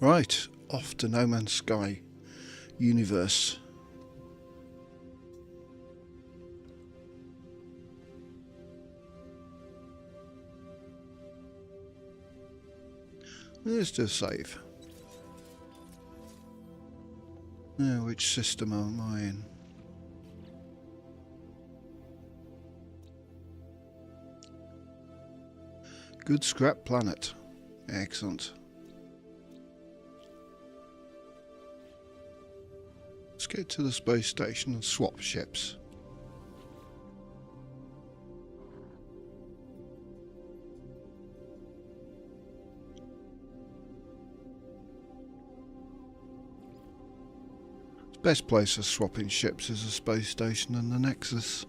Right, off to No Man's Sky universe. Let's do a save. Now, which system am I in? Good scrap planet. Excellent. Let's get to the space station and swap ships. Best place for swapping ships is the space station, and the Nexus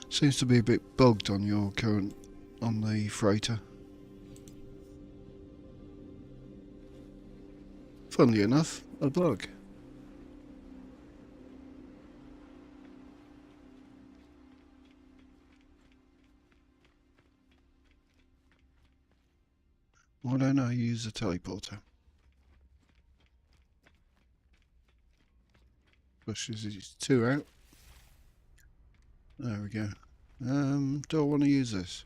seems to be a bit bugged on your current on the freighter. Funnily enough, a bug. Why don't I use the teleporter? Pushes these two out. There we go. Do I want to use this?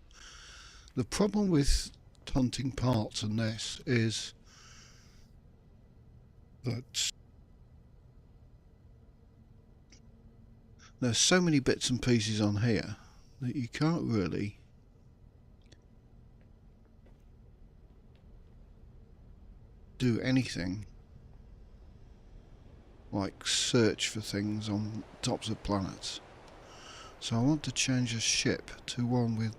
The problem with hunting parts in this is that there's so many bits and pieces on here that you can't really do anything like search for things on tops of planets. So I want to change the ship to one with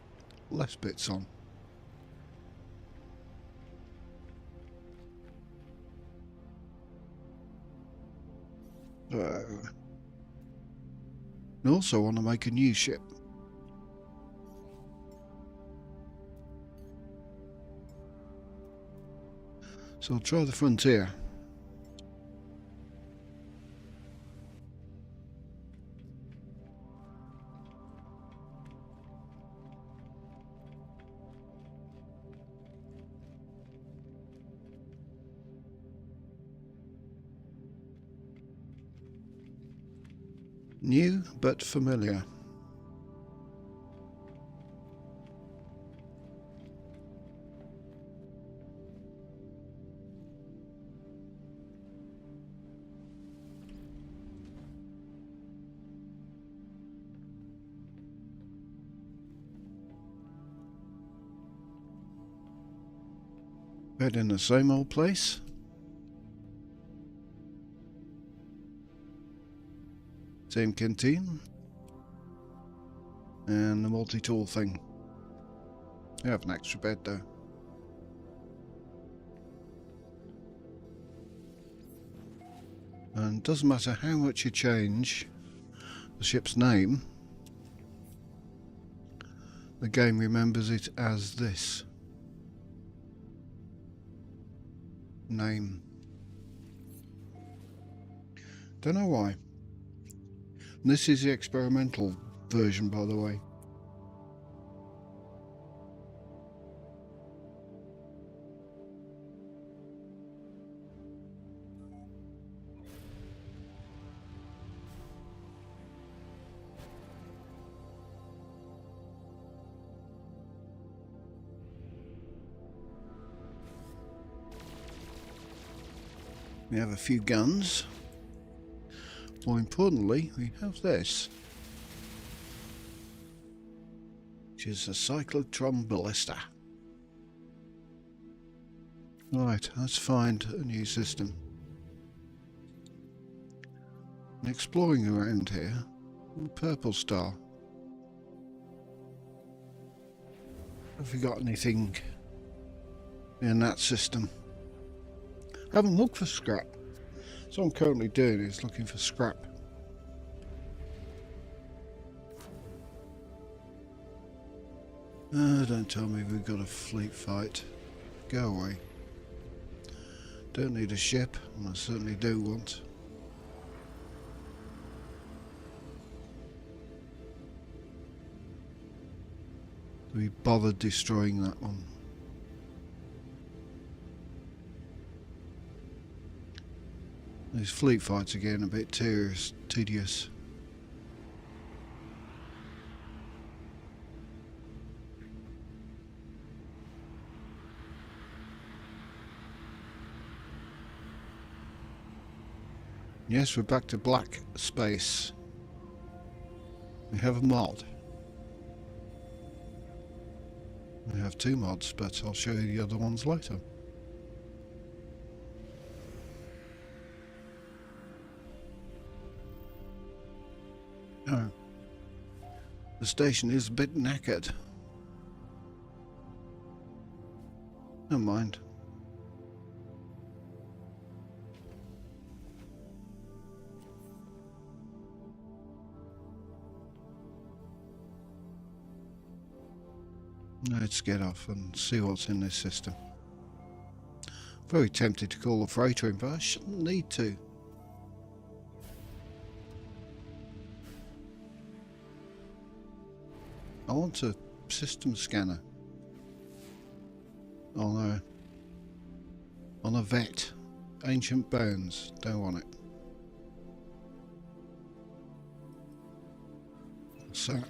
less bits on. And also want to make a new ship. So I'll try the Frontier. New but familiar. Bed in the same old place. Same canteen. And the multi-tool thing. I have an extra bed though. And it doesn't matter how much you change the ship's name, the game remembers it as this name. Don't know why. And this is the experimental version, by the way. We have a few guns. More importantly, we have this, which is a cyclotron ballista. Right, let's find a new system. And exploring around here, a purple star. Have we got anything in that system? I haven't looked for scrap. So what I'm currently doing is looking for scrap. Don't tell me we've got a fleet fight. Go away. Don't need a ship, and I certainly do want. We bothered destroying that one. These fleet fights are getting a bit tedious. Yes, we're back to black space. We have a mod. We have 2 mods, but I'll show you the other ones later. Oh. The station is a bit knackered. Never mind. Let's get off and see what's in this system. Very tempted to call the freighter in, but I shouldn't need to. I want a system scanner on a vet. Ancient bones. Don't want it. What's that?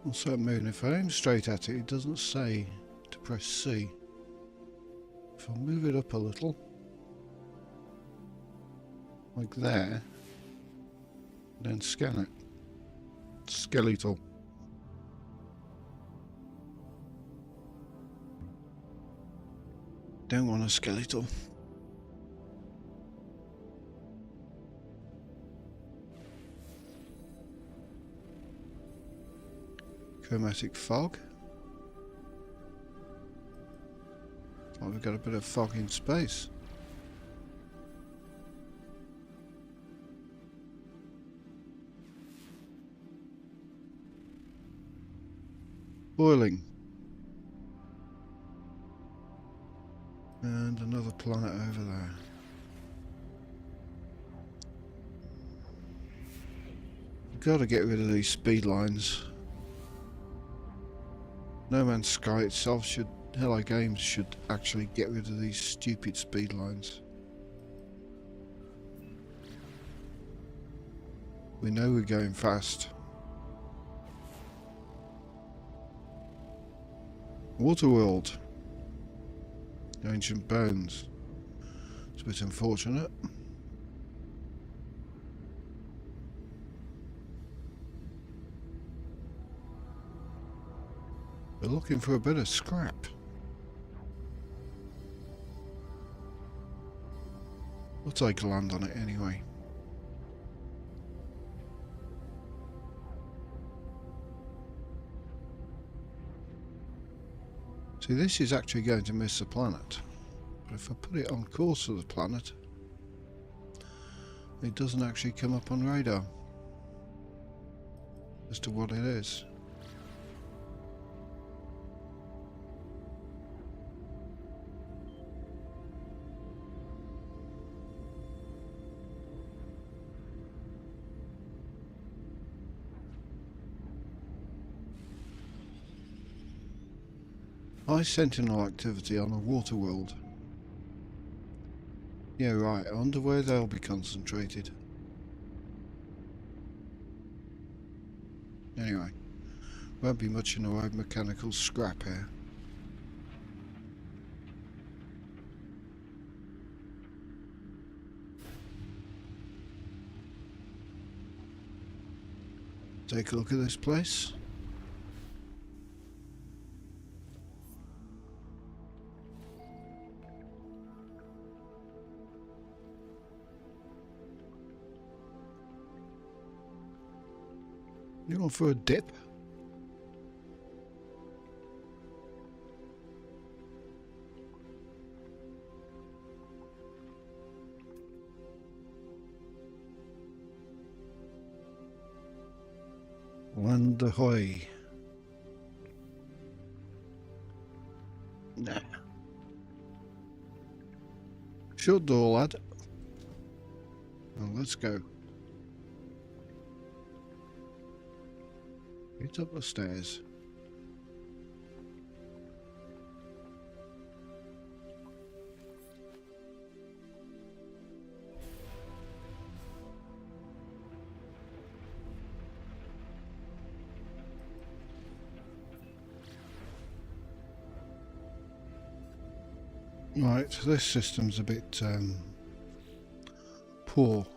What's that moon? If I aim straight at it, it doesn't say to press C. If I move it up a little, like there, then scan it. Skeletal. Don't want a skeletal. Chromatic fog. Well, we've got a bit of fog in space. Boiling. And another planet over there. We've got to get rid of these speed lines. No Man's Sky itself should, Hello Games should actually get rid of these stupid speed lines. We know we're going fast. Waterworld. Ancient bones. It's a bit unfortunate. We're looking for a bit of scrap. We'll take a land on it anyway. See, this is actually going to miss the planet. But if I put it on course for the planet, it doesn't actually come up on radar as to what it is. High sentinel activity on a water world. Yeah, right, I wonder where they'll be concentrated. Anyway, won't be much in the way of mechanical scrap here. Take a look at this place. You going for a dip? Land ahoy. Nah. Shut door, lad. Well, let's go. Get up the stairs. Right, this system's a bit poor.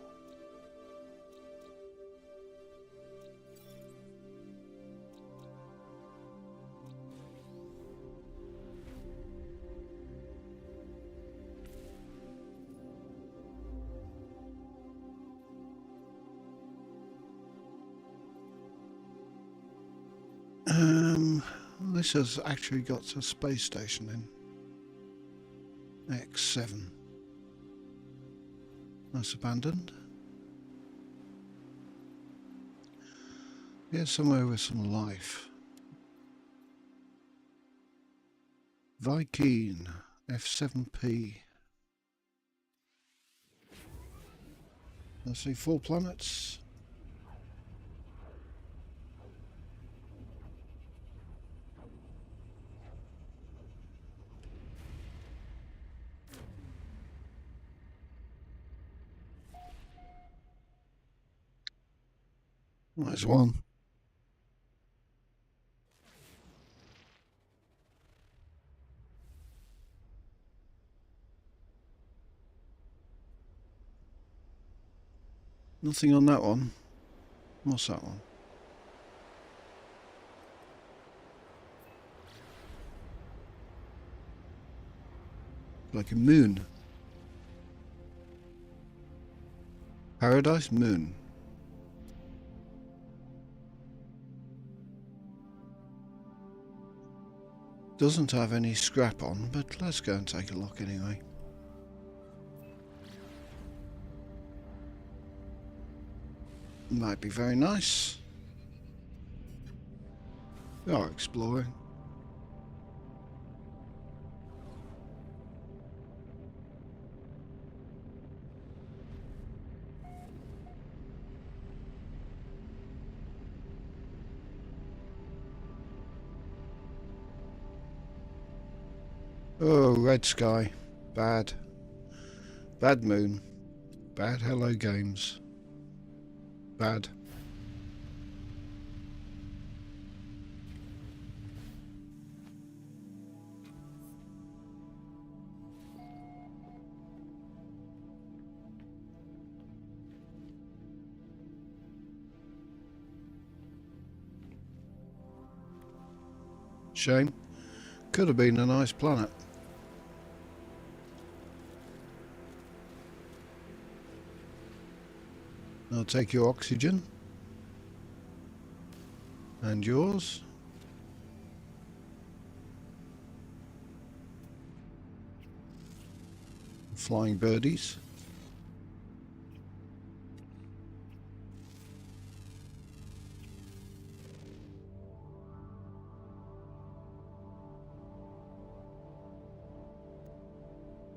This has actually got a space station in X7. That's abandoned. Here's somewhere with some life. Viking F7P. Let's see, 4 planets. There's one. Nothing on that one. What's that one? Like a moon. Paradise Moon. Doesn't have any scrap on, but let's go and take a look anyway. Might be very nice. We are exploring. Oh, red sky. Bad. Bad moon. Bad hello games. Bad. Shame. Could have been a nice planet. I'll take your oxygen. And yours. Flying birdies.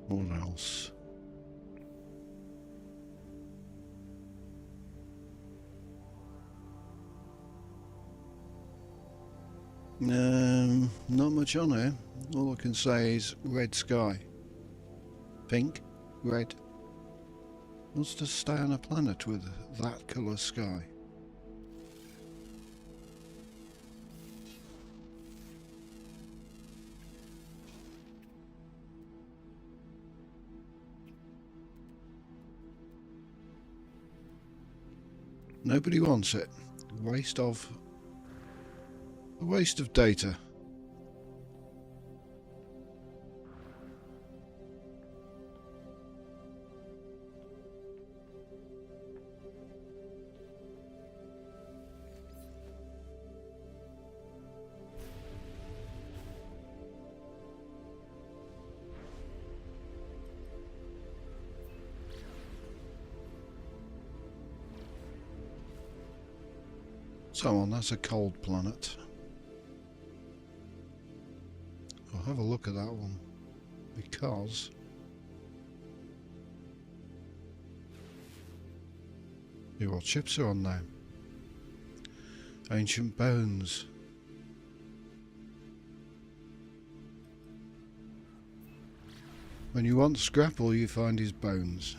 What else? Not much on here. All I can say is red sky. Pink, red. Wants to stay on a planet with that colour sky. Nobody wants it. A waste of data. So on, that's a cold planet. I'll have a look at that one, because what ships are on now? Ancient bones. When you want scrap, all you find is bones.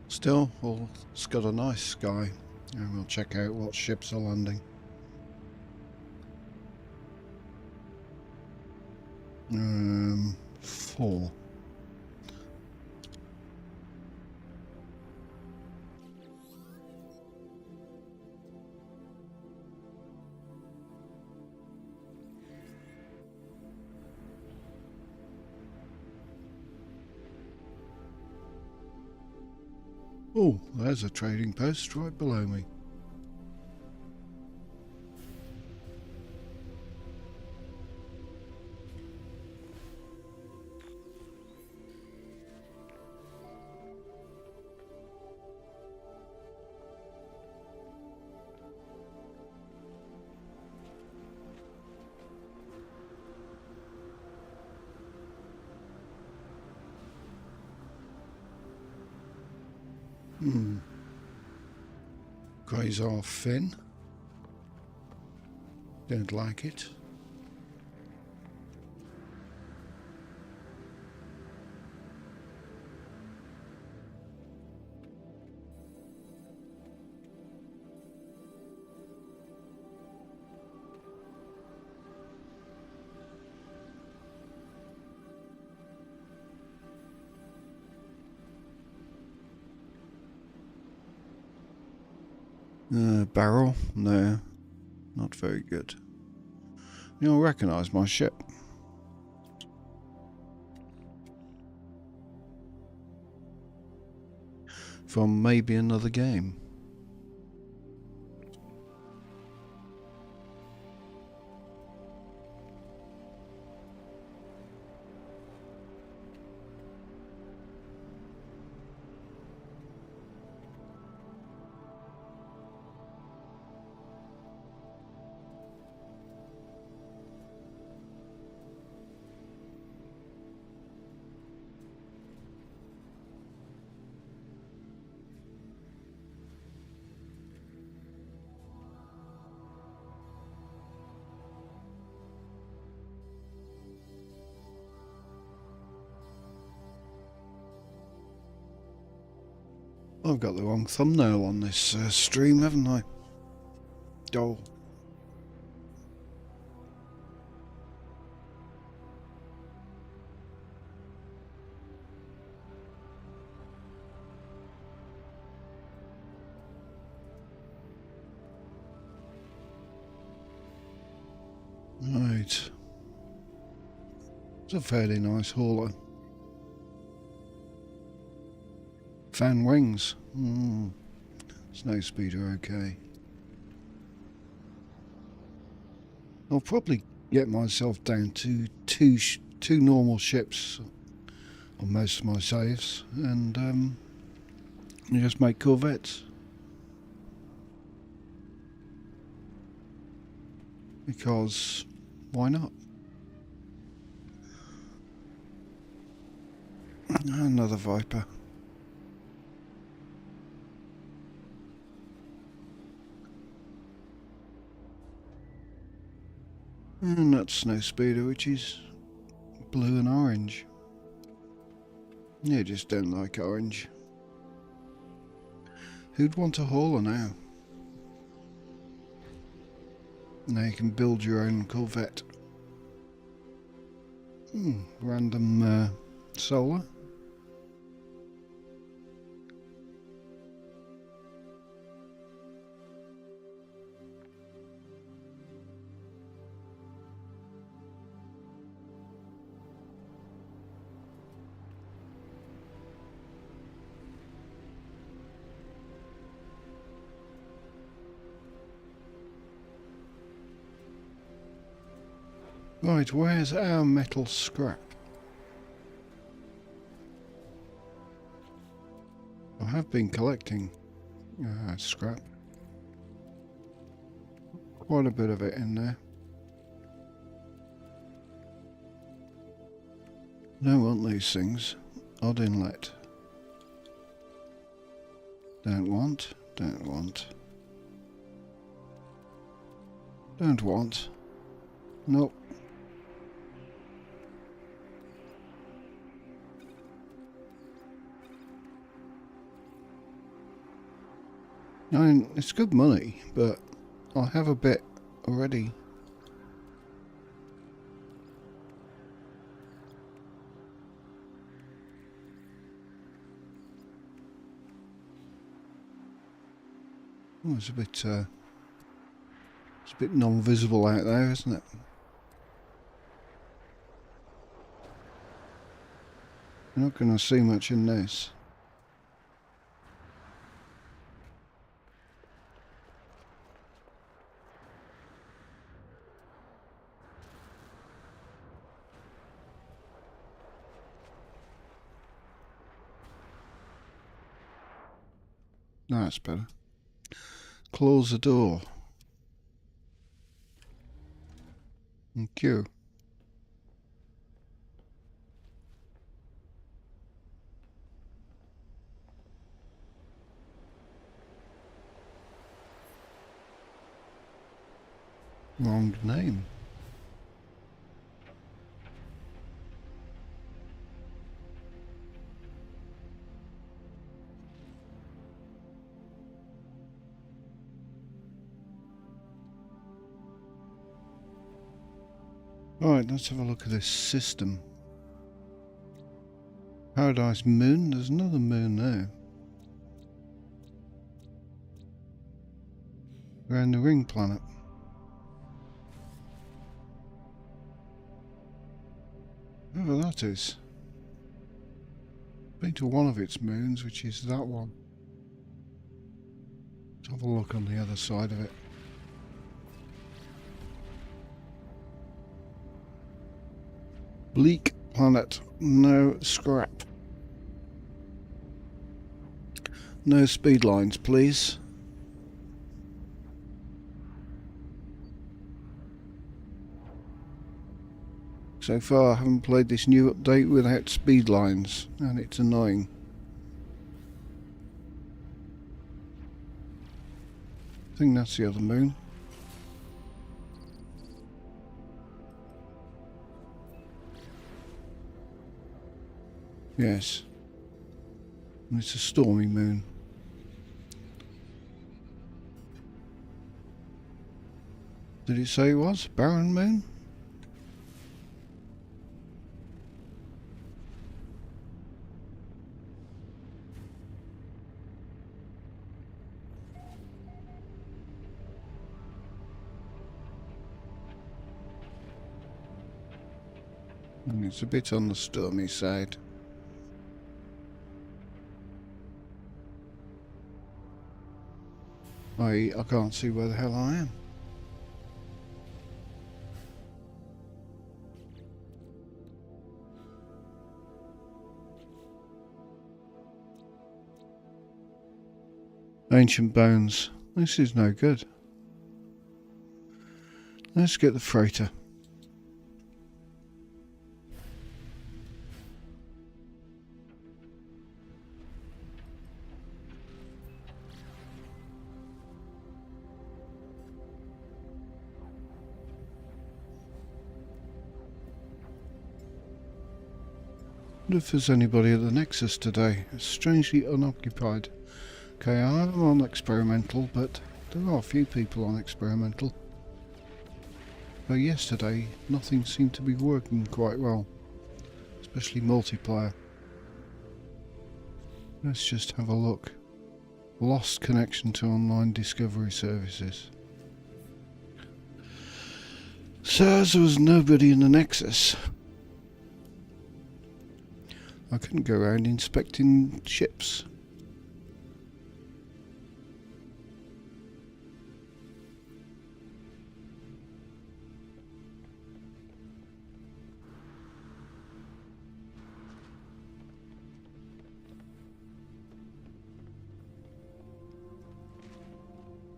Still, well, it's got a nice sky, and we'll check out what ships are landing. Four. Oh, there's a trading post right below me. Quasar fin. Don't like it. Barrel? No, not very good. You'll recognise my ship. From maybe another game. I've got the wrong thumbnail on this stream, haven't I? Oh. Right. It's a fairly nice hauler. Fan wings. Snow speeder, okay. I'll probably get myself down to two normal ships on most of my saves, and just make corvettes. Because why not? Another Viper. And that's Snow Speeder, which is blue and orange. You just don't like orange. Who'd want a hauler now? Now you can build your own Corvette. Random solar. Right, where's our metal scrap? I have been collecting scrap. Quite a bit of it in there. Don't want these things. Odd inlet. Don't want. Don't want. Don't want. Nope. I mean, it's good money, but I have a bit already. Oh, it's a bit non-visible out there, isn't it? You're not going to see much in this. No, that's better. Close the door. Thank you. Wrong name. Alright, let's have a look at this system. Paradise Moon, there's another moon there. Around the ring planet. Whoever that is. Been to one of its moons, which is that one. Let's have a look on the other side of it. Bleak planet, no scrap. No speed lines, please. So far I haven't played this new update without speed lines, and it's annoying. I think that's the other moon. Yes. And it's a stormy moon. Did it say it was? Barren moon? And it's a bit on the stormy side. I can't see where the hell I am. Ancient bones. This is no good. Let's get the freighter. I wonder if there's anybody at the Nexus today. It's strangely unoccupied. Okay, I'm on experimental, but there are a few people on experimental. So yesterday nothing seemed to be working quite well, especially multiplayer. Let's just have a look. Lost connection to online discovery services. So as there was nobody in the Nexus, I couldn't go around inspecting ships.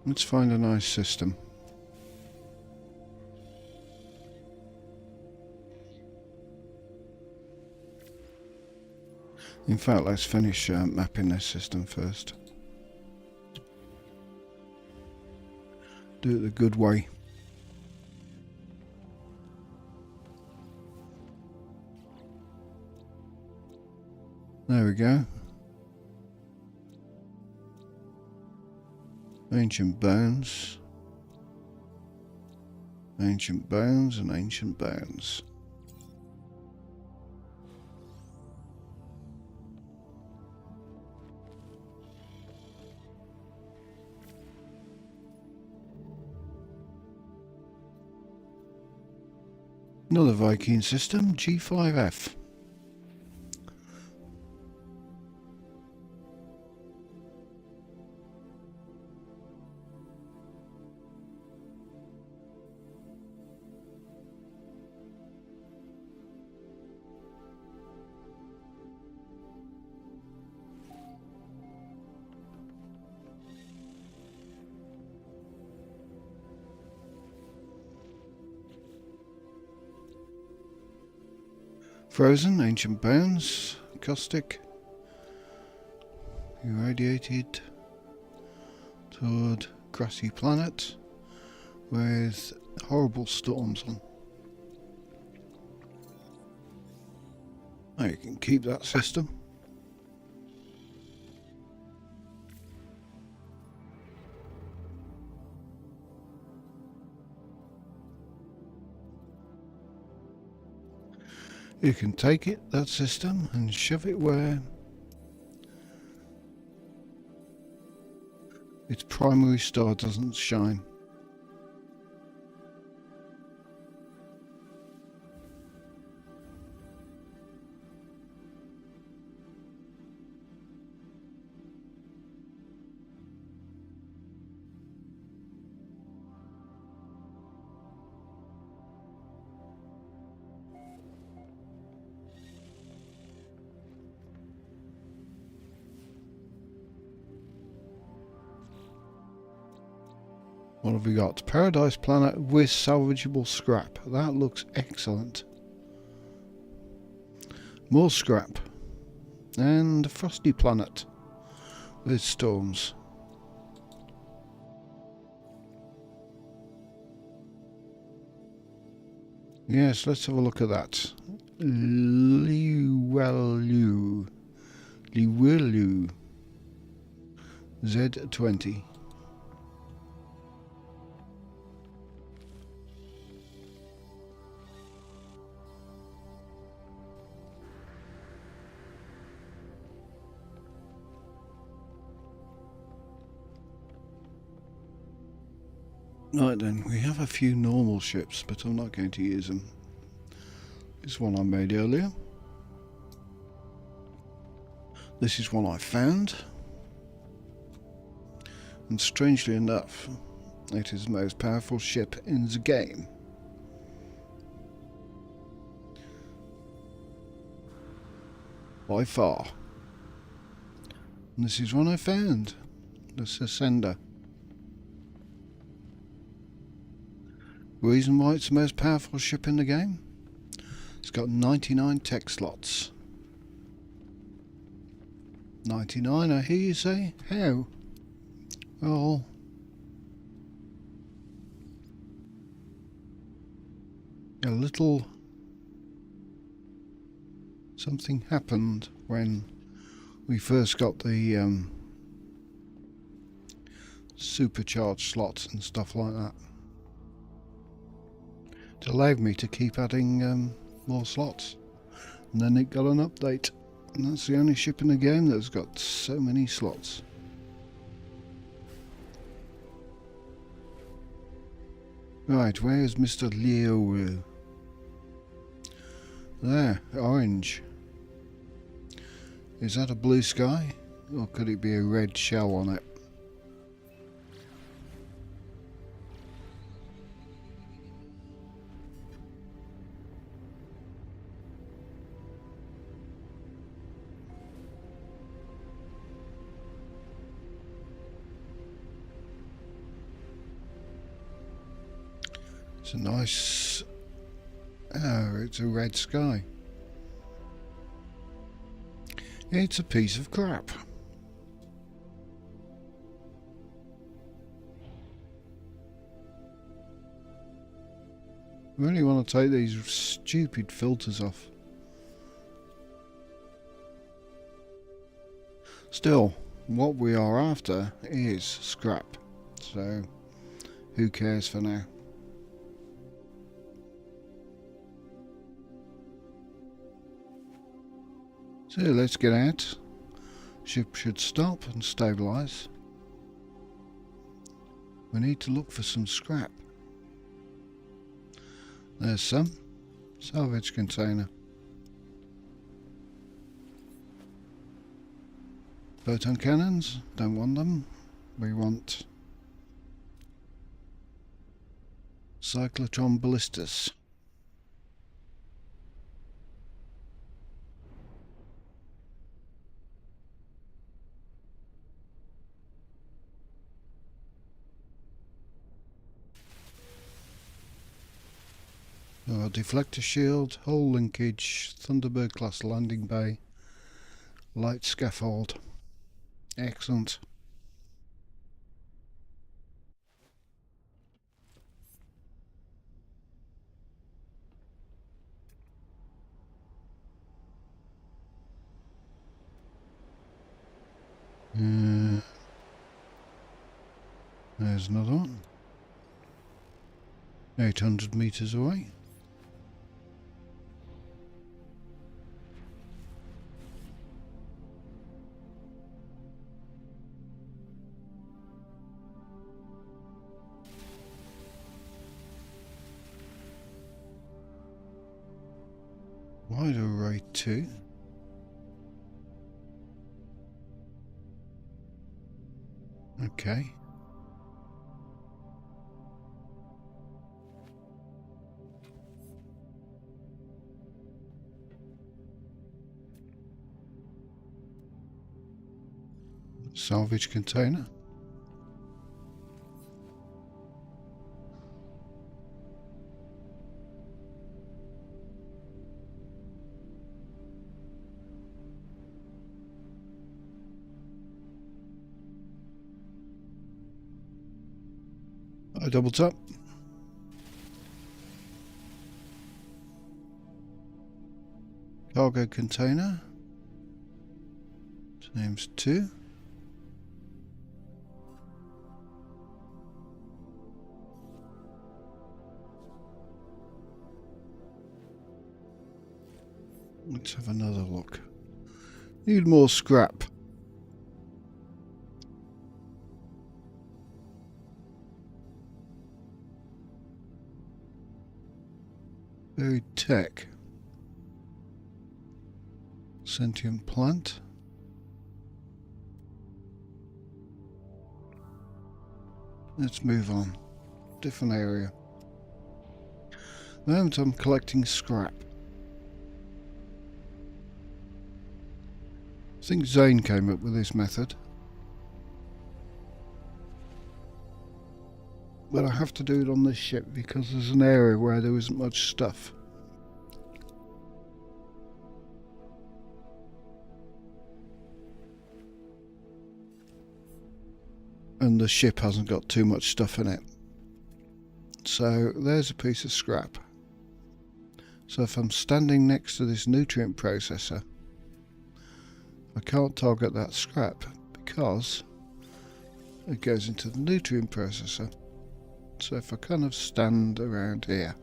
Let's find a nice system. In fact, let's finish mapping this system first. Do it the good way. There we go. Ancient bones. Ancient bones and ancient bones. Another Viking system, G5F. Frozen, ancient bones, caustic, irradiated toward grassy planet with horrible storms on. Now you can keep that system. You can take it, that system, and shove it where its primary star doesn't shine. What have we got? Paradise planet with salvageable scrap. That looks excellent. More scrap. And a frosty planet with storms. Yes, let's have a look at that. Liwelu. Z20. Right then, we have a few normal ships, but I'm not going to use them. This is one I made earlier. This is one I found. And strangely enough, it is the most powerful ship in the game. By far. And this is one I found. The Ascender. Reason why it's the most powerful ship in the game? It's got 99 tech slots. 99, I hear you say? How? Well, a little something happened when we first got the supercharged slots and stuff like that. It allowed me to keep adding more slots. And then it got an update. And that's the only ship in the game that's got so many slots. Right, where is Mr. Liu? There, orange. Is that a blue sky? Or could it be a red shell on it? It's a nice... Oh, it's a red sky. It's a piece of crap. I really want to take these stupid filters off. Still, what we are after is scrap. So, who cares for now? So let's get out. Ship should stop and stabilise. We need to look for some scrap. There's some. Salvage container. Photon cannons, don't want them. We want cyclotron ballistas. Deflector shield, hull linkage, Thunderbird class landing bay, light scaffold. Excellent. There's another one. 800 meters away. Wide array 2. Okay. Salvage container. I double tap. Cargo container. Name's 2. Let's have another look. Need more scrap. Buried tech. Sentient plant. Let's move on. Different area. At the moment I'm collecting scrap. I think Zane came up with this method. But I have to do it on this ship because there's an area where there isn't much stuff. And the ship hasn't got too much stuff in it. So there's a piece of scrap. So if I'm standing next to this nutrient processor, I can't target that scrap because it goes into the nutrient processor. So if I kind of stand around here,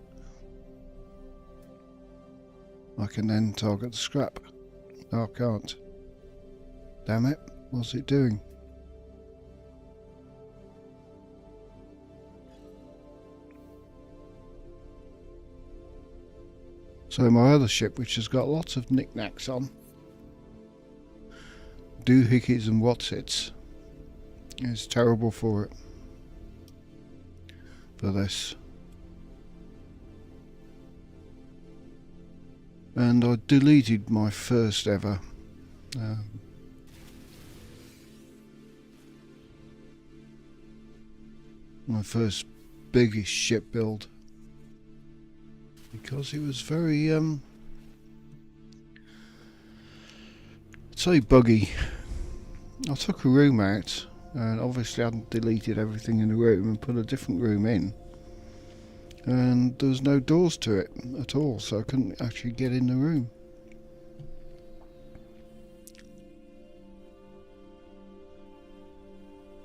I can then target the scrap. No, I can't. Damn it, what's it doing? So my other ship, which has got lots of knickknacks on, doohickeys and whatsits, is terrible for it. For this. And I deleted my first ever my first biggest ship build, because it was very I'd say buggy. I took a room out, and obviously I hadn't deleted everything in the room and put a different room in, and there was no doors to it at all, so I couldn't actually get in the room.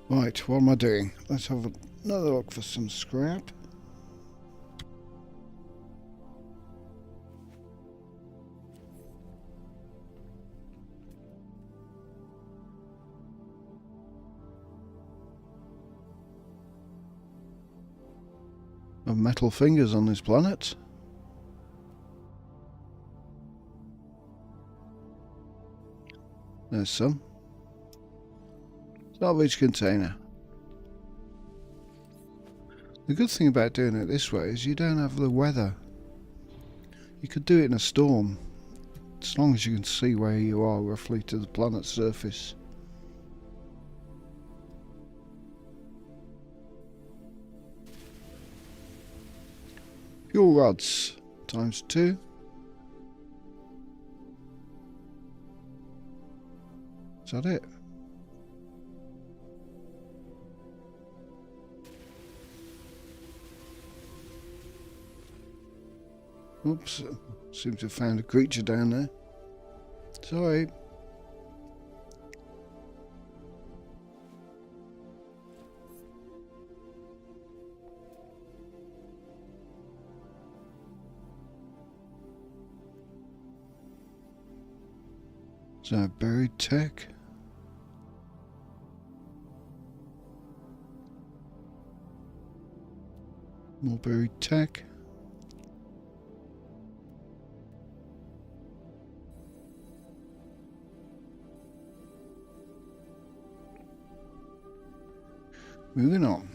Right, what am I doing? Let's have another look for some scrap. Of metal fingers on this planet. There's some. Salvage container. The good thing about doing it this way is you don't have the weather. You could do it in a storm, as long as you can see where you are roughly to the planet's surface. Fuel rods ×2. Is that it? Oops, seem to have found a creature down there. Sorry. Is that buried tech? More buried tech. Moving on.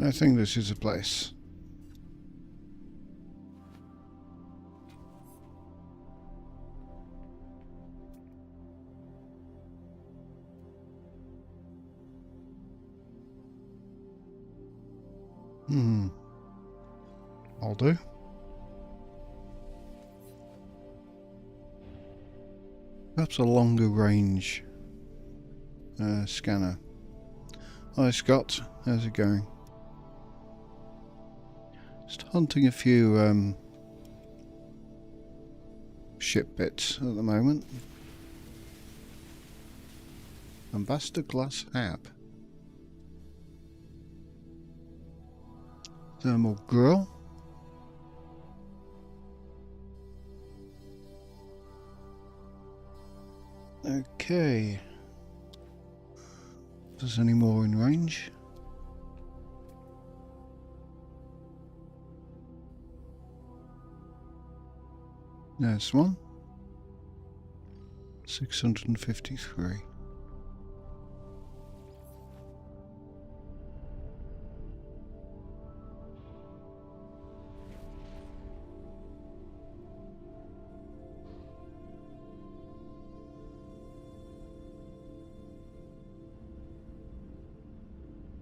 I think this is a place. I'll do. Perhaps a longer range scanner. Hi Scott, how's it going? Just hunting a few ship bits at the moment. Ambassador glass hab. Thermal grill. Okay. If there's any more in range. There's one. 653.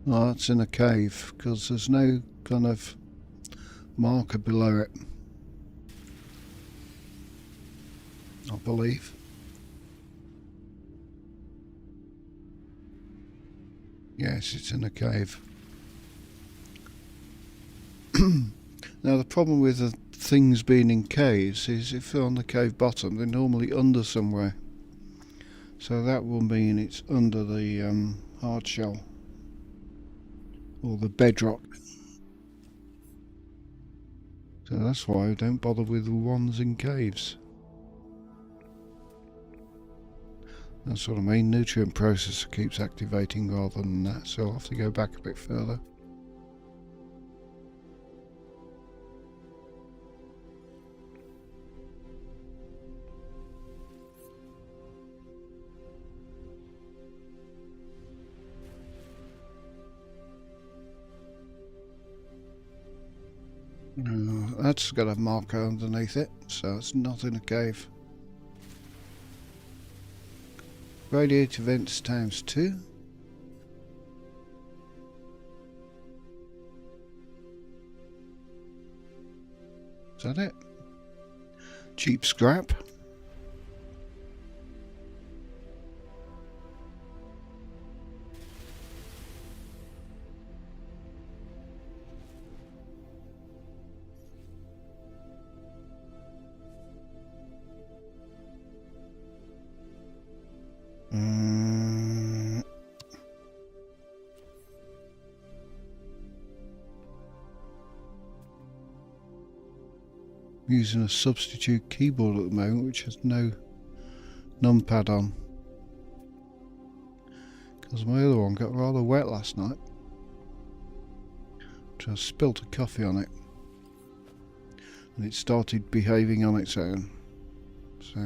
Oh, that's in a cave, because there's no kind of marker below it, I believe. Yes, it's in a cave. Now the problem with the things being in caves is if they're on the cave bottom, they're normally under somewhere. So that will mean it's under the hard shell, or the bedrock. So that's why I don't bother with the ones in caves. That's what I mean, nutrient processor keeps activating rather than that, so I'll have to go back a bit further. That's got a marker underneath it, so it's not in a cave. Radiator vents times 2. Is that it? Cheap scrap. Using a substitute keyboard at the moment, which has no numpad on, because my other one got rather wet last night. So I spilt a coffee on it, and it started behaving on its own. So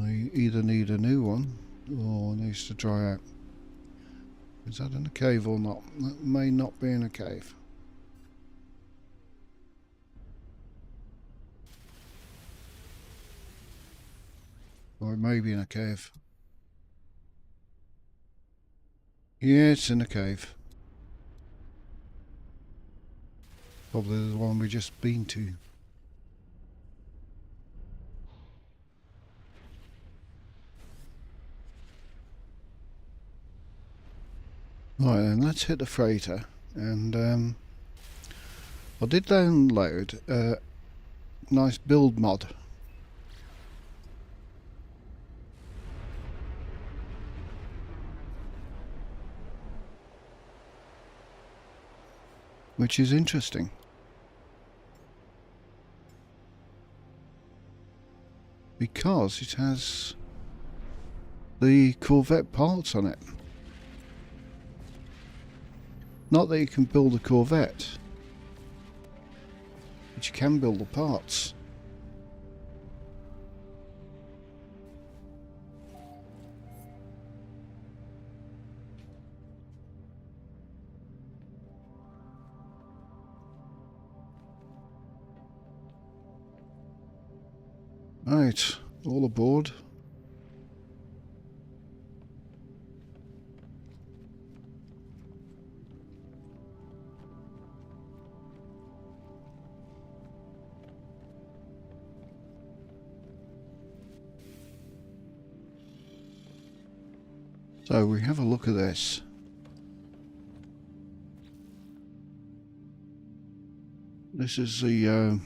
I either need a new one or it needs to dry out. Is that in a cave or not? That may not be in a cave. Or it may be in a cave. Yeah, it's in a cave. Probably the one we just been to. Right then, let's hit the freighter. And I did download a nice build mod. Which is interesting. Because it has the Corvette parts on it. Not that you can build a Corvette, but you can build the parts. Right, all aboard. So we have a look at this. This is the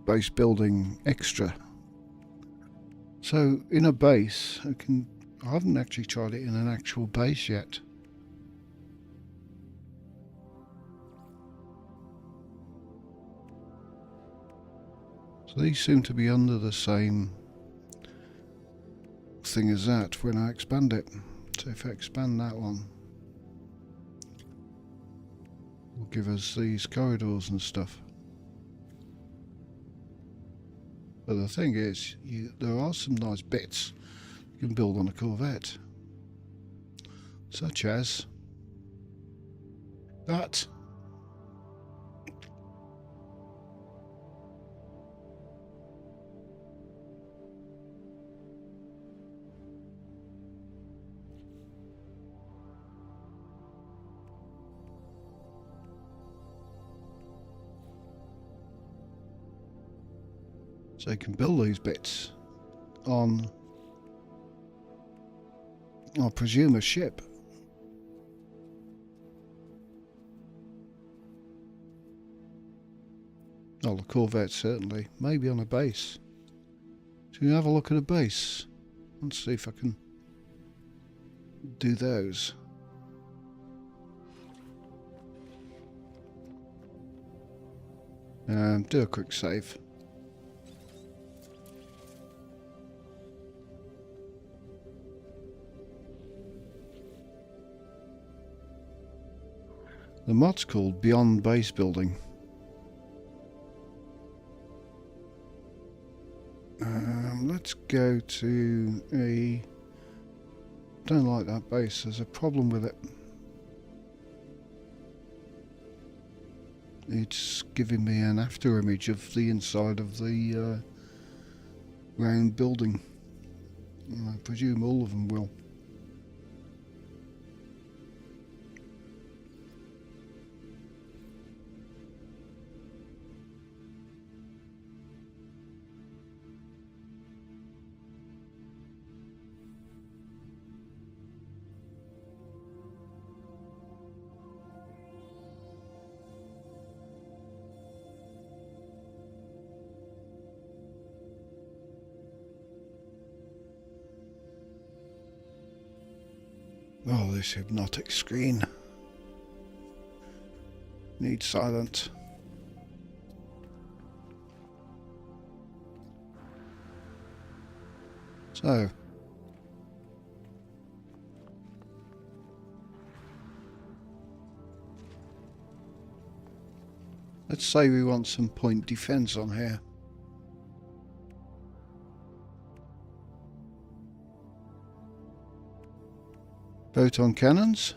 base building extra. So in a base, I haven't actually tried it in an actual base yet. So these seem to be under the same thing as that when I expand it. So if I expand that one, it'll give us these corridors and stuff. But the thing is, there are some nice bits you can build on a Corvette. Such as that. So you can build these bits on, I presume, a ship. Well, the Corvette certainly, maybe on a base. So you have a look at a base. Let's see if I can do those. Do a quick save. The mod's called Beyond Base Building. Let's go to a... Don't like that base, there's a problem with it. It's giving me an after image of the inside of the round building. I presume all of them will. Oh, this hypnotic screen. Needs silence. So. Let's say we want some point defense on here. Photon cannons.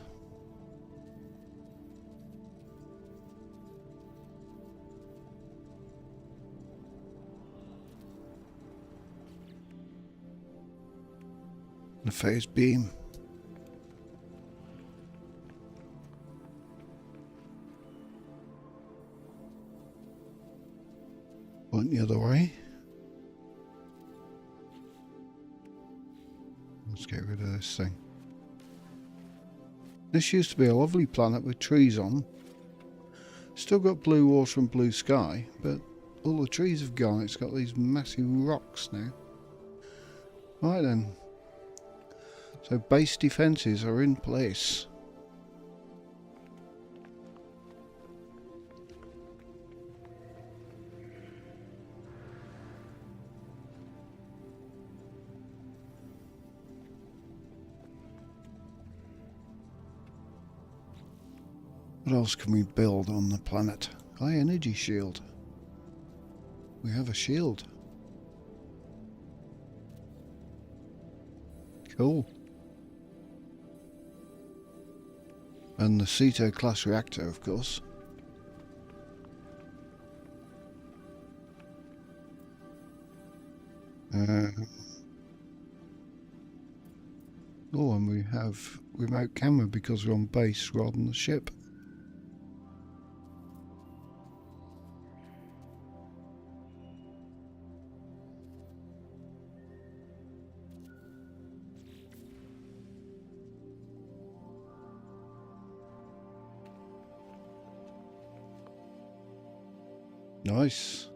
The phase beam. Point the other way. Let's get rid of this thing. This used to be a lovely planet with trees on. Still got blue water and blue sky, but all the trees have gone. It's got these massive rocks now. Right then. So base defences are in place. What else can we build on the planet? High energy shield. We have a shield. Cool. And the Ceto class reactor, of course. Oh, and we have remote camera because we're on base rather than the ship. Nice.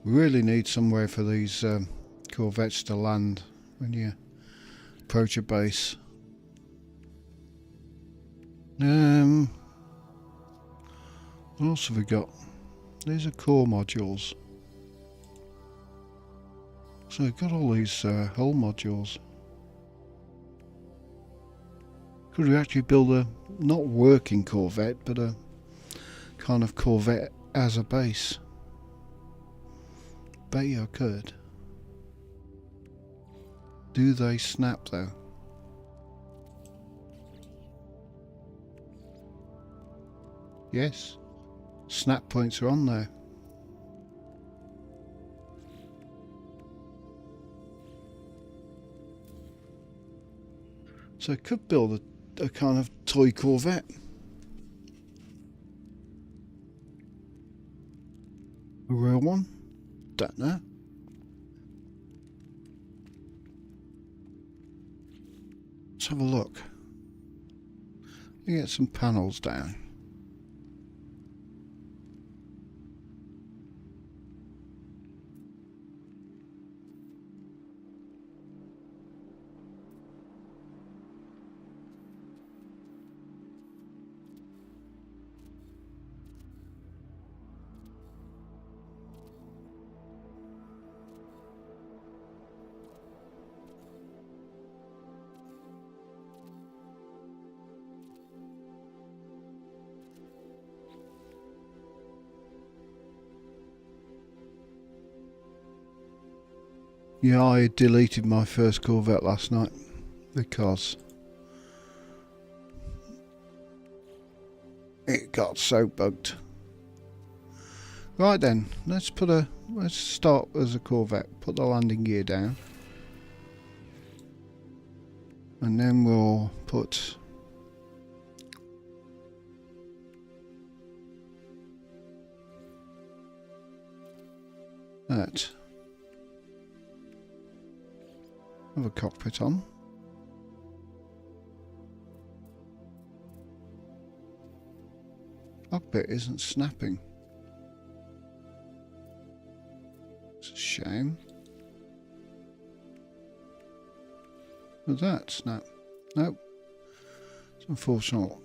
We really need somewhere for these corvettes to land when you approach a base. What else have we got? These are core modules. So we've got all these hull modules. Could we actually build a not working corvette, but a kind of corvette as a base? Bet you I could. Do they snap though? Yes. Snap points are on there. So I could build a kind of toy corvette. A real one? Don't know. let's have a look. You get some panels down. Yeah, I deleted my first Corvette last night because it got so bugged. Right then, let's start as a Corvette. Put the landing gear down, and then we'll put that. Have a cockpit on. Cockpit isn't snapping. It's a shame. Would that snap? Nope. It's unfortunate.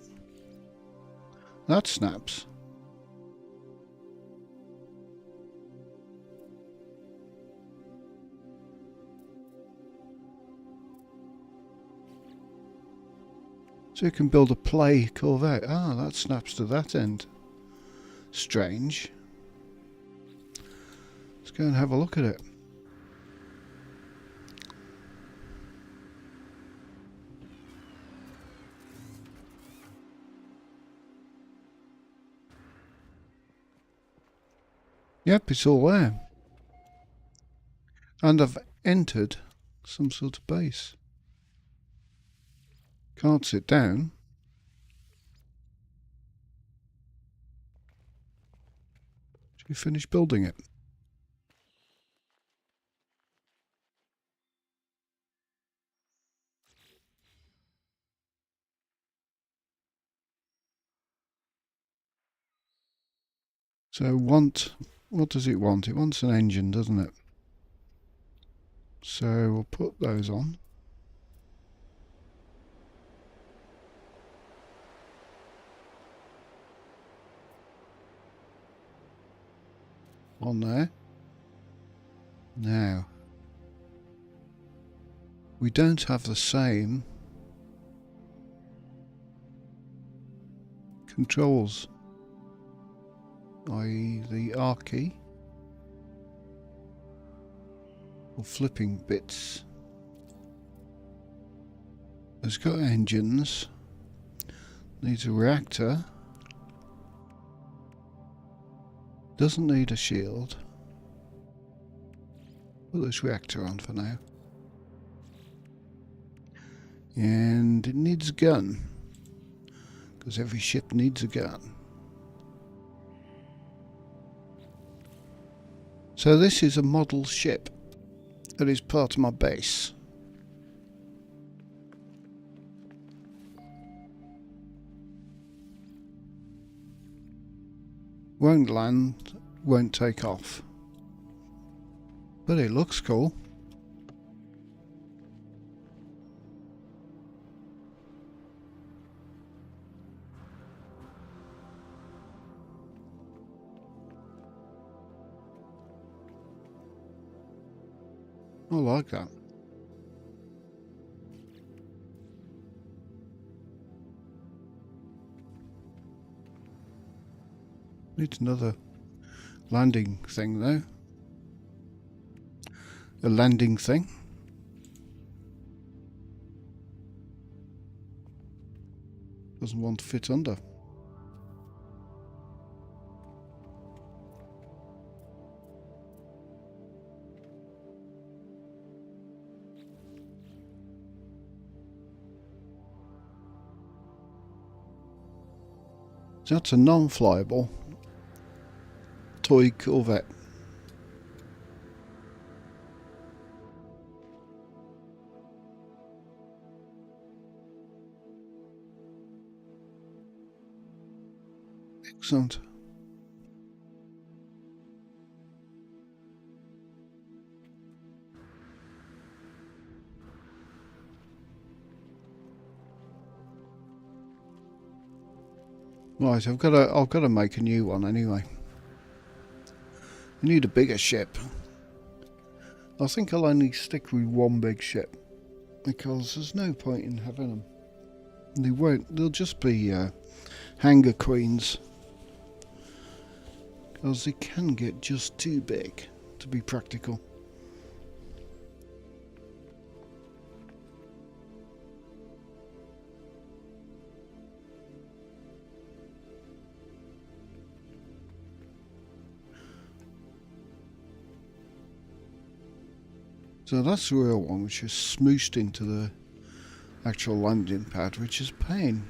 That snaps. So you can build a play Corvette. Ah, that snaps to that end. Strange. Let's go and have a look at it. Yep, it's all there. And I've entered some sort of base. Can't sit down. Should we finish building it? So what does it want? It wants an engine, doesn't it? So we'll put those on. On there. Now, we don't have the same controls, i.e. the R key or flipping bits. It's got engines, needs a reactor, doesn't need a shield. Put this reactor on for now. And it needs a gun, because every ship needs a gun. So this is a model ship that is part of my base. Won't land, won't take off. But it looks cool. I like that. Needs another landing thing though. A landing thing. Doesn't want to fit under. So that's a non-flyable toy Corvette. Excellent. Right, I've got to make a new one anyway. I need a bigger ship. I think I'll only stick with one big ship because there's no point in having them. They'll just be hangar queens because they can get just too big to be practical. So that's the real one, which is smooshed into the actual landing pad, which is a pain.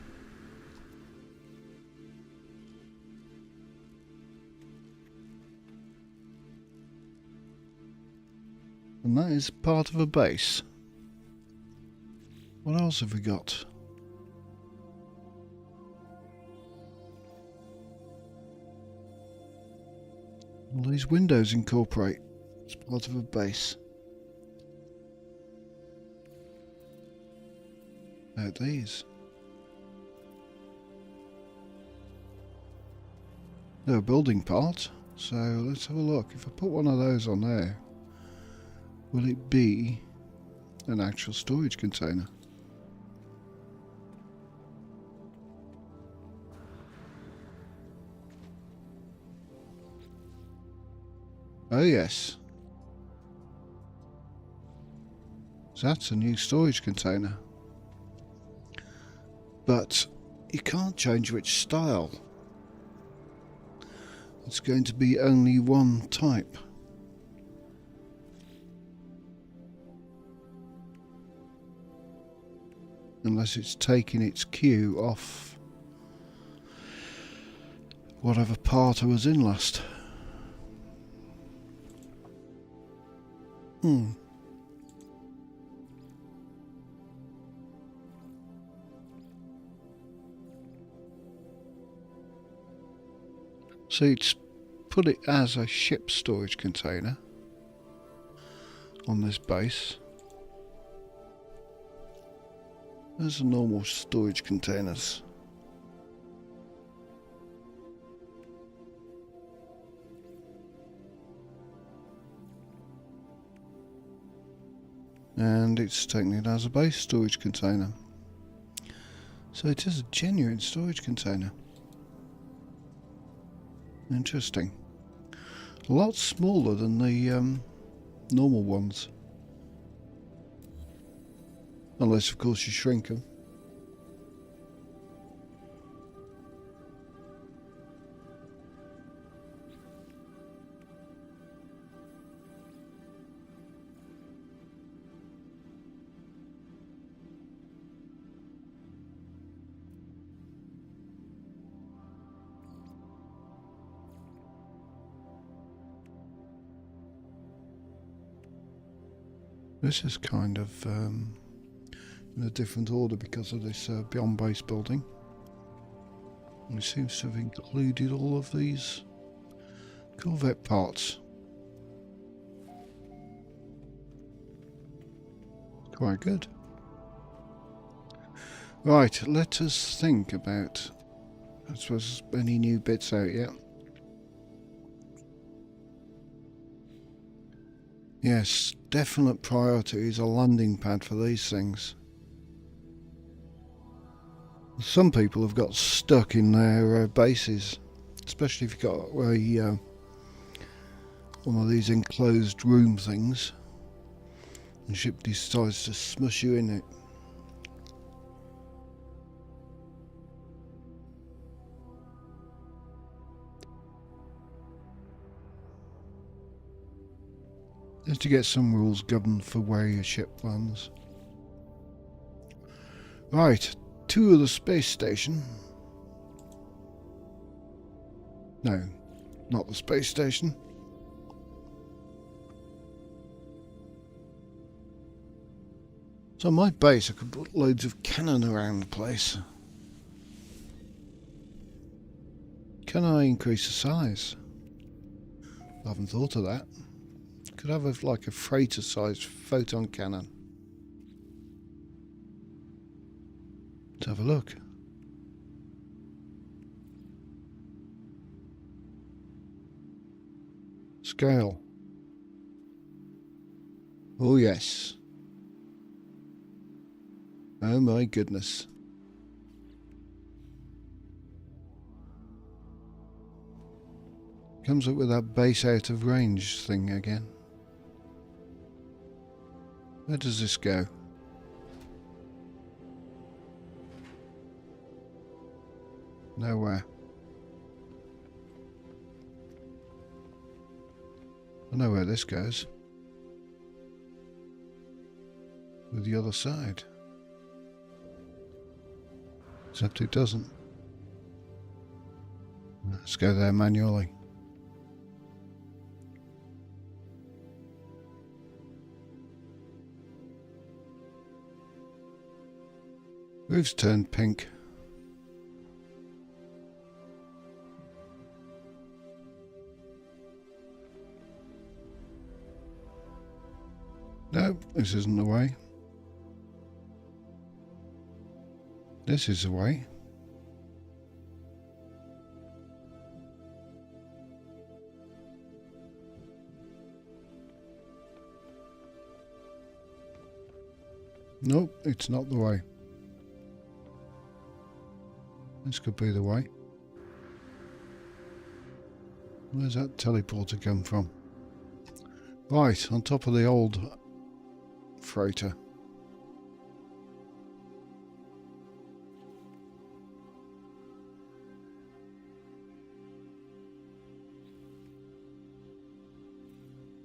And that is part of a base. What else have we got? All these windows incorporate. It's part of a base. Out these. They're a building part. So let's have a look. If I put one of those on there, will it be an actual storage container? Oh yes. So that's a new storage container. But you can't change which style. It's going to be only one type. Unless it's taking its cue off whatever part I was in last. So it's put it as a ship storage container on this base. There's the normal storage containers. And it's taking it as a base storage container. So it is a genuine storage container. Interesting. A lot smaller than the normal ones. Unless of course you shrink them. This is kind of in a different order because of this beyond base building. And it seems to have included all of these Corvette parts. Quite good. Right, let us think about, I suppose, any new bits out yet. Yes, definite priority is a landing pad for these things. Some people have got stuck in their bases, especially if you've got a one of these enclosed room things. The ship decides to smush you in it. Just to get some rules governed for where your ship lands. Right, tour the space station. No, not the space station. So on my base I could put loads of cannon around the place. Can I increase the size? I haven't thought of that. Could have like a freighter-sized photon cannon. Let's have a look. Scale. Oh yes. Oh my goodness. Comes up with that base out of range thing again. Where does this go? Nowhere. I know where this goes. With the other side. Except it doesn't. Let's go there manually. Roof's turned pink. No, this isn't the way. This is the way. Nope, it's not the way. This could be the way. Where's that teleporter come from? Right, on top of the old freighter.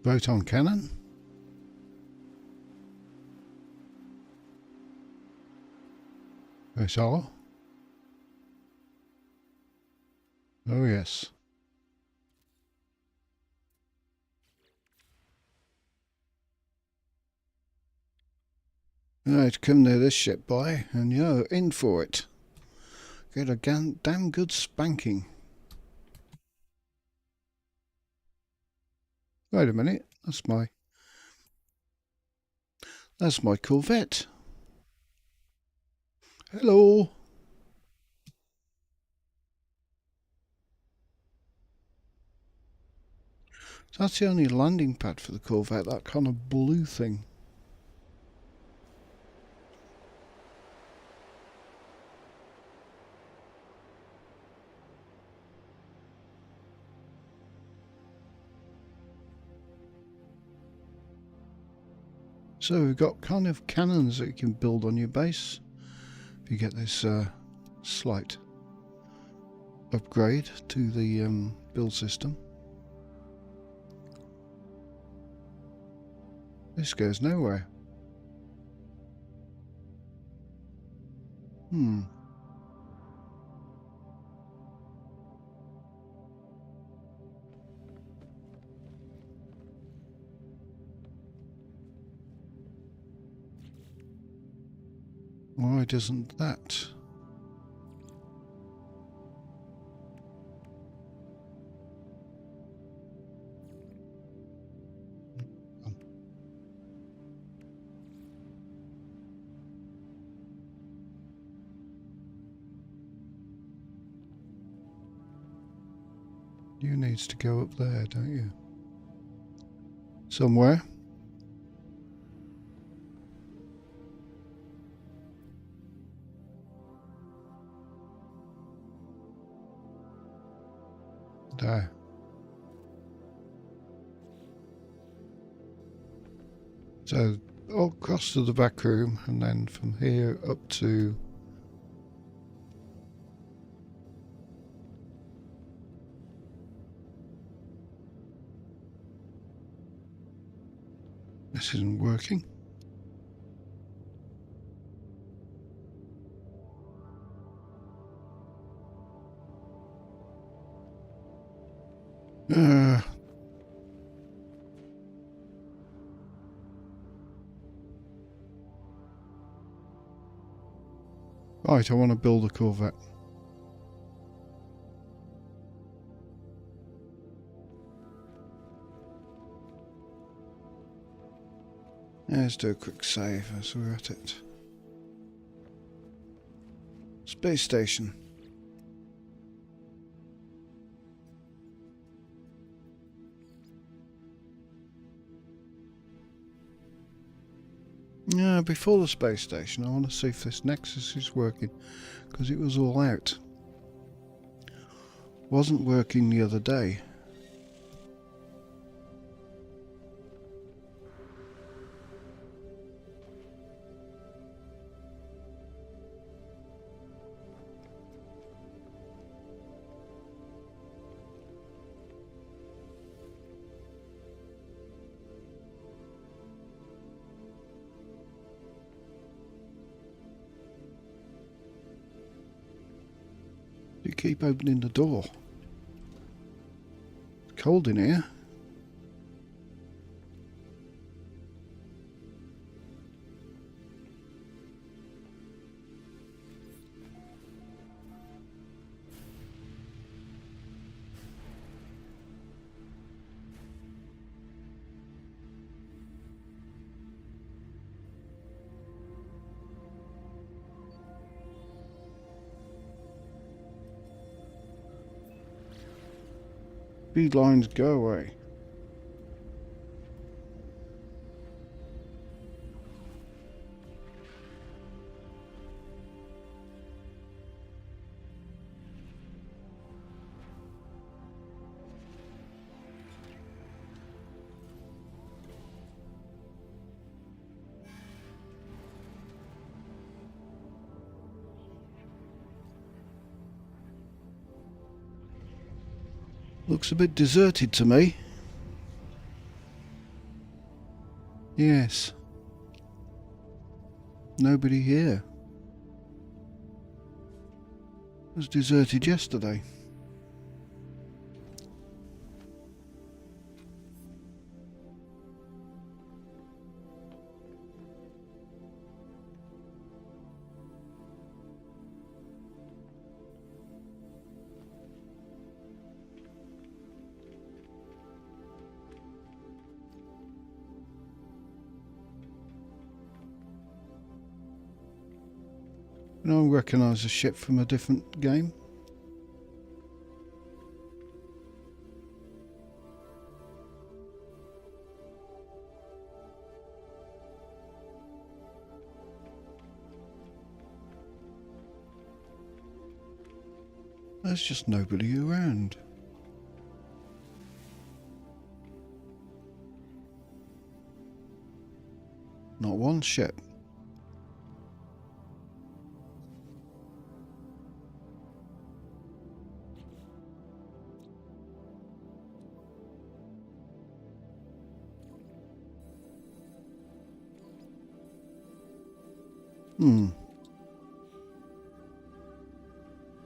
Photon cannon. Missile. Oh yes. Right, come near this ship, boy, and you're in for it. Get a damn good spanking. Wait a minute, that's my Corvette. Hello. That's the only landing pad for the Corvette, that kind of blue thing. So we've got kind of cannons that you can build on your base. If you get this slight upgrade to the build system. This goes nowhere. Why doesn't that? You needs to go up there, don't you? Somewhere. There. So across to the back room, and then from here up to this isn't working. Right, I want to build a Corvette. Let's do a quick save as we're at it. Space station. Yeah, before the space station, I want to see if this Nexus is working, because it was all out. Wasn't working the other day. You keep opening the door. It's cold in here. Speed lines, go away. Looks a bit deserted to me. Yes. Nobody here. It was deserted yesterday. I don't recognise a ship from a different game. There's just nobody around. Not one ship.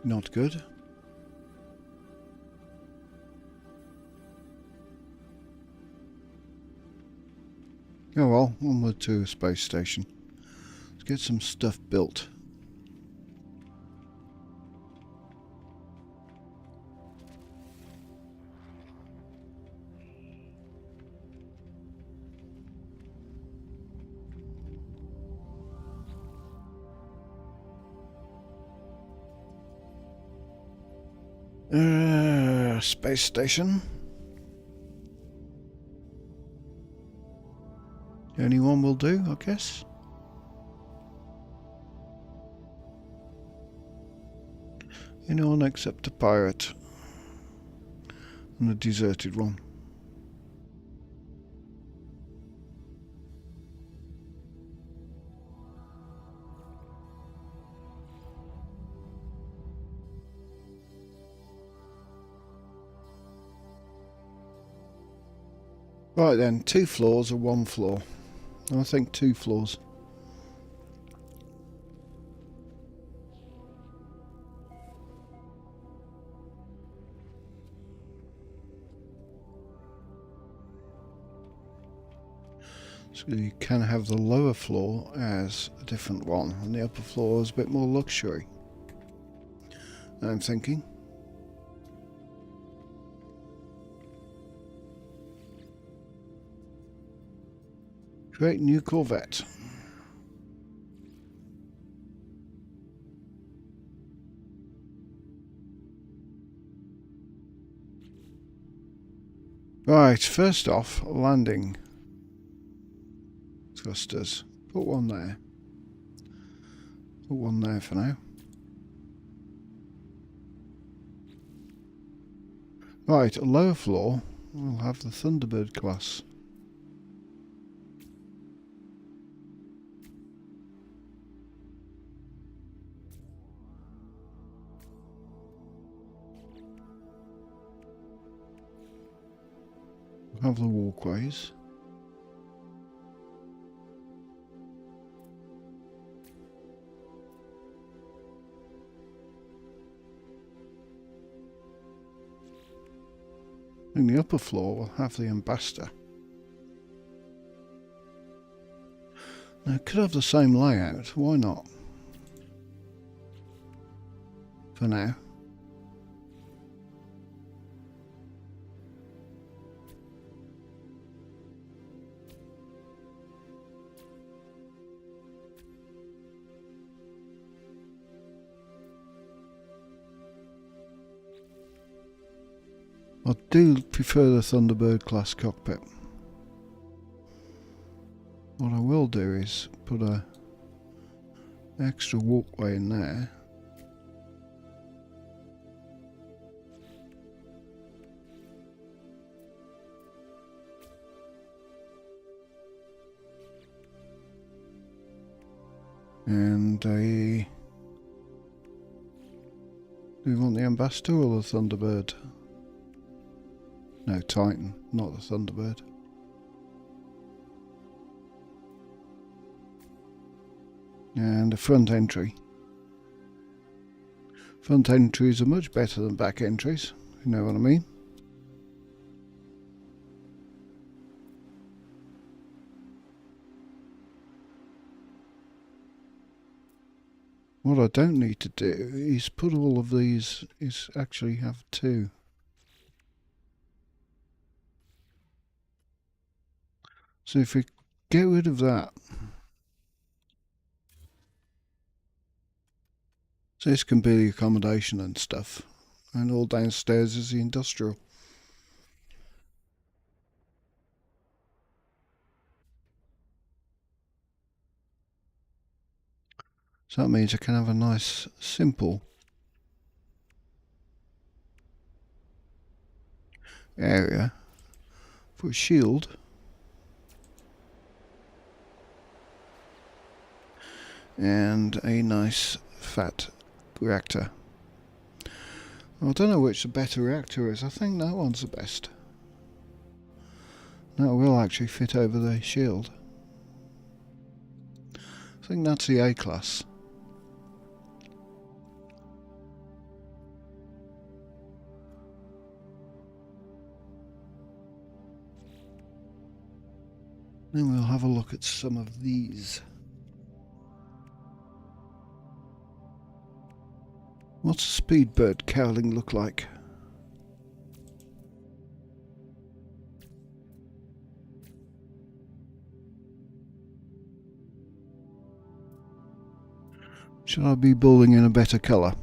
Not good. Oh well, onward to a space station. Let's get some stuff built. Space station. Anyone will do, I guess. Anyone except a pirate and a deserted one. Right then, 2 floors or 1 floor? I think 2 floors. So you can have the lower floor as a different one, and the upper floor is a bit more luxury. I'm thinking. Create new Corvette. Right, first off, landing thrusters. Put one there. Put one there for now. Right, a lower floor, we'll have the Thunderbird class. We'll have the walkways. In the upper floor, we'll have the ambassador. Now, it could have the same layout, why not? For now. I do prefer the Thunderbird class cockpit. What I will do is put a extra walkway in there. And do we want the ambassador or the Thunderbird? No, Titan, not the Thunderbird. And a front entry. Front entries are much better than back entries, if you know what I mean. What I don't need to do is put all of these, is actually have two. So if we get rid of that, so this can be the accommodation and stuff, and all downstairs is the industrial. So that means I can have a nice, simple area for a shield. And a nice fat reactor. I don't know which the better reactor is. I think that one's the best. That will actually fit over the shield. I think that's the A class. Then we'll have a look at some of these. What's a speedbird cowling look like? Should I be building in a better colour?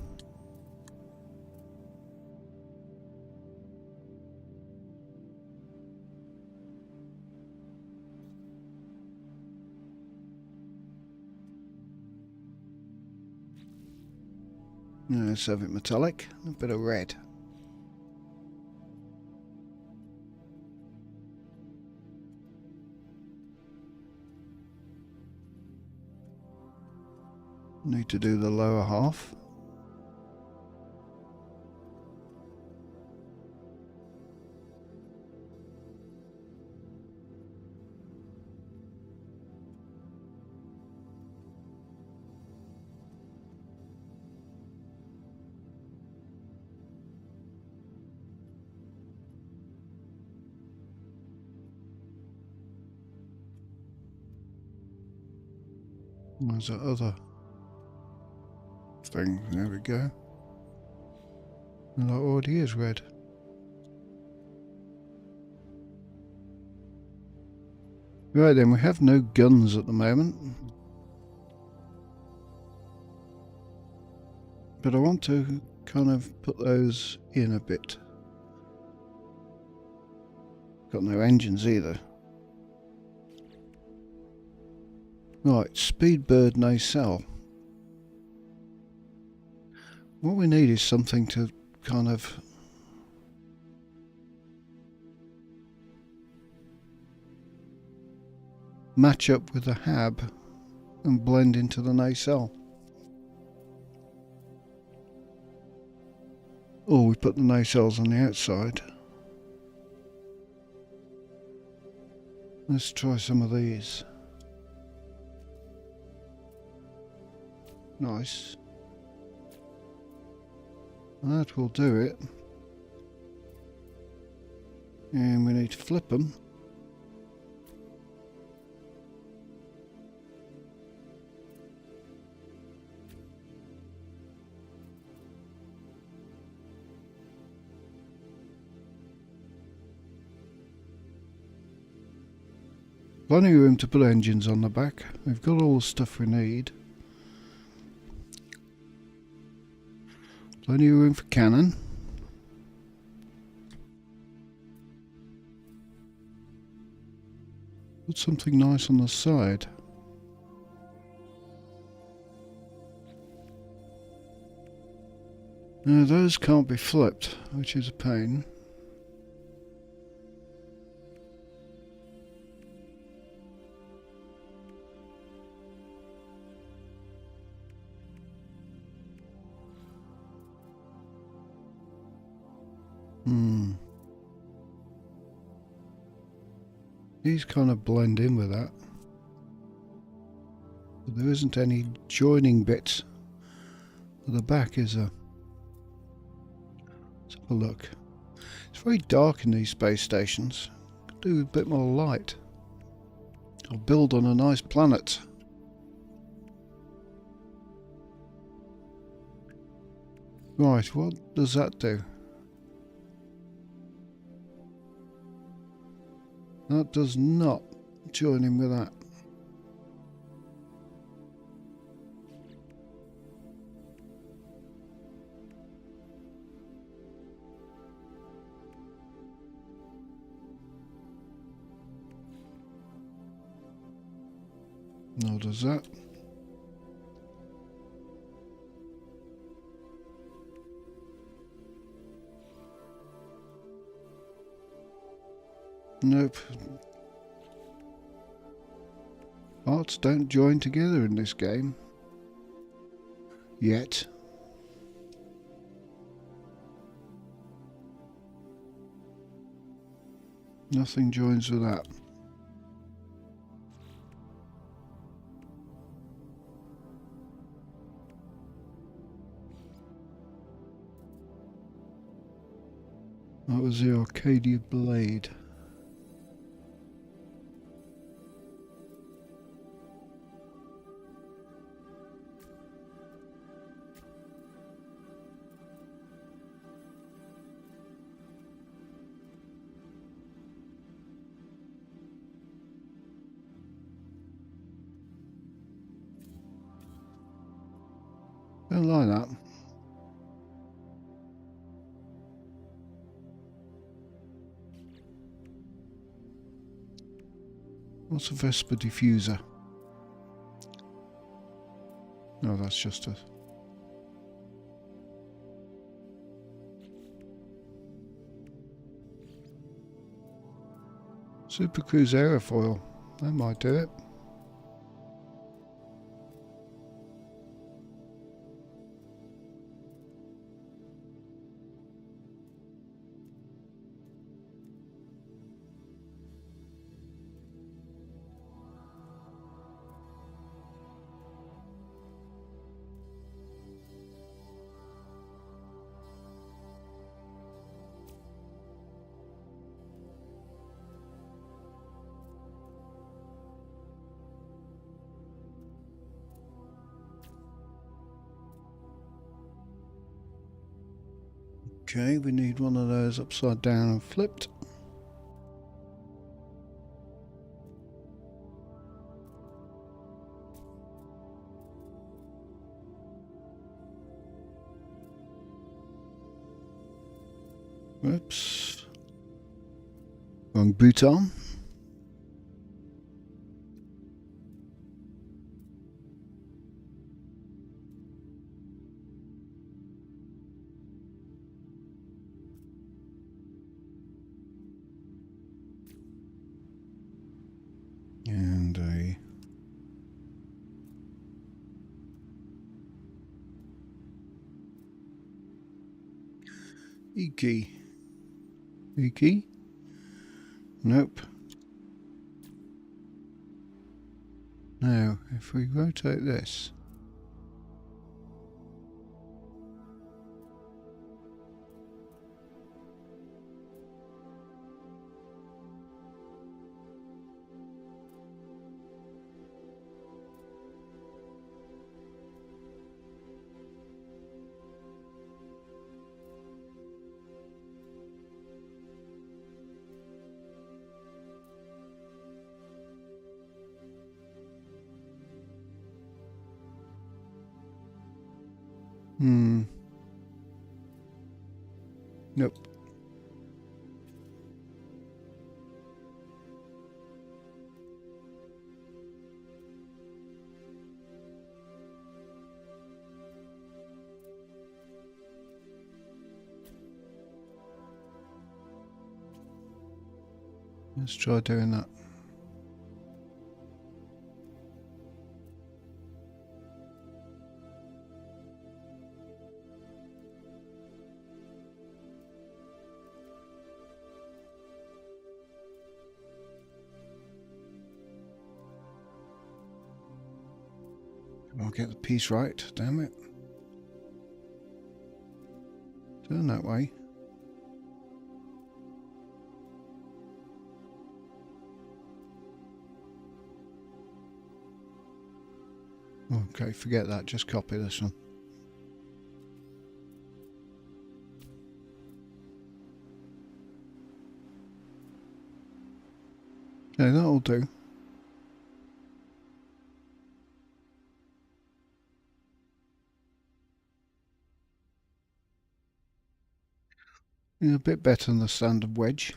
Let's have it metallic, a bit of red. Need to do the lower half. There's that other thing. There we go. And that already is red. Right then, we have no guns at the moment. But I want to kind of put those in a bit. Got no engines either. Right, Speedbird nacelle. What we need is something to kind of match up with the hab and blend into the nacelle. Or we put the nacelles on the outside. Let's try some of these. Nice. That will do it. And we need to flip them. Plenty of room to put engines on the back. We've got all the stuff we need. Plenty of room for cannon. Put something nice on the side. Now those can't be flipped, which is a pain. These kind of blend in with that. But there isn't any joining bits at the back, is there? Let's have a look. It's very dark in these space stations. Could do with a bit more light. Or build on a nice planet. Right, what does that do? That does not join in with that. Nor does that. Nope. Parts don't join together in this game. Yet. Nothing joins with that. That was the Arcadia blade. Don't like that. What's a Vesper diffuser? No, that's just a... Super Cruise aerofoil. That might do it. Okay, we need one of those upside down and flipped. Whoops. Wrong button. And a E key. E key? Nope. Now, if we rotate this, nope. Let's try doing that. I'll get the piece right, damn it. Turn that way. Okay, forget that, just copy this one. Okay, that'll do. Yeah, a bit better than the standard wedge.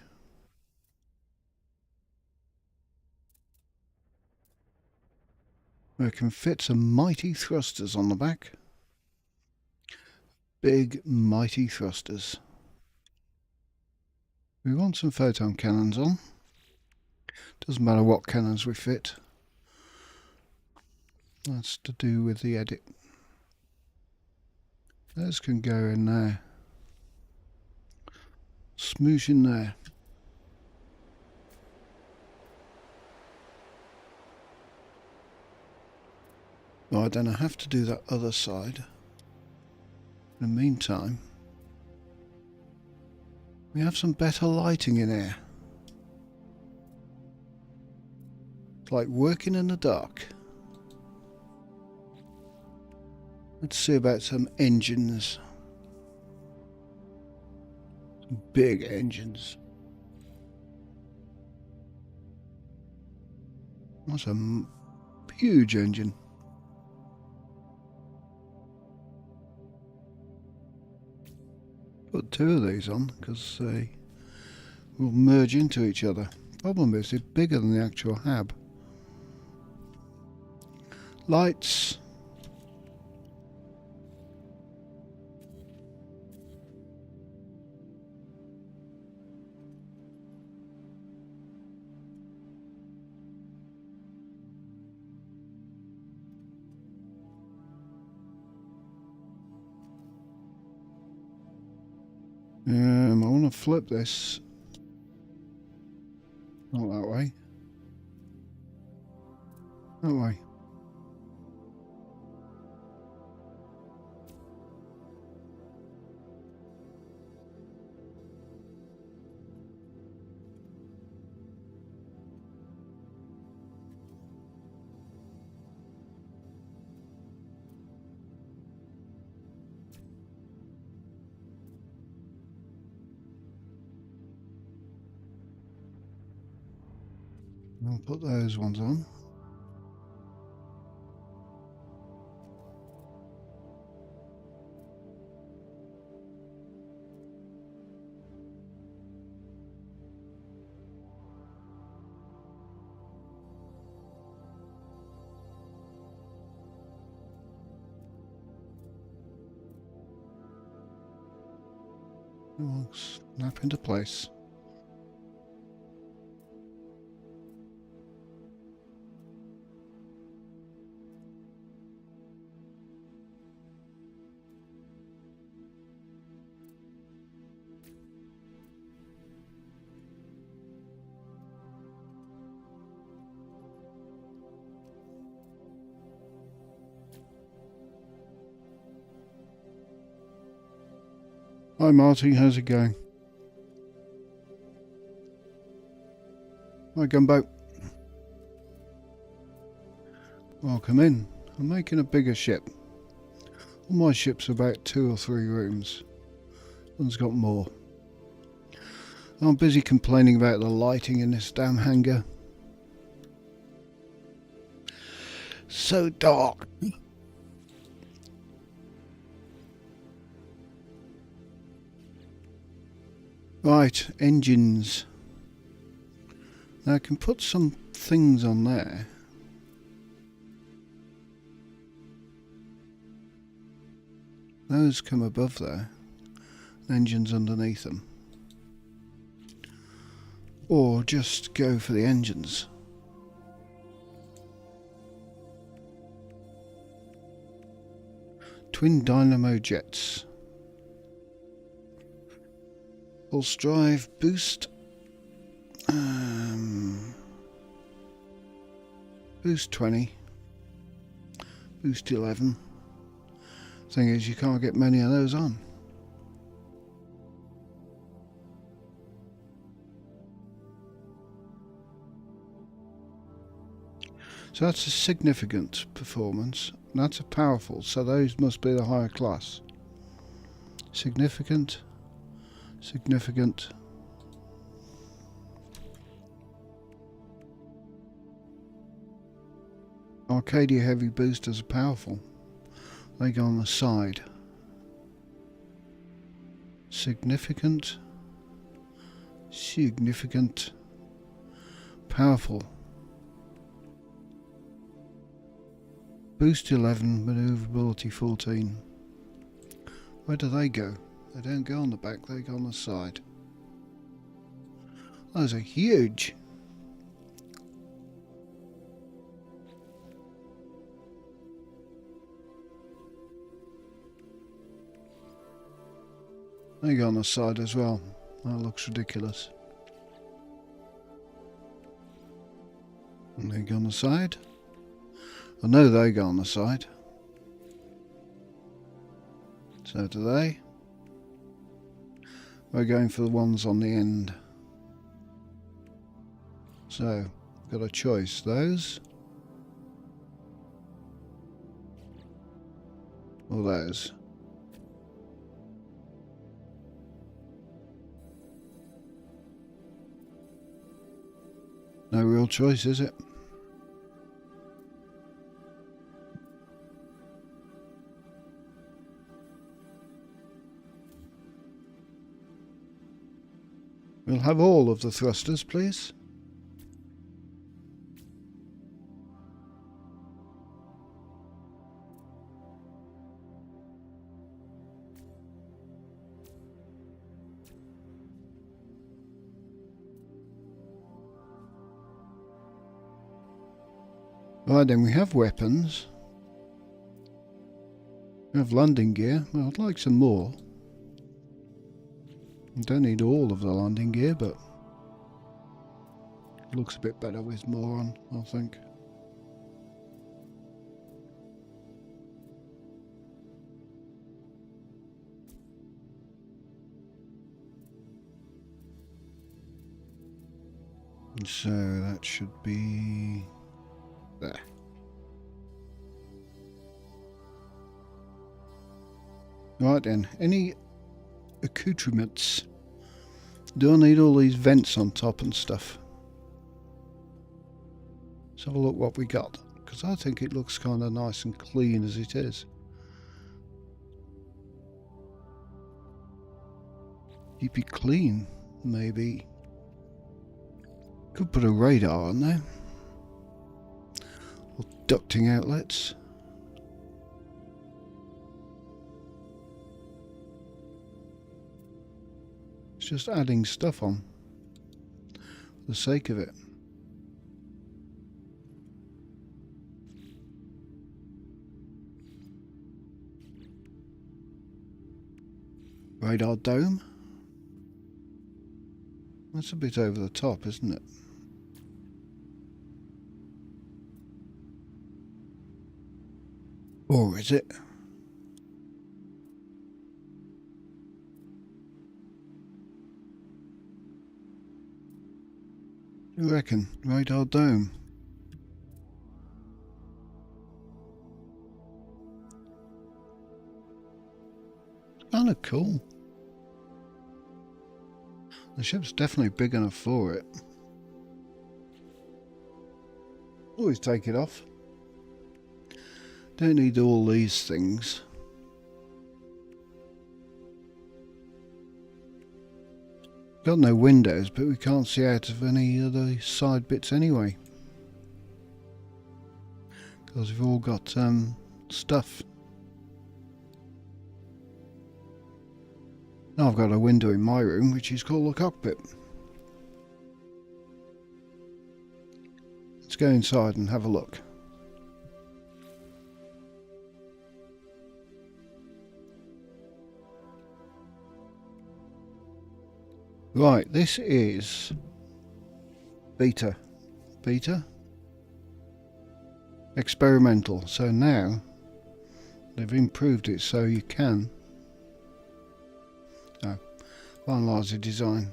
We can fit some mighty thrusters on the back. Big, mighty thrusters. We want some photon cannons on. Doesn't matter what cannons we fit. That's to do with the edit. Those can go in there. Smoosh in there. Right, then I have to do that other side. In the meantime, we have some better lighting in here. It's like working in the dark. Let's see about some engines. Some big engines. That's a huge engine. Put two of these on because they will merge into each other. Problem is, they're bigger than the actual hab. Lights. I want to flip this. Not that way. That way. I'll put those ones on. will snap into place. Hi Marty, how's it going? Hi Gumbo. Welcome in. I'm making a bigger ship. All my ships are about 2 or 3 rooms. One's got more. I'm busy complaining about the lighting in this damn hangar. So dark. Right, engines. Now I can put some things on there. Those come above there. Engines underneath them. Or just go for the engines. Twin dynamo jets. Pulse drive boost. Boost 20. Boost 11. Thing is, you can't get many of those on. So that's a significant performance. That's a powerful, so those must be the higher class. Significant. Significant. Arcadia heavy boosters are powerful. They go on the side. Significant. Significant. Powerful. Boost 11, maneuverability 14. Where do they go? They don't go on the back, they go on the side. Those are huge. They go on the side as well. That looks ridiculous. And they go on the side. I know they go on the side. So do they. We're going for the ones on the end. So, got a choice. Those. Or those. No real choice, is it? We'll have all of the thrusters, please. Right then, we have weapons. We have landing gear. Well, I'd like some more. I don't need all of the landing gear, but it looks a bit better with more on, I think. So that should be there. Right then, any accoutrements? Do I need all these vents on top and stuff? Let's have a look what we got, because I think it looks kind of nice and clean as it is. Keep it clean, maybe. Could put a radar on there. Or ducting outlets. just adding stuff on for the sake of it. Radar dome? That's a bit over the top, isn't it? Or is it? What do you reckon? Radar dome. Kind of cool. The ship's definitely big enough for it. Always take it off. Don't need all these things. Got no windows, but we can't see out of any of the side bits anyway. Because we've all got stuff. Now I've got a window in my room, which is called the cockpit. Let's go inside and have a look. Right, this is beta. Experimental. So now they've improved it so you can finalise the design.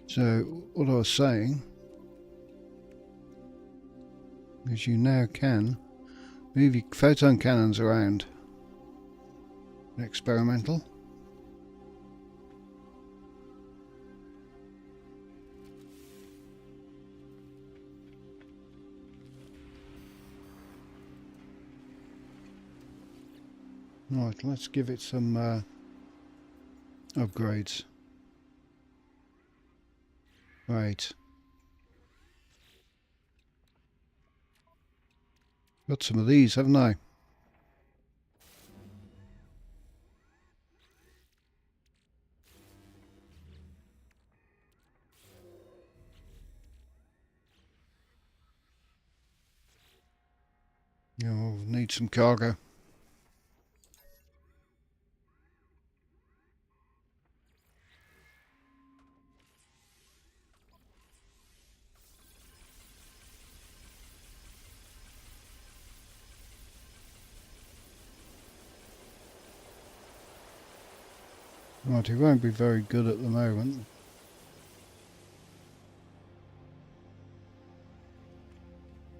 So what I was saying is you now can move your photon cannons around. Experimental. Right, let's give it some upgrades. Right. Got some of these, haven't I? You'll need some cargo. Right, it won't be very good at the moment.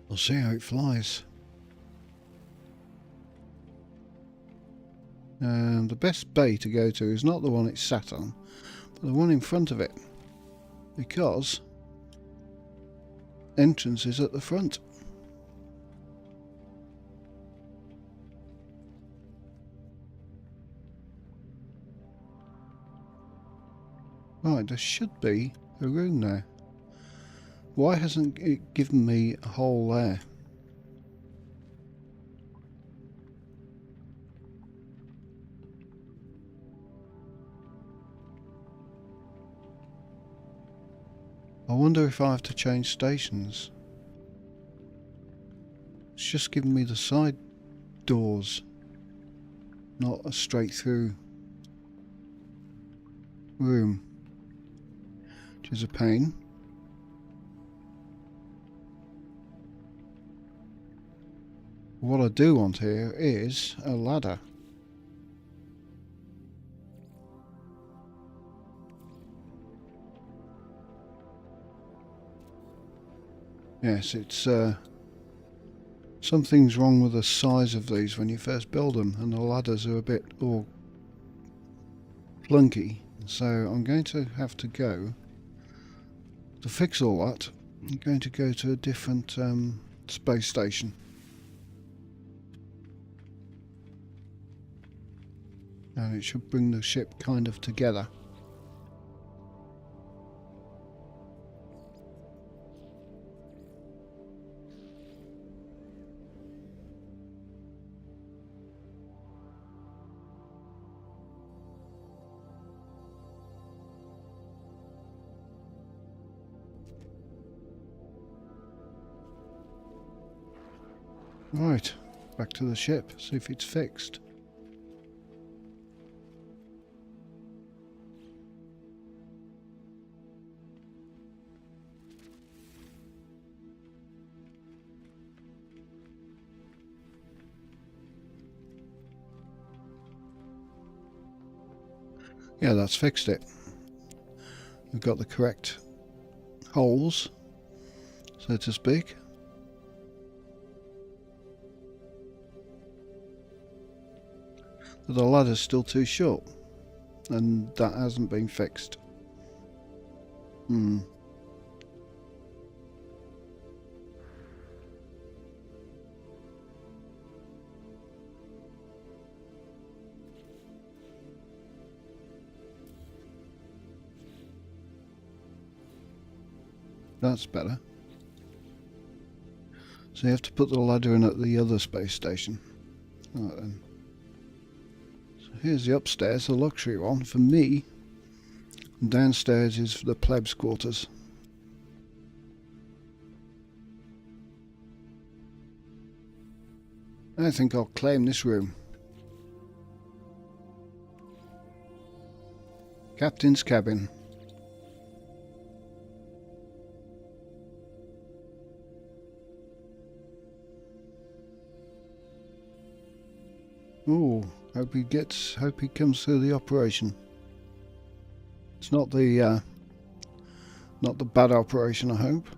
We'll see how it flies. And the best bay to go to is not the one it's sat on, but the one in front of it. Because entrance is at the front. Right, there should be a room there. Why hasn't it given me a hole there? I wonder if I have to change stations. It's just giving me the side doors, not a straight through room, which is a pain. What I do want here is a ladder. Yes, it's something's wrong with the size of these when you first build them, and the ladders are a bit all clunky. So I'm going to have to go to fix all that. I'm going to go to a different space station. And it should bring the ship kind of together. Right, back to the ship, see if it's fixed. Yeah, that's fixed it. We've got the correct holes, so to speak. But the ladder's still too short, and that hasn't been fixed. That's better. So you have to put the ladder in at the other space station. Right then. So here's the upstairs, the luxury one for me. And downstairs is for the plebs' quarters. I think I'll claim this room. Captain's cabin. Oh, hope he comes through the operation. It's not the bad operation, I hope.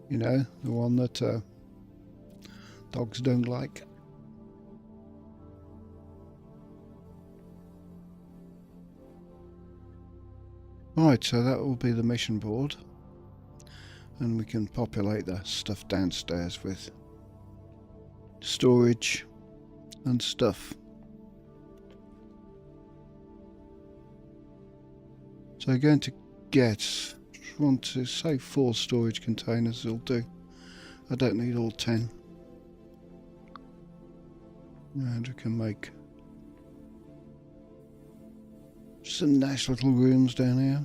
You know, the one that dogs don't like. Right, so that will be the mission board, and we can populate the stuff downstairs with storage and stuff. So I'm going to get, want to say 4 storage containers will do. I don't need all 10. And we can make some nice little rooms down here.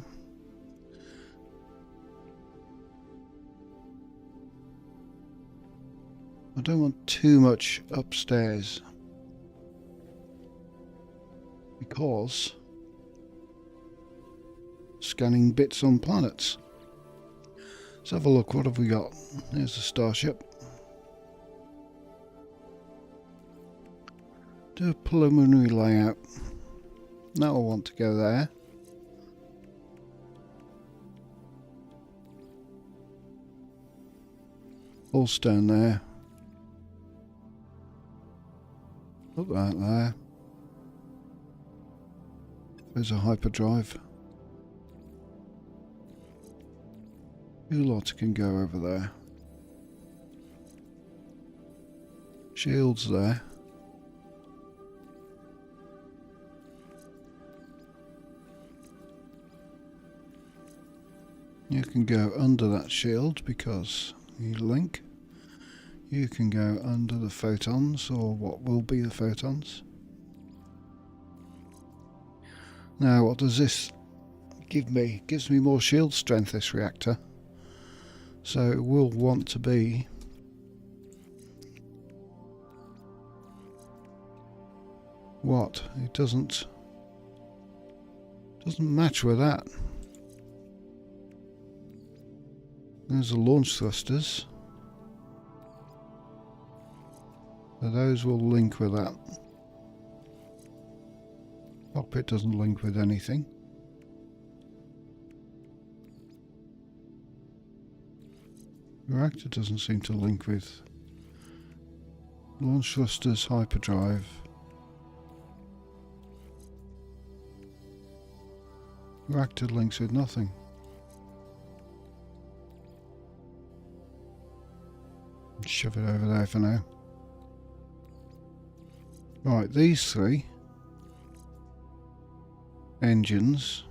I don't want too much upstairs because scanning bits on planets. Let's have a look. What have we got? There's the starship. Do a preliminary layout. Now I want to go there. All stone there. Put that there. There's a hyperdrive. You lot can go over there. Shields there. You can go under that shield because you link. You can go under the photons, or what will be the photons. Now what does this give me? It gives me more shield strength, this reactor. So it will want to be what? It doesn't match with that. There's the launch thrusters. So those will link with that. Cockpit doesn't link with anything. Reactor doesn't seem to link with launch thrusters, hyperdrive. Reactor links with nothing. Shove it over there for now. Right, these 3 engines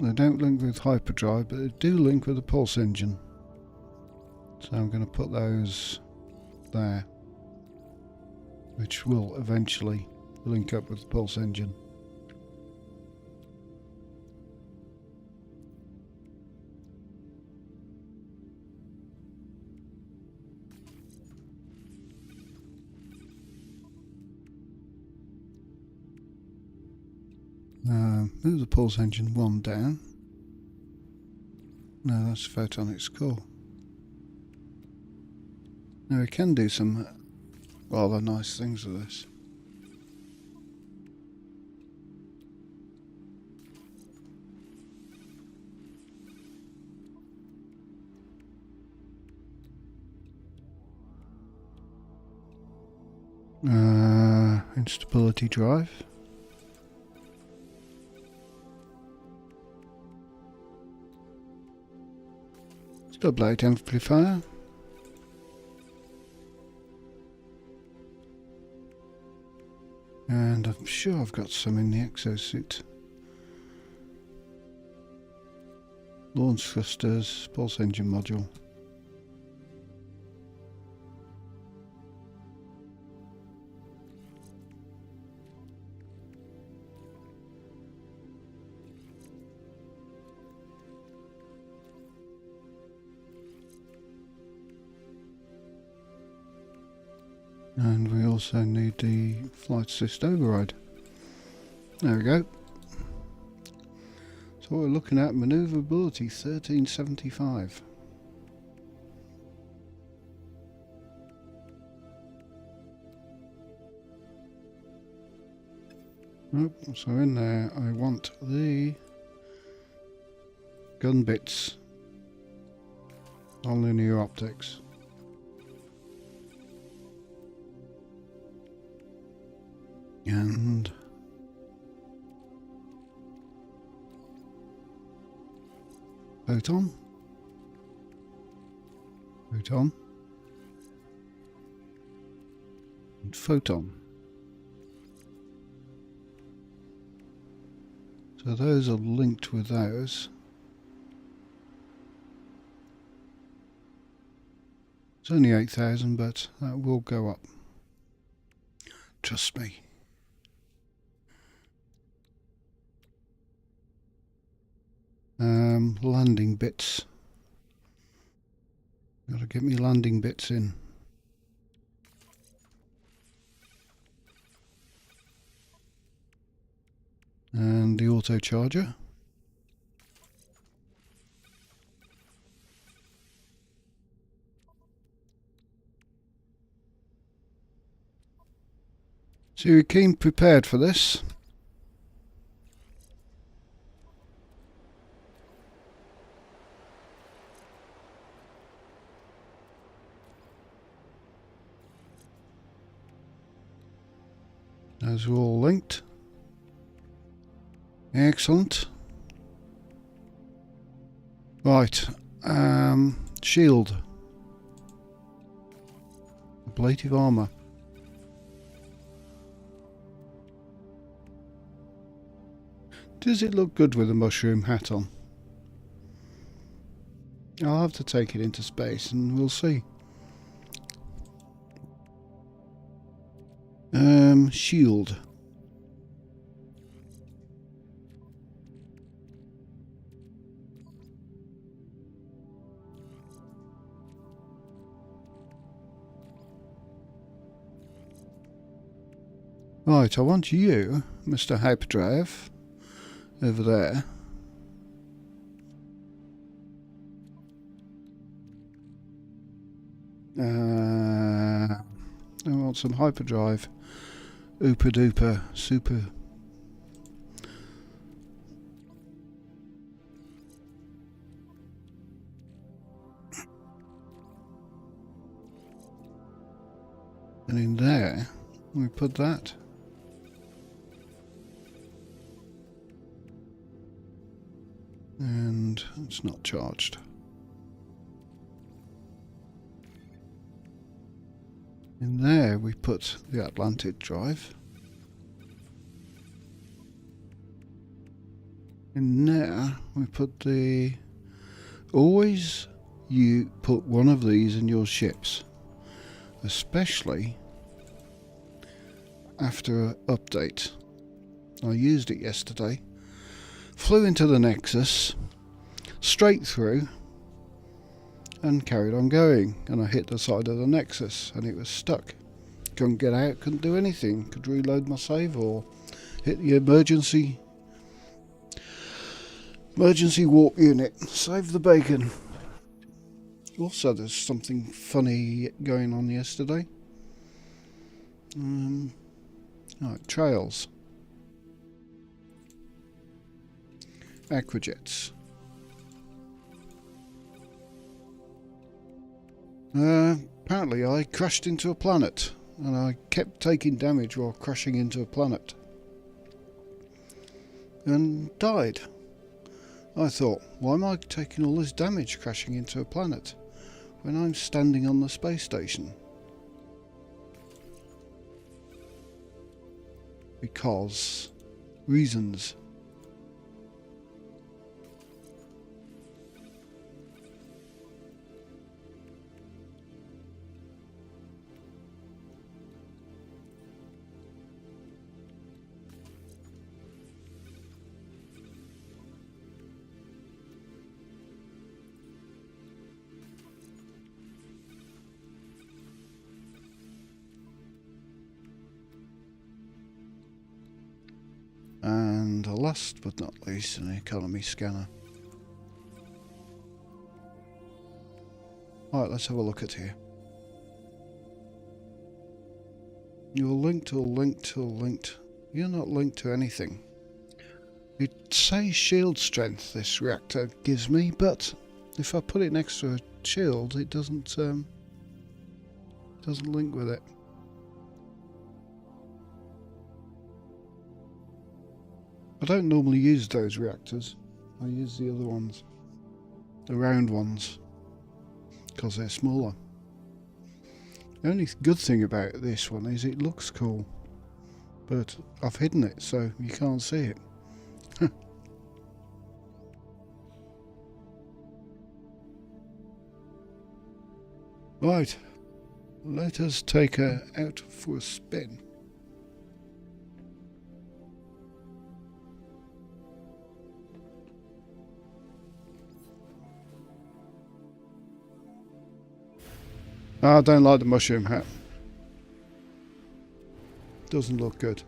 they don't link with hyperdrive, but they do link with the pulse engine. So I'm going to put those there, which will eventually link up with the pulse engine. Move the pulse engine 1 down. No, that's photonics core. Now we can do some rather nice things with this. Instability drive. Double-8 amplifier. And I'm sure I've got some in the exosuit. Launch thrusters, pulse engine module. And we also need the flight assist override. There we go. So we're looking at manoeuvrability 1375. So in there I want the gun bits on linear optics. And photon, photon, and photon. So those are linked with those. It's only 8,000, but that will go up. Trust me. Landing bits. Gotta get me landing bits in. And the auto charger. So you came prepared for this. Those are all linked. Excellent. Right. Shield. Ablative armor. Does it look good with a mushroom hat on? I'll have to take it into space and we'll see. Shield. Right, I want you, Mr. Hyperdrive, over there. I want some hyperdrive. Ooper duper super. And in there, we put that. And it's not charged. In there we put the Atlantic drive. In there we put the... Always you put one of these in your ships, especially after an update. I used it yesterday. Flew into the Nexus, straight through, and carried on going. And I hit the side of the Nexus, and it was stuck. Couldn't get out, couldn't do anything. Could reload my save or hit the emergency Emergency warp unit. Save the bacon. Also, there's something funny going on yesterday. Right, trails. Aquajets. Apparently I crashed into a planet, and I kept taking damage while crashing into a planet. And died. I thought, why am I taking all this damage crashing into a planet when I'm standing on the space station? Because reasons. And last but not least, an economy scanner. Right, let's have a look at here. You're linked or linked or linked. You're not linked to anything. It says shield strength this reactor gives me, but if I put it next to a shield, it doesn't link with it. I don't normally use those reactors. I use the other ones, the round ones, because they're smaller. The only good thing about this one is it looks cool, but I've hidden it so you can't see it. Right, let us take her out for a spin. I don't like the mushroom hat. Doesn't look good.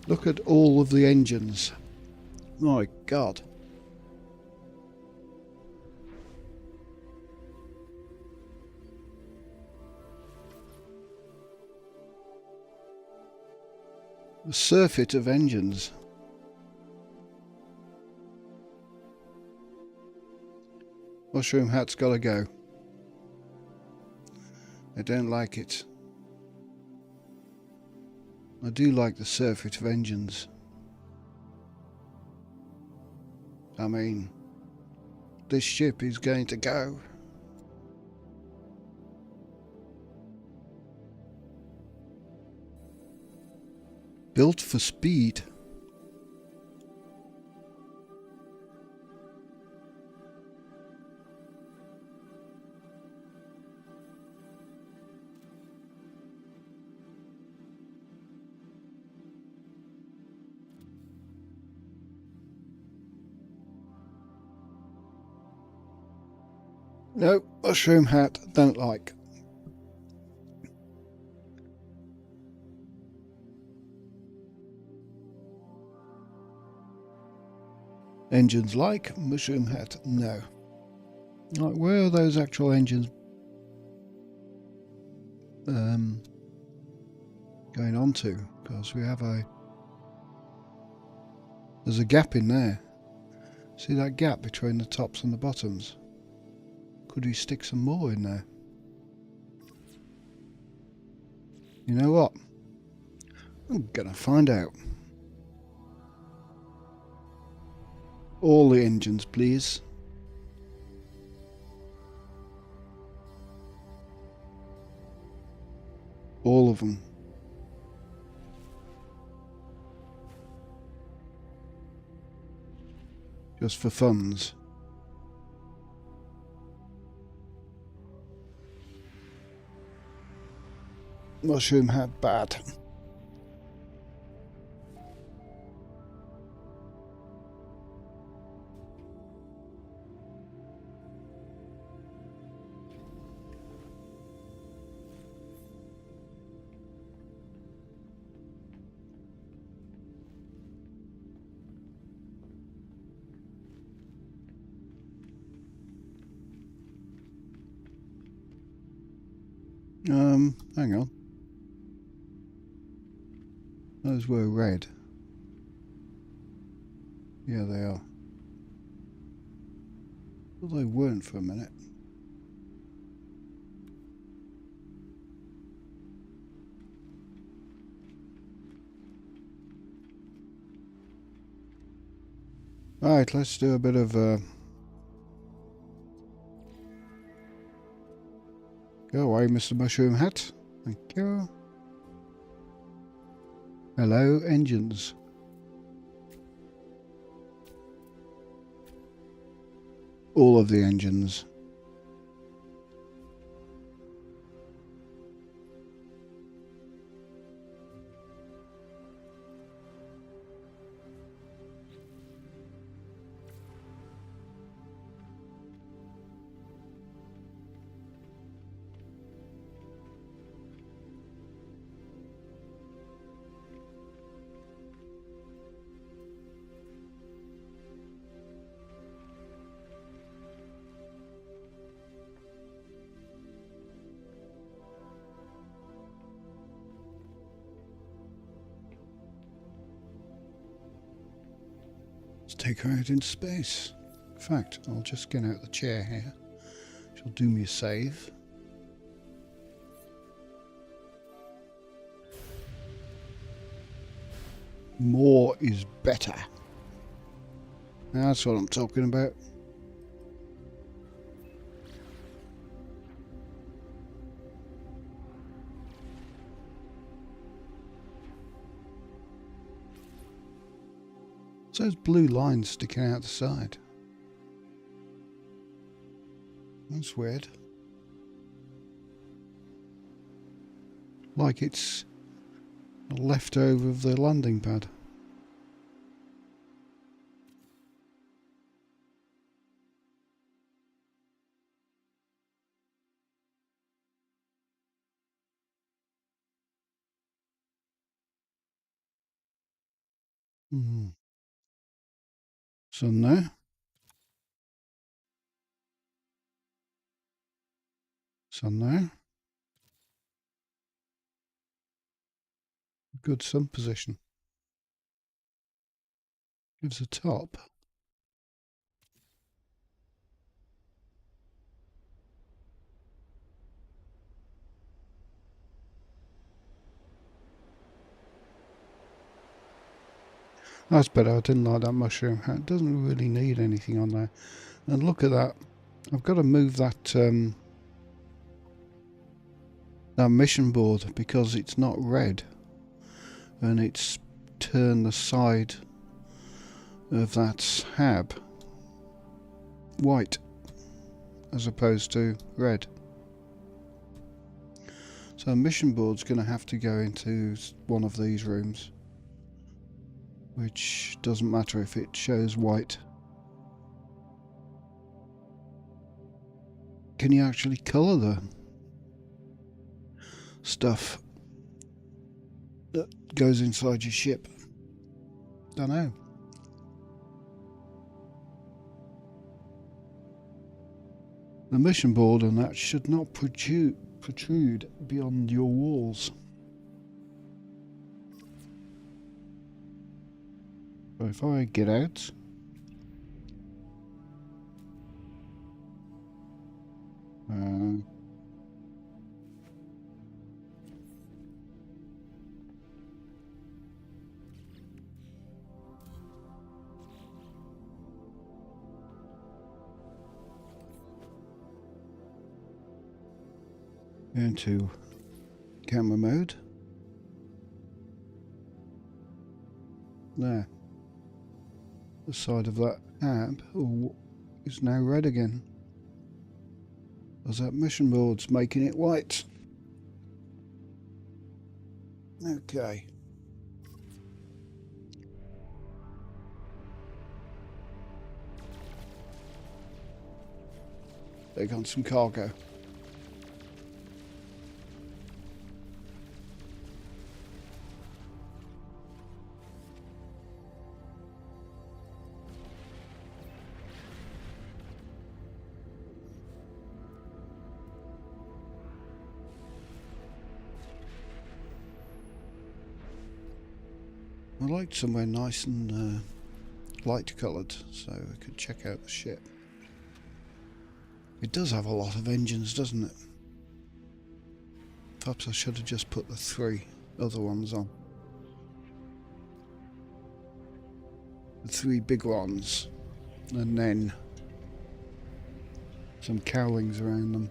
Look at all of the engines. My God. The surfeit of engines. Mushroom hat's gotta go. I don't like it. I do like the surfeit of engines. I mean, this ship is going to go. Built for speed. No, mushroom hat, don't like. Engines like, mushroom hat, no. Like, where are those actual engines going on to? Because we have there's a gap in there. See that gap between the tops and the bottoms? Could we stick some more in there? You know what? I'm gonna find out. All the engines, please. All of them. Just for funds. Mushroom hat bad. Hang on. Those were red. Yeah, they are. Well, they weren't for a minute. Right, let's do a bit of go away, Mr. Mushroom Hat. Thank you. Hello, engines. All of the engines. Let's take her out into space. In fact, I'll just get out the chair here. She'll do me a save. More is better. That's what I'm talking about. So those blue lines sticking out the side. That's weird. Like it's a leftover of the landing pad. Sun there. Sun there. Good sun position. Gives a top. That's better. I didn't like that mushroom hat. It doesn't really need anything on there. And look at that. I've got to move that that mission board because it's not red. And it's turned the side of that hab white as opposed to red. So a mission board's going to have to go into one of these rooms, which doesn't matter if it shows white. Can you actually colour the stuff that goes inside your ship? Don't know. The mission board and that should not protrude beyond your walls. So if I get out, into camera mode. There. The side of that hab is now red again. Because that mission board's making it white. Okay. Take on some cargo. I liked somewhere nice and light coloured so we could check out the ship. It does have a lot of engines, doesn't it? Perhaps I should have just put the 3 other ones on. The 3 big ones. And then some cowlings around them.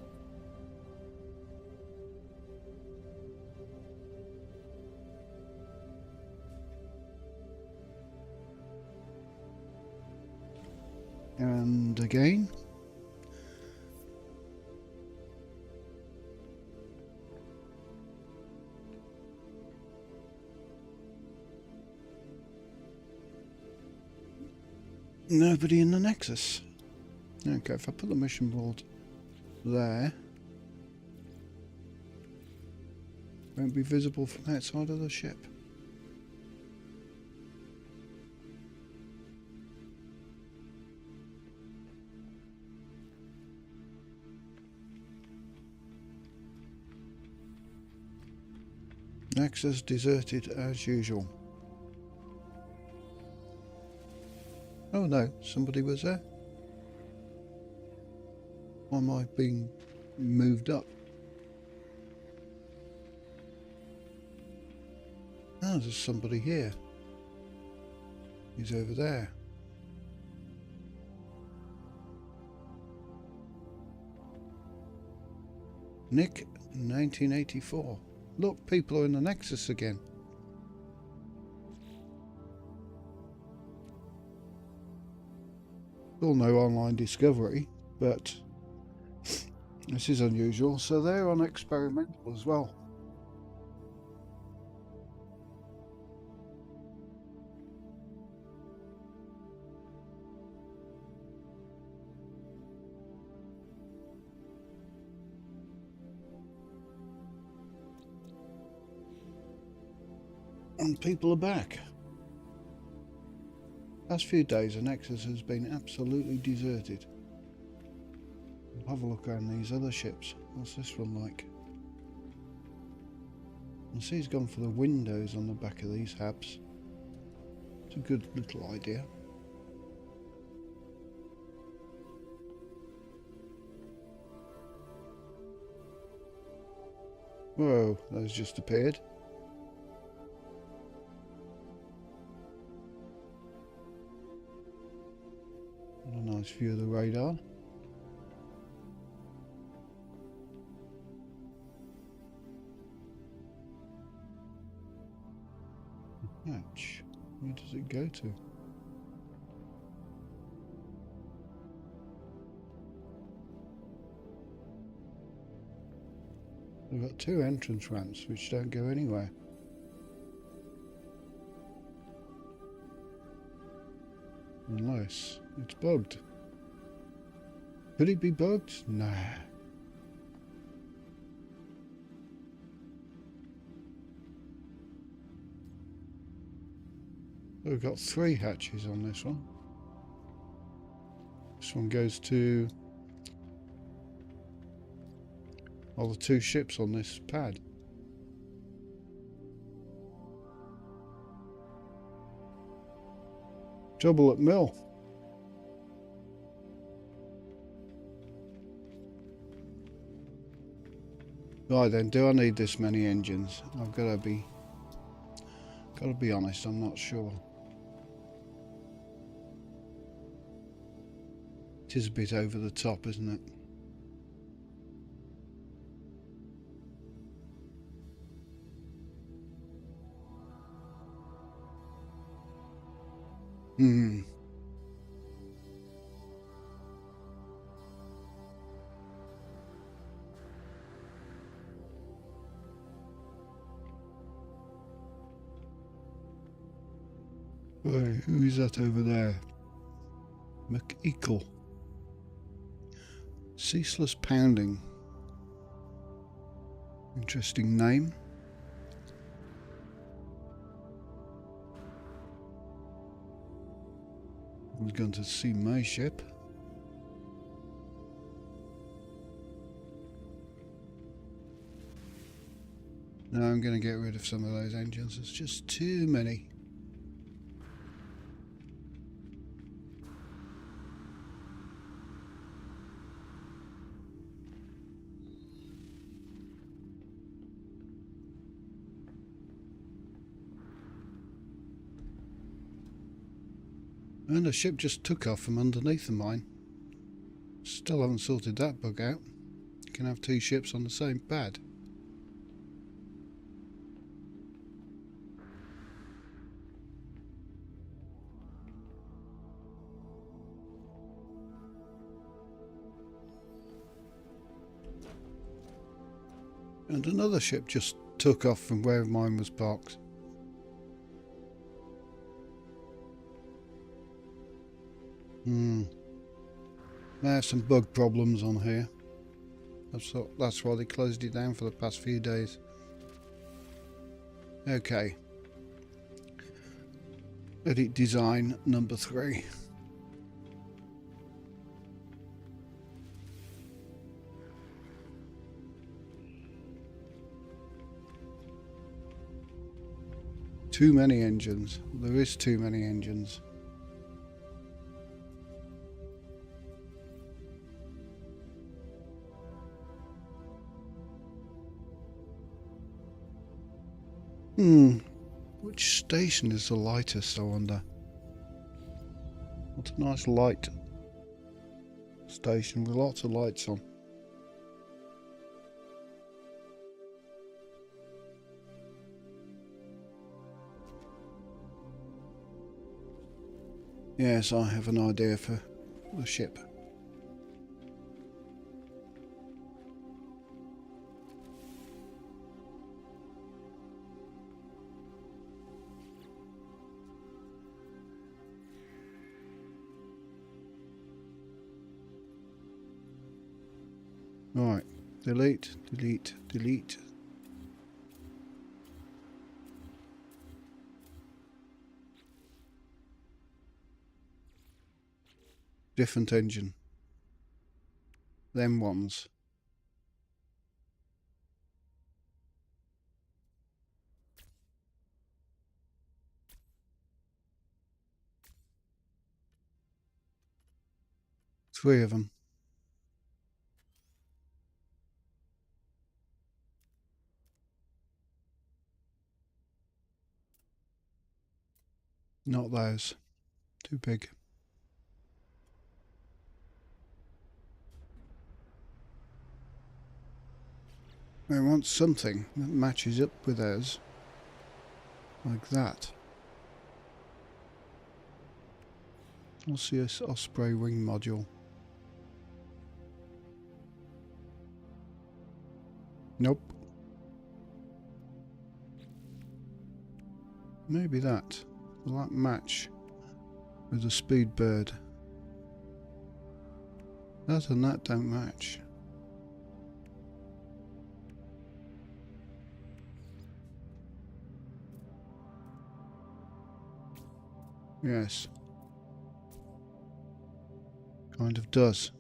And again. Nobody in the Nexus. Okay, if I put the mission board there, won't be visible from outside of the ship. Nexus deserted as usual. Oh no, somebody was there. Why am I being moved up? Oh, there's somebody here. He's over there. Nick, 1984. Look, people are in the Nexus again. Still no online discovery, but this is unusual. So they're on experimental as well. And people are back. Last few days, the Nexus has been absolutely deserted. I'll have a look around these other ships. What's this one like? I see he's gone for the windows on the back of these habs. It's a good little idea. Whoa, those just appeared. A nice view of the radar. Hatch. Where does it go to? We've got 2 entrance ramps which don't go anywhere. Unless it's bugged. Could it be bugged? Nah. We've got 3 hatches on this one. This one goes to all the 2 ships on this pad. Trouble at mill. Right then, do I need this many engines? I've gotta be honest, I'm not sure. It is a bit over the top, isn't it? Right, who is that over there? McEagle. Ceaseless pounding. Interesting name. I was going to see my ship. Now I'm going to get rid of some of those engines. There's just too many. And a ship just took off from underneath the mine. Still haven't sorted that bug out. You can have two ships on the same pad. And another ship just took off from where mine was parked. There's some bug problems on here. That's why they closed it down for the past few days. Okay. Edit design number 3. Too many engines. There is too many engines. Which station is the lightest, I wonder? What a nice light station with lots of lights on. Yes, I have an idea for the ship. Right, delete, delete, delete. Different engine. Them ones. Three of them. Not those. Too big. I want something that matches up with those. Like that. I'll see a Osprey wing module. Nope. Maybe that. Will that match with the Speed Bird? That and that don't match. Yes. Kind of does.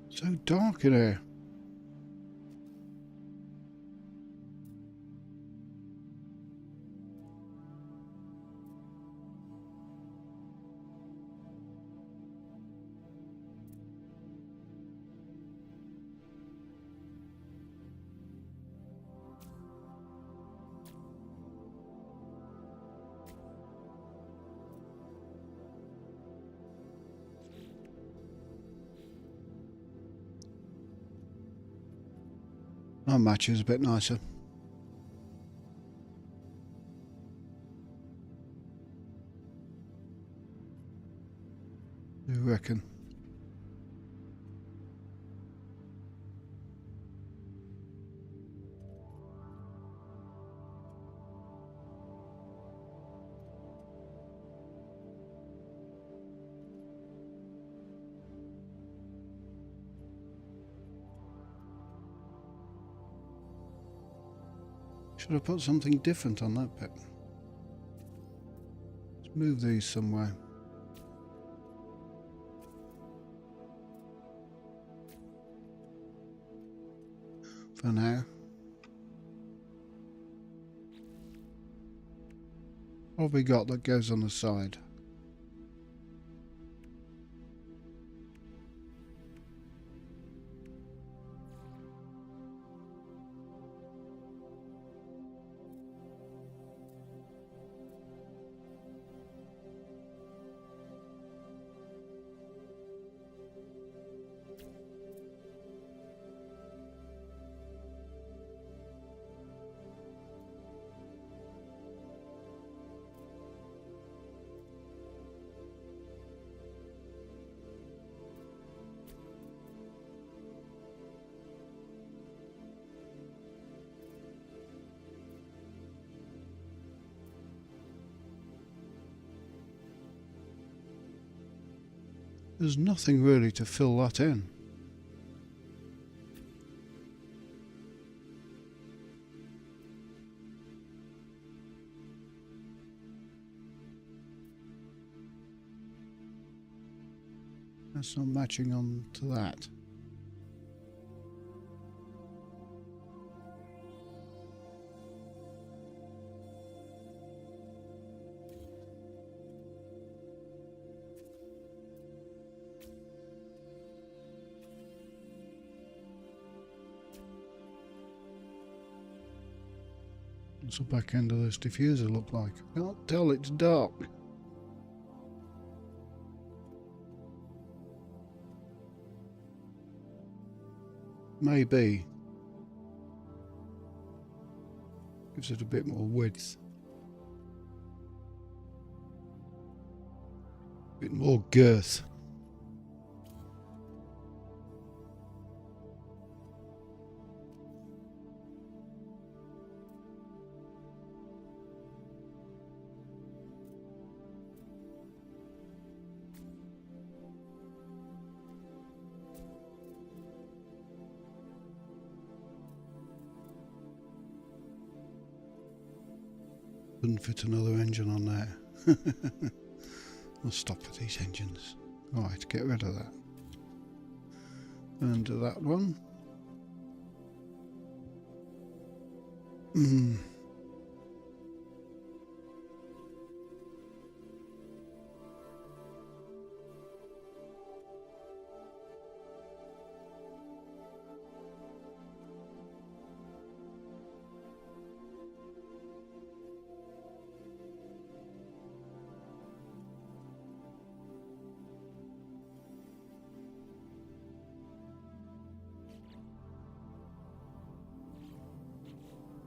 So dark in here. That matches a bit nicer. You reckon? Should I put something different on that bit? Let's move these somewhere. For now. What have we got that goes on the side? There's nothing really to fill that in. That's not matching on to that. What's the back end of this diffuser look like? I can't tell, it's dark. Maybe. Gives it a bit more width. A bit more girth. Couldn't fit another engine on there. I'll stop with these engines. Right, get rid of that. And that one.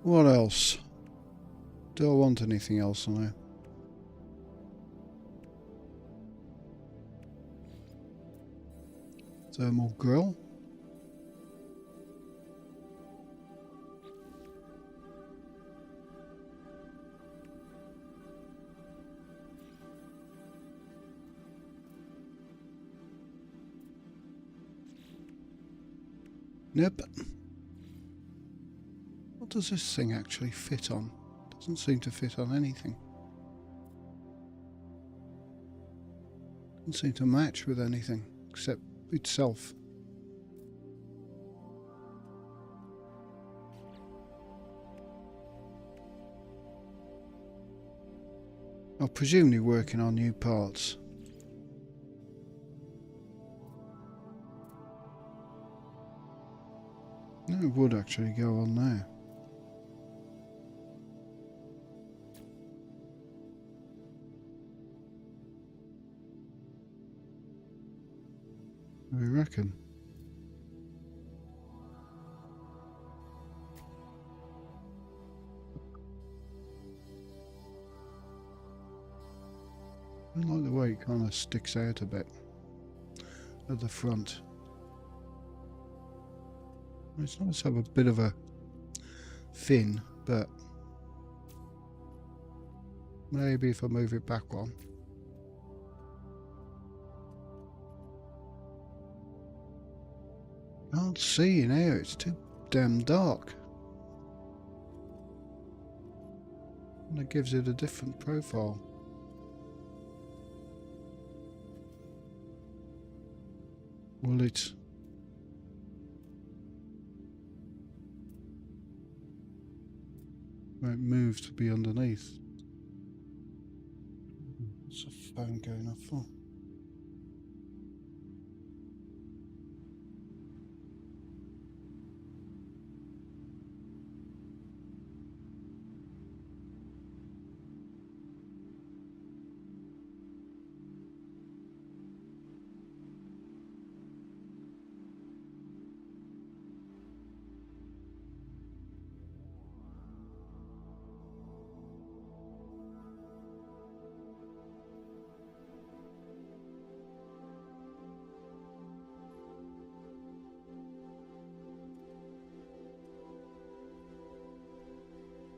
What else? Do I want anything else on there? Thermal grill. Nope. What does this thing actually fit on? Doesn't seem to fit on anything. Doesn't seem to match with anything except itself. I'm presumably working on new parts. No, it would actually go on there. What do you reckon? I like the way it kind of sticks out a bit at the front. It's nice to have a bit of a fin, but maybe if I move it back one. Can't see in here, it's too damn dark. And it gives it a different profile. Well, it moves to be underneath. phone going off for?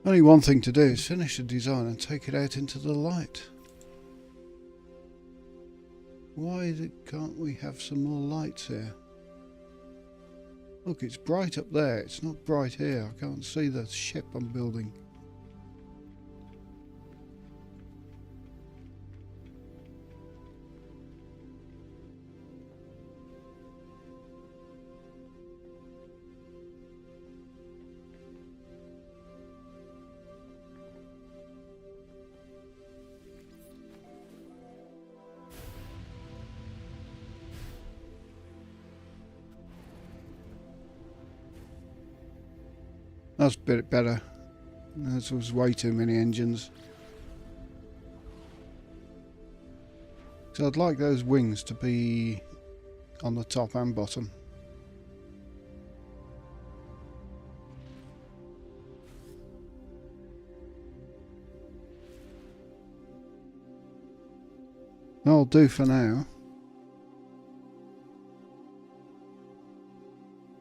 Only one thing to do is finish the design and take it out into the light. Why can't we have some more lights here? Look, it's bright up there. It's not bright here. I can't see the ship I'm building. That's a bit better. That was way too many engines. So I'd like those wings to be on the top and bottom. That'll do for now.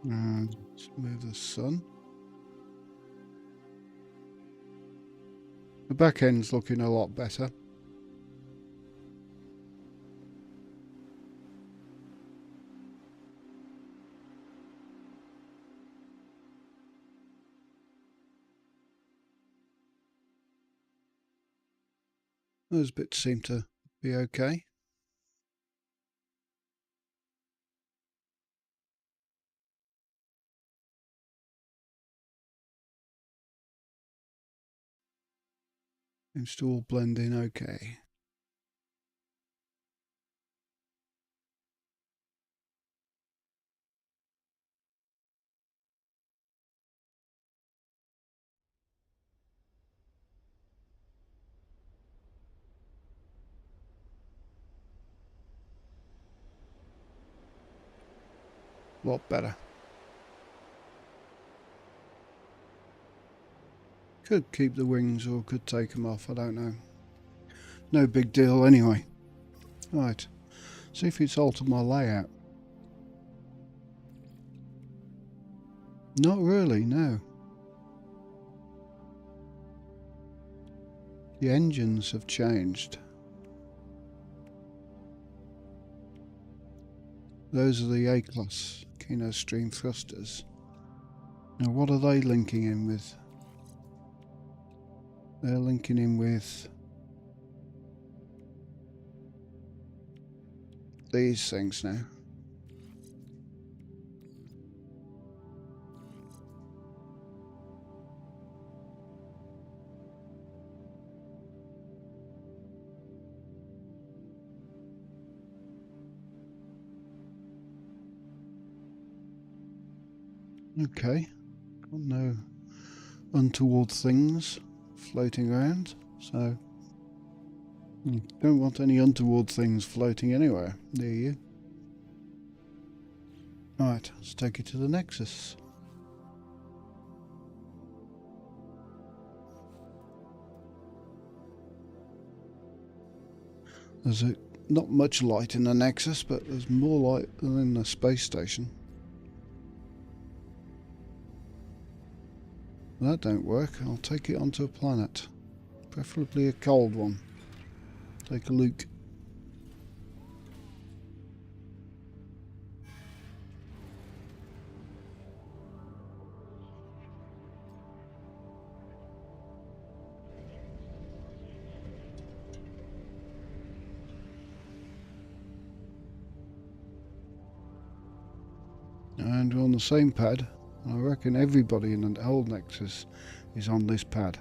And let's move the sun. The back end's looking a lot better. Those bits seem to be okay. Seems to all blend in okay. A lot better. Could keep the wings or could take them off, I don't know. No big deal anyway. Right, see if it's altered my layout. Not really, no. The engines have changed. Those are the A-class Kino Stream thrusters. Now what are they linking in with? They're linking in with these things now. Okay, got no untoward things floating around, so don't want any untoward things floating anywhere near you. Right, let's take it to the Nexus. There's not much light in the Nexus, but there's more light than in the space station. That don't work. I'll take it onto a planet, preferably a cold one. Take a look. And we're on the same pad. I reckon everybody in the whole Nexus is on this pad.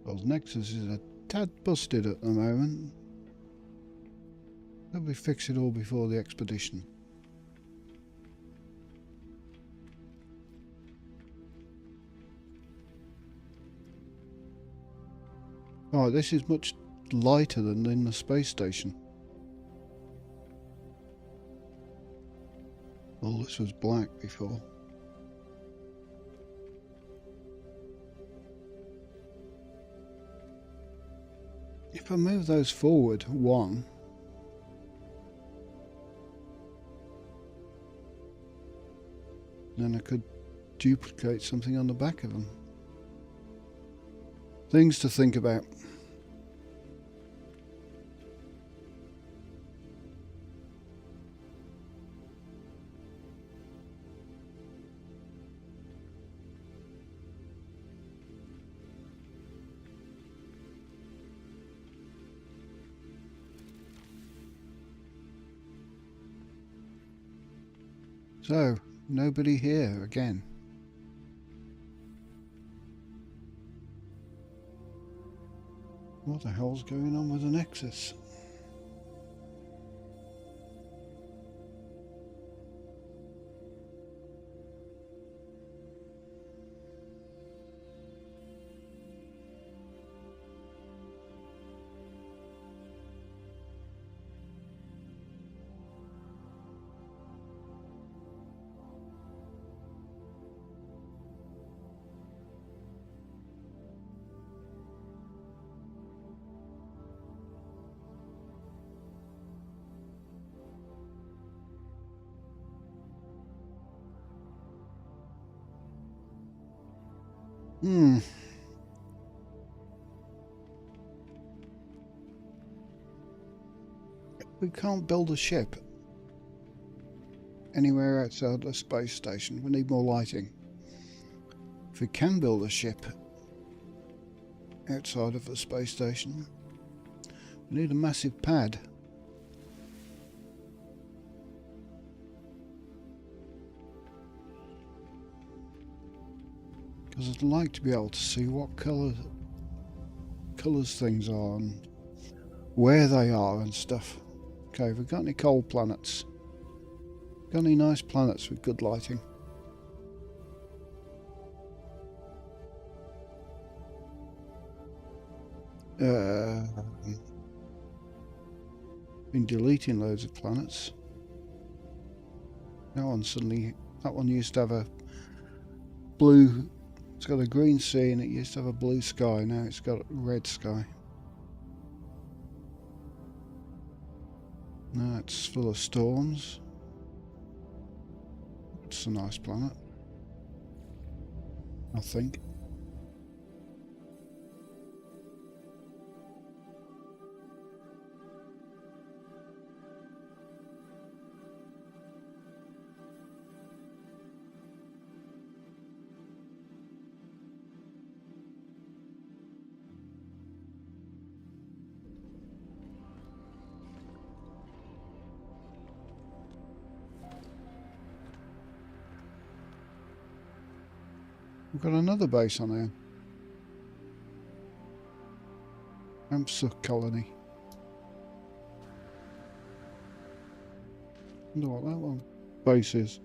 Well, Nexus is a tad busted at the moment. Probably fix it all before the expedition. Oh, this is much lighter than in the space station. All this was black before. If I move those forward one, then I could duplicate something on the back of them. Things to think about. So, nobody here again. What the hell's going on with the Nexus? We can't build a ship anywhere outside the space station. We need more lighting. If we can build a ship outside of the space station, we need a massive pad. Because I'd like to be able to see what colours things are and where they are and stuff. Okay, have we got any cold planets? Got any nice planets with good lighting? Been deleting loads of planets. That one used to have a blue, it's got a green sea and it used to have a blue sky, now it's got a red sky. No, it's full of storms. It's a nice planet, I think. We've got another base on here. Hamster colony. Wonder what that one base is.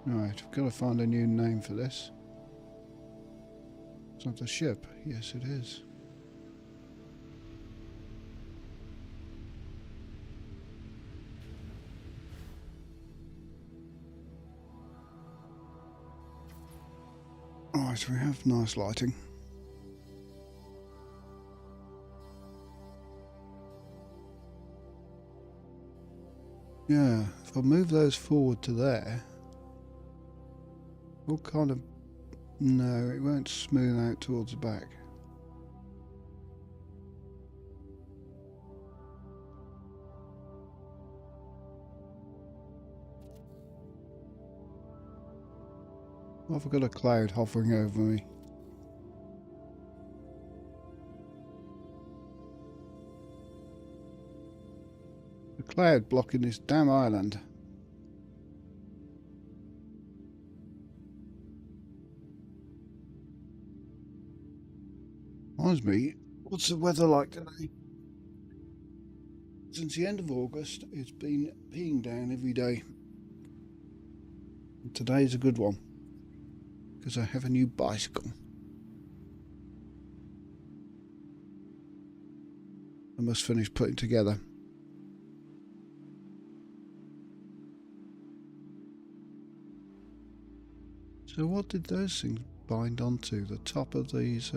Right, we've got to find a new name for this. Is that the ship? Yes, it is. Right, we have nice lighting. Yeah, if I move those forward to there, we'll kind of... No, it won't smooth out towards the back. What if I've got a cloud hovering over me? The cloud blocking this damn island. Reminds me, what's the weather like today? Since the end of August, it's been peeing down every day. And today's a good one, because I have a new bicycle. I must finish putting together. So what did those things bind onto? The top of these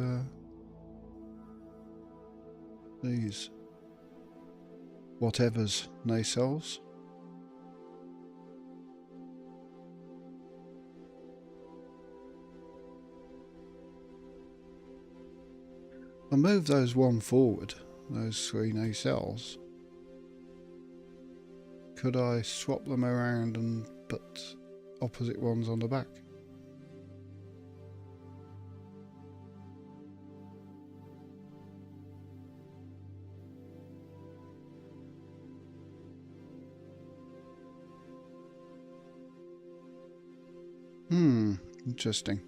whatever's nacelles. I move those one forward, those three nacelles. Could I swap them around and put opposite ones on the back? Interesting.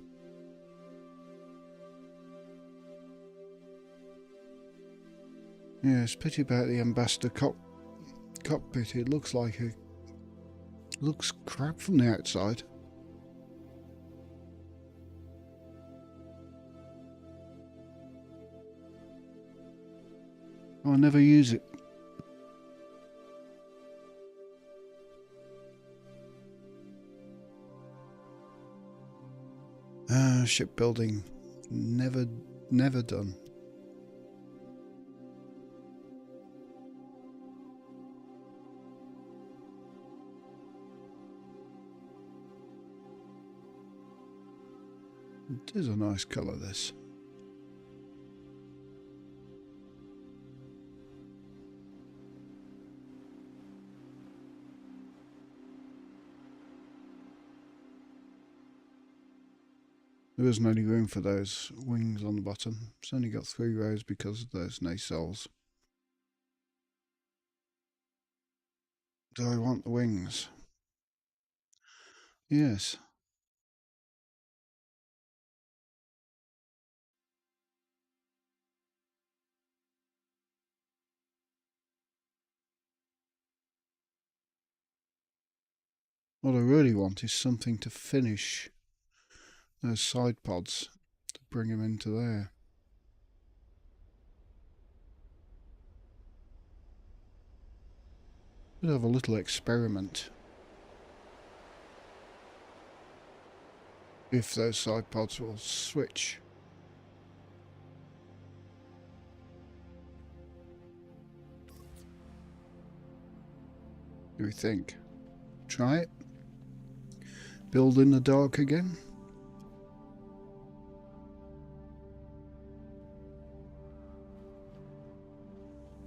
Yeah, it's pity about the ambassador cockpit. It looks like looks crap from the outside. I never use it. Shipbuilding, never done. It is a nice colour, this. There isn't any room for those wings on the bottom. It's only got 3 rows because of those nacelles. Do I want the wings? Yes. What I really want is something to finish those side pods, to bring them into there. Could have a little experiment. If those side pods will switch. Do we think? Try it? Build in the dark again?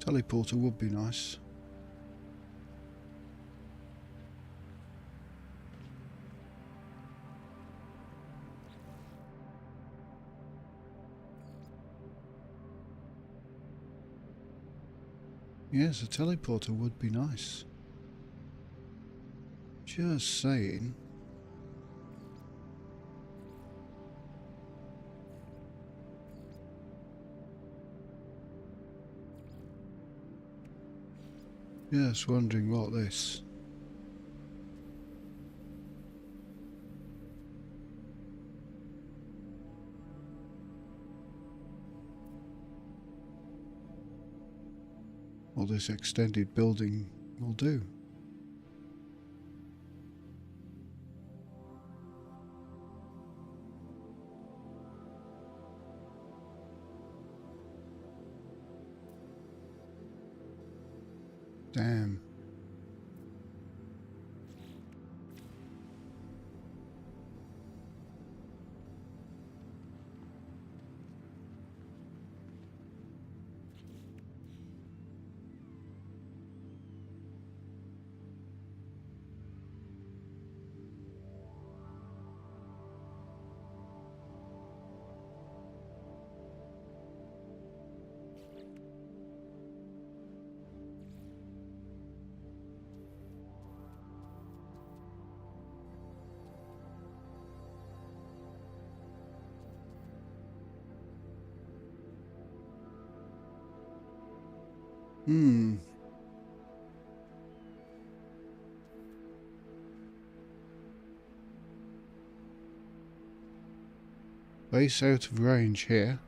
Teleporter would be nice. Yes, a teleporter would be nice. Just saying. Just wondering what this. What this extended building will do. Damn. Base out of range here.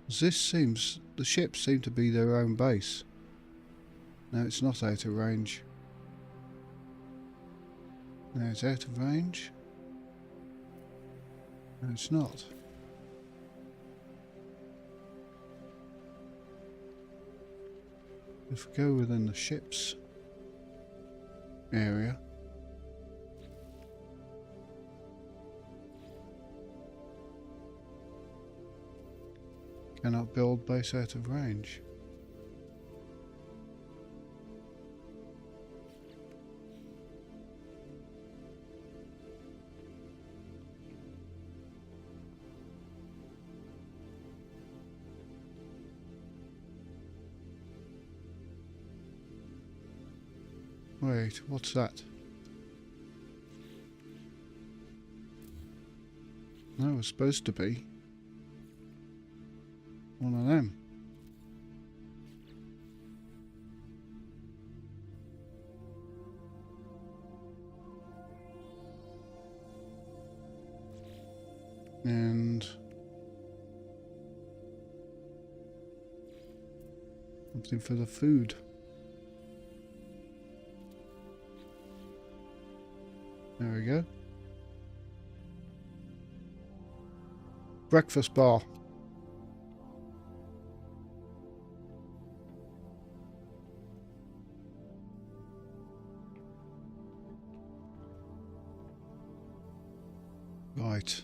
The ships seem to be their own base. No, it's not out of range. No, it's out of range. No, it's not. If we go within the ships area, cannot build base out of range. Wait, what's that? No, it's supposed to be one of them. And something for the food. There we go. Breakfast bar. Right.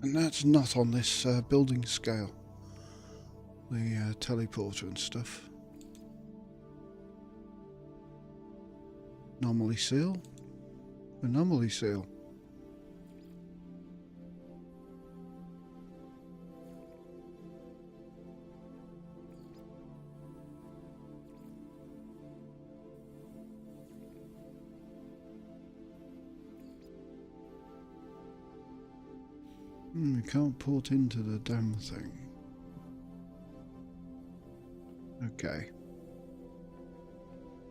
And that's not on this building scale. The teleporter and stuff. Anomaly seal? Anomaly seal. You can't port into the damn thing. Okay.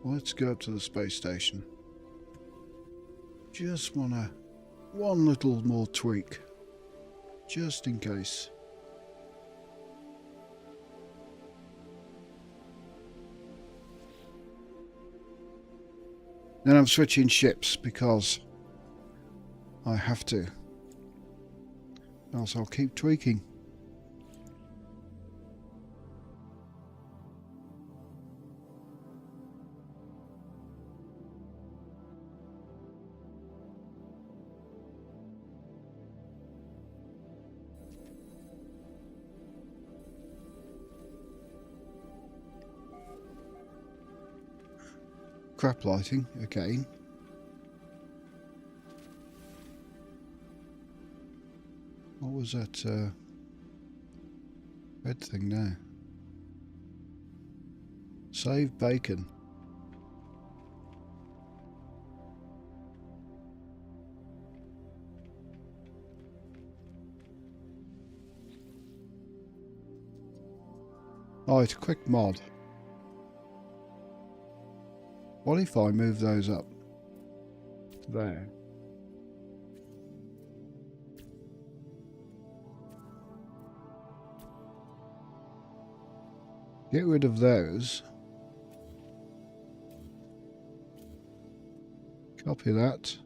Let's go up to the space station. Just wanna... one little more tweak. Just in case. Then I'm switching ships because I have to. Else I'll keep tweaking. Crap lighting again. What was that red thing there? Save bacon. Oh, it's a quick mod. What if I move those up to there? Get rid of those. Copy that.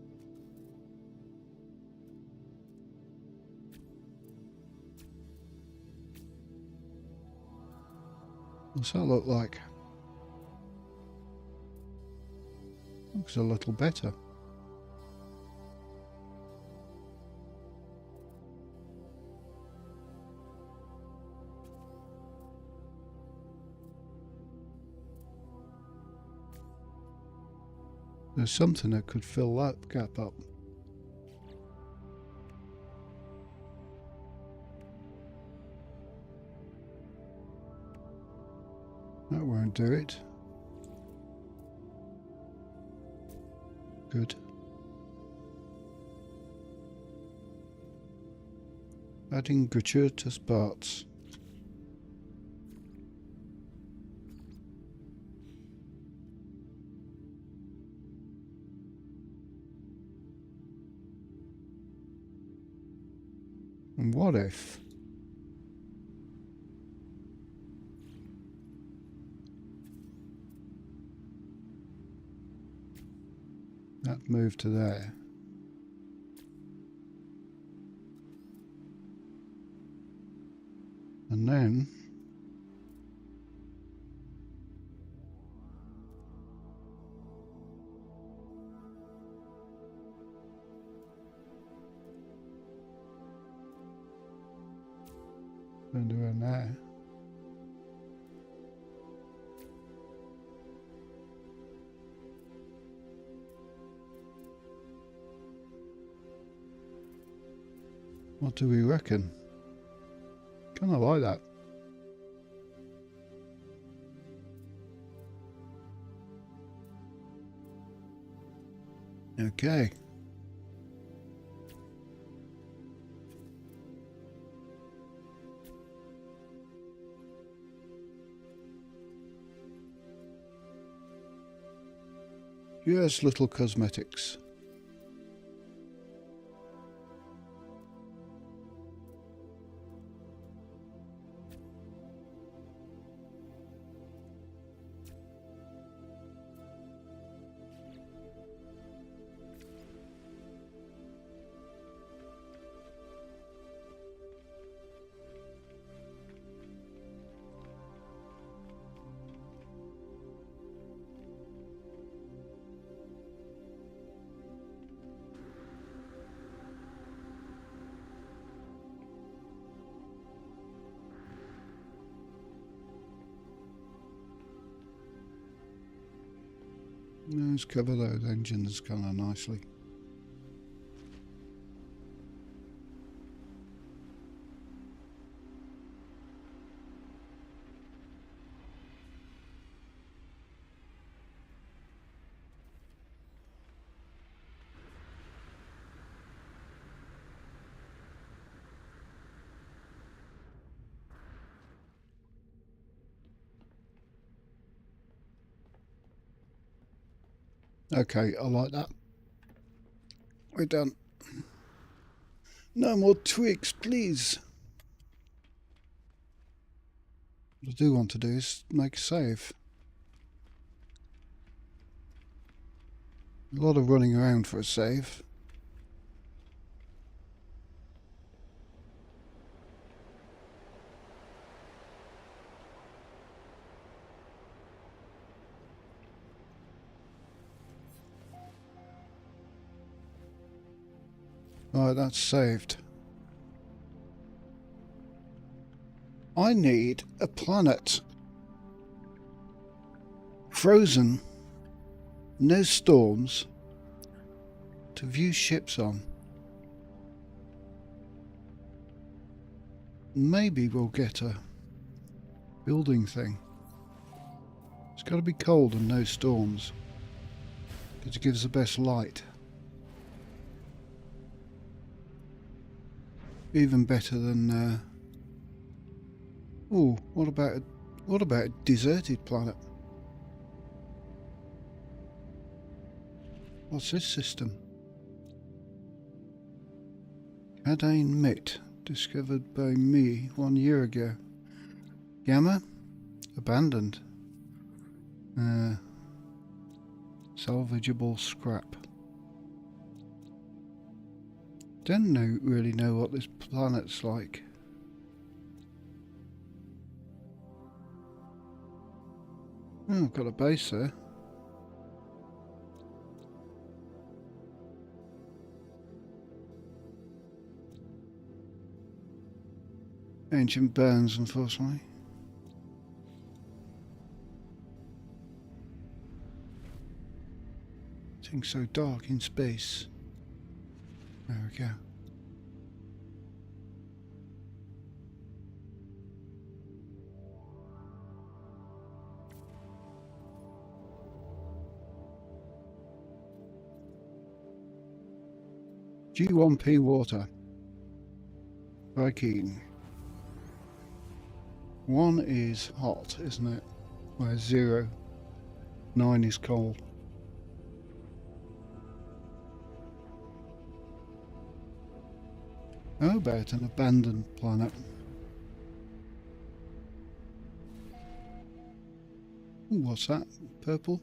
What's that look like? Looks a little better. There's something that could fill that gap up. That won't do it. Good. Adding gratuitous parts. And what if that moved to there? And then turned around there. What do we reckon? Kind of like that. Okay. Just little cosmetics. Let's cover those engines kind of nicely. Okay, I like that. We're done. No more tweaks, please. What I do want to do is make a save. A lot of running around for a save. Right, that's saved. I need a planet. Frozen. No storms. To view ships on. Maybe we'll get a building thing. It's got to be cold and no storms. Because it gives the best light. Even better than oh, what about a deserted planet? What's this system? Cadane Mit, discovered by me 1 year ago. Gamma? Abandoned. Salvageable scrap. Don't really know what this planet's like. Oh, I've got a base there. Ancient burns, unfortunately. Things so dark in space. There we go. G1P water. Viking. One is hot, isn't it? Whereas 0, 9 is cold. How about an abandoned planet? Ooh, what's that? Purple?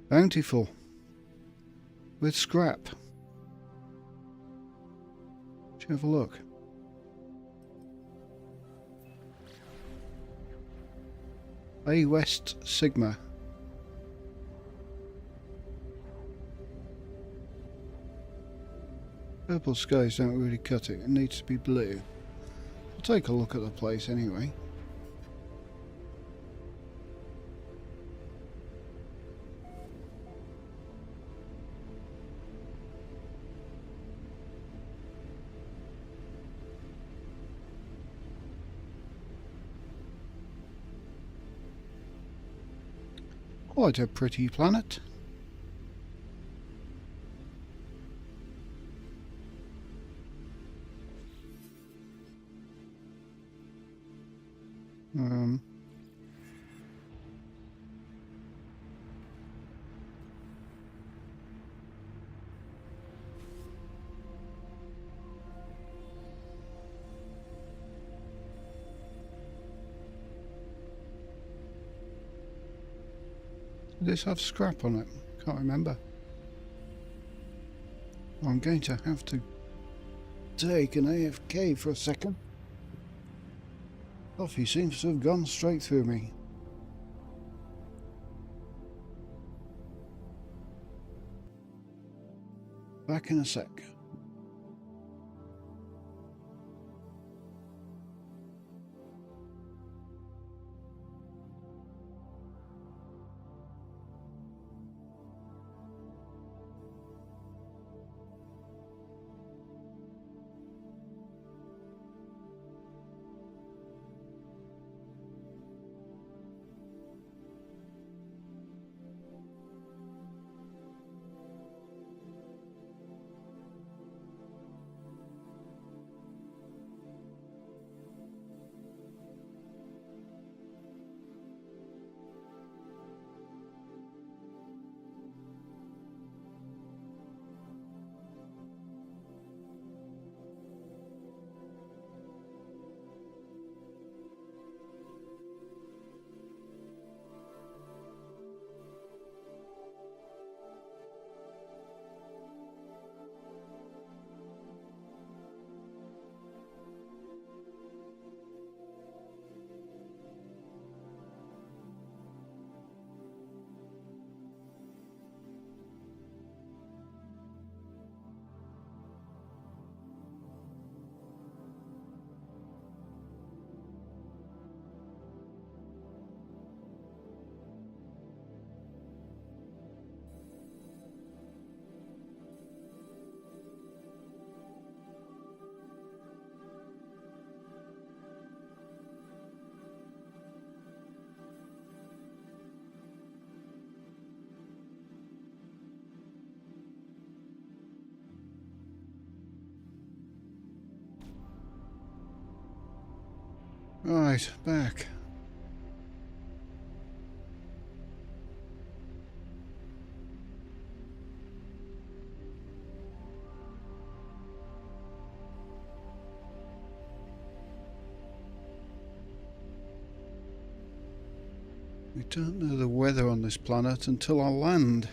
Bountiful. With scrap. Let's have a look. A West Sigma. Purple skies don't really cut it. It needs to be blue. I'll take a look at the place anyway. Quite a pretty planet. Does this have scrap on it? Can't remember. I'm going to have to take an AFK for a second. Coffee seems to have gone straight through me. Back in a sec. Right, back. We don't know the weather on this planet until I land.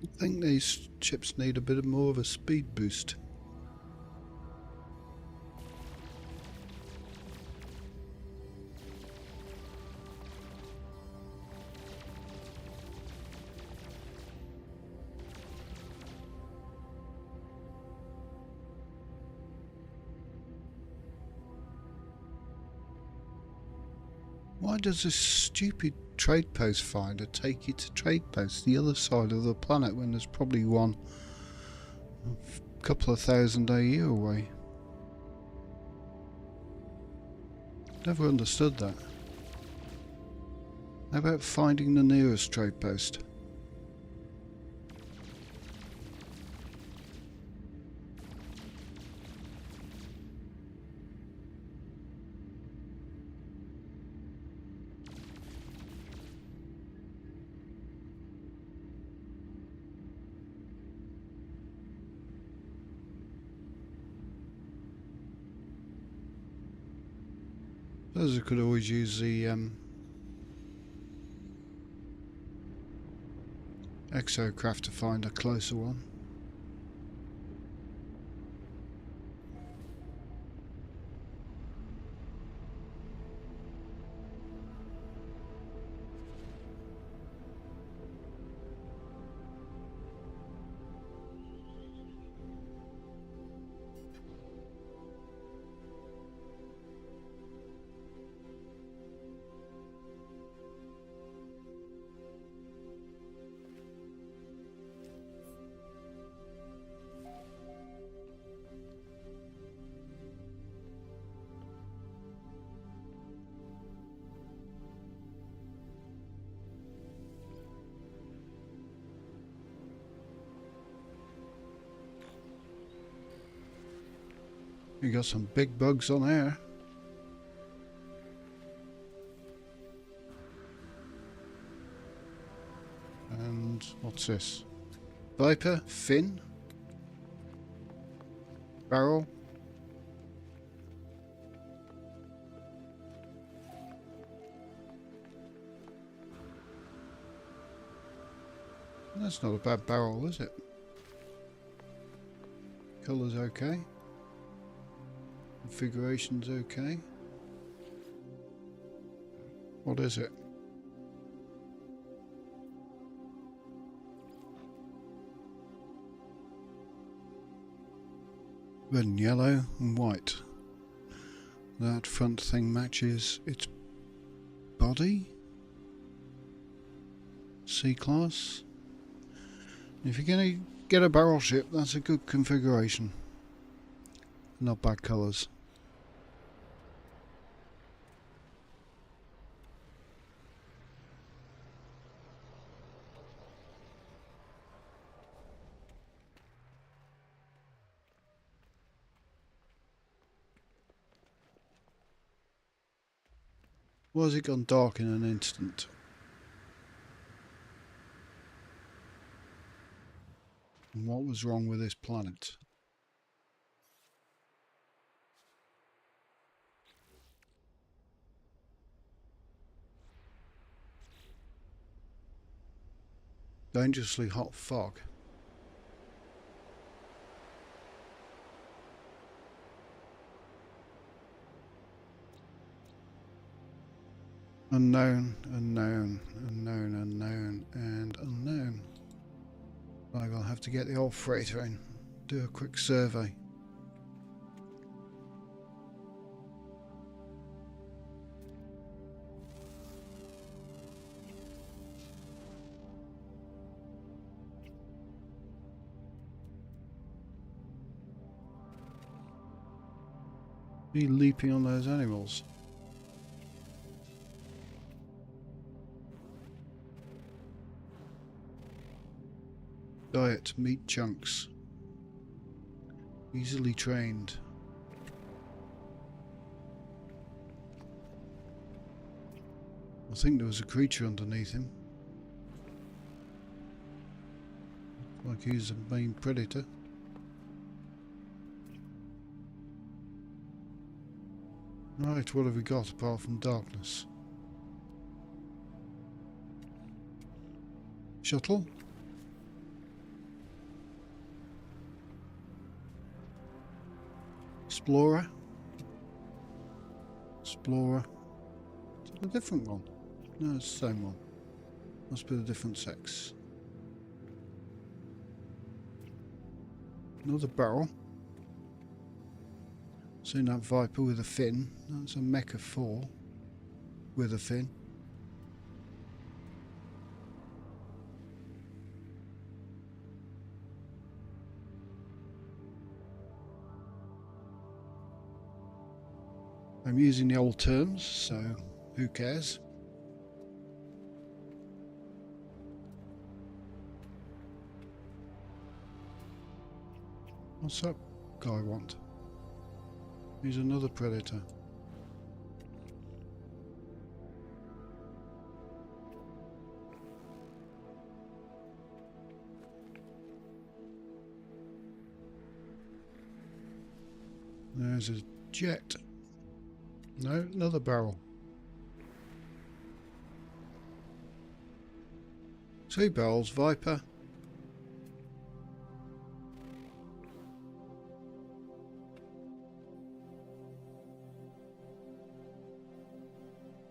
I think these ships need a bit more of a speed boost. Why does this stupid trade post finder take you to trade post the other side of the planet when there's probably one couple of thousand a year away. Never understood that. How about finding the nearest trade post? Suppose I could always use the exocraft to find a closer one. You got some big bugs on there. And what's this? Viper, fin, barrel. That's not a bad barrel, is it? Colour's okay. Configuration's okay. What is it? Red and yellow and white. That front thing matches its body. C-class. If you're going to get a barrel ship, that's a good configuration. Not bad colours. Why has it gone dark in an instant? And what was wrong with this planet? Dangerously hot fog. Unknown, unknown, unknown, unknown, and unknown. I will have to get the old freighter in, do a quick survey. Be leaping on those animals. Diet, meat chunks. Easily trained. I think there was a creature underneath him. Like he's the main predator. Right, what have we got apart from darkness? Shuttle? Explorer? Explorer? Is it a different one? No, it's the same one. Must be a different sex. Another barrel. Seen that Viper with a fin. That's a Mecha 4 with a fin. I'm using the old terms, so who cares? What's that guy want? He's another predator. There's a jet. No, another barrel. 2 barrels, Viper.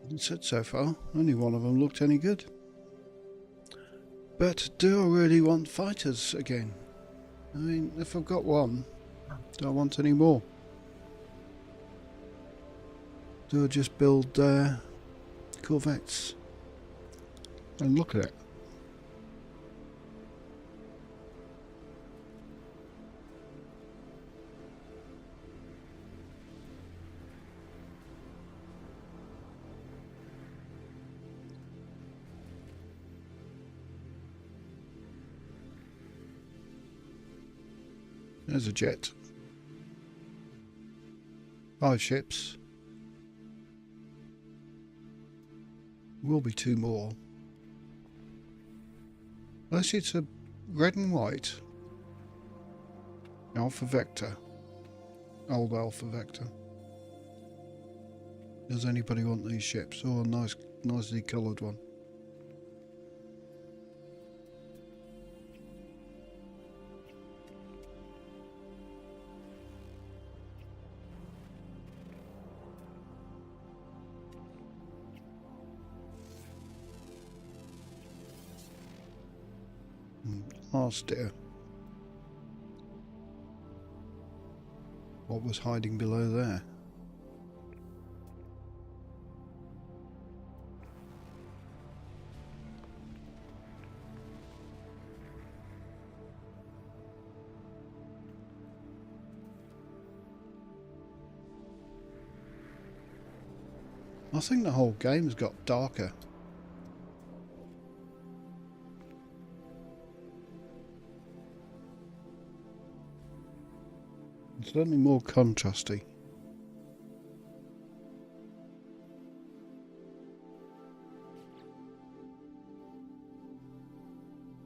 That's it so far. Only one of them looked any good. But do I really want fighters again? I mean, if I've got one, do I want any more? Do I just build corvettes? And look at it. There's a jet. 5 ships. Will be 2 more. Unless it's a red and white. Alpha Vector. Old Alpha Vector. Does anybody want these ships? Oh, a nicely coloured one. Oh dear. What was hiding below there? I think the whole game's got darker. It's certainly more contrasty.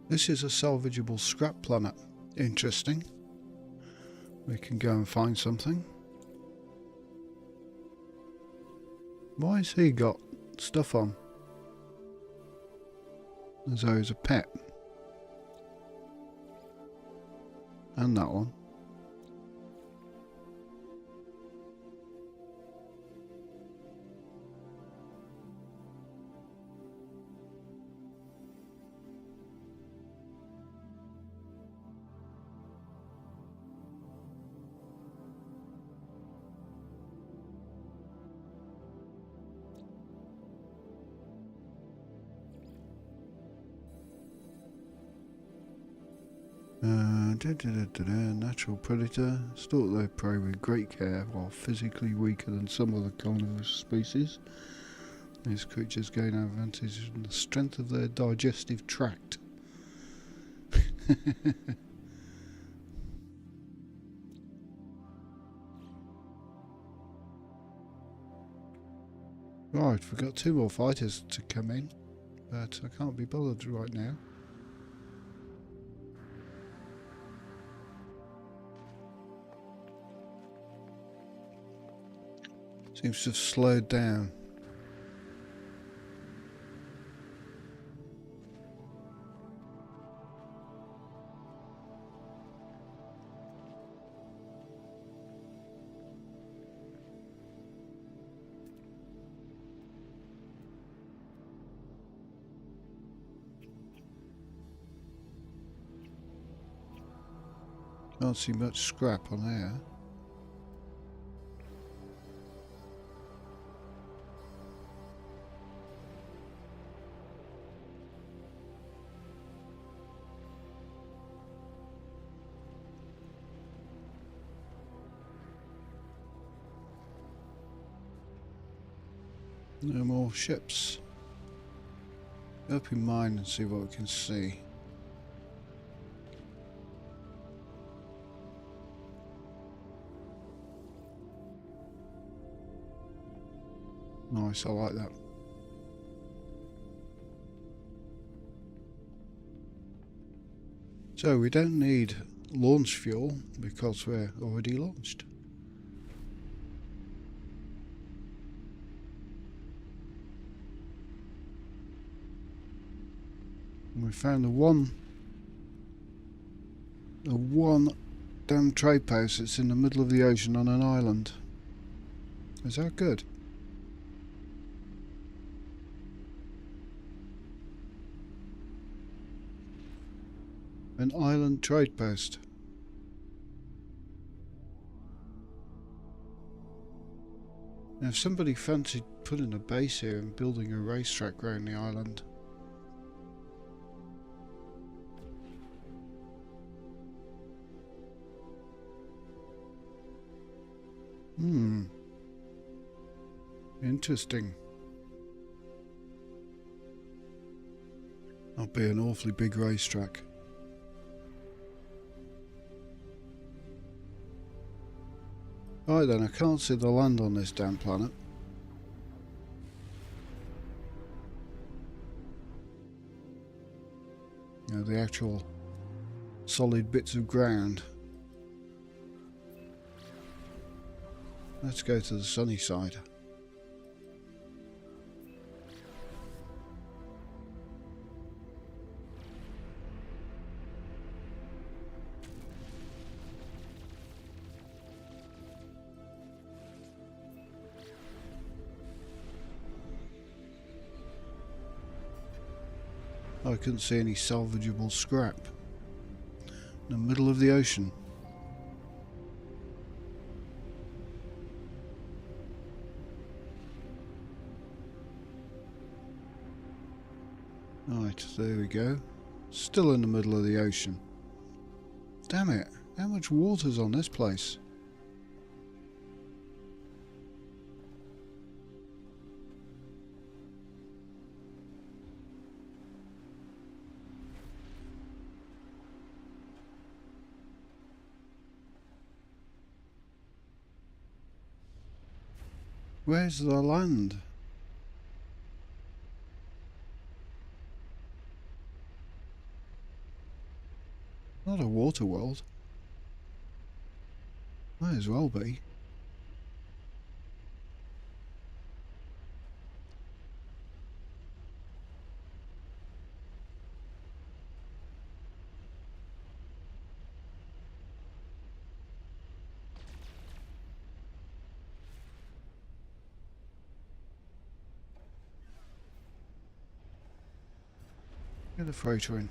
This is a salvageable scrap planet. Interesting. We can go and find something. Why has he got stuff on? As though he's a pet. And that one. Natural predator. Stalk their prey with great care while physically weaker than some other carnivorous species. These creatures gain advantage from the strength of their digestive tract. Right, we've got 2 more fighters to come in, but I can't be bothered right now. Seems to have slowed down. Can't see much scrap on there. No more ships. Open mine and see what we can see. Nice, I like that. So we don't need launch fuel because we're already launched. And we found the one damn trade post that's in the middle of the ocean on an island. Is that good? An island trade post. Now if somebody fancied putting a base here and building a racetrack around the island. Interesting. That'll be an awfully big racetrack. Right then, I can't see the land on this damn planet. You know, the actual solid bits of ground. Let's go to the sunny side. I couldn't see any salvageable scrap in the middle of the ocean. Right, there we go. Still in the middle of the ocean. Damn it, how much water's on this place? Where's the land? Not a water world. Might as well be. Get the freighter in.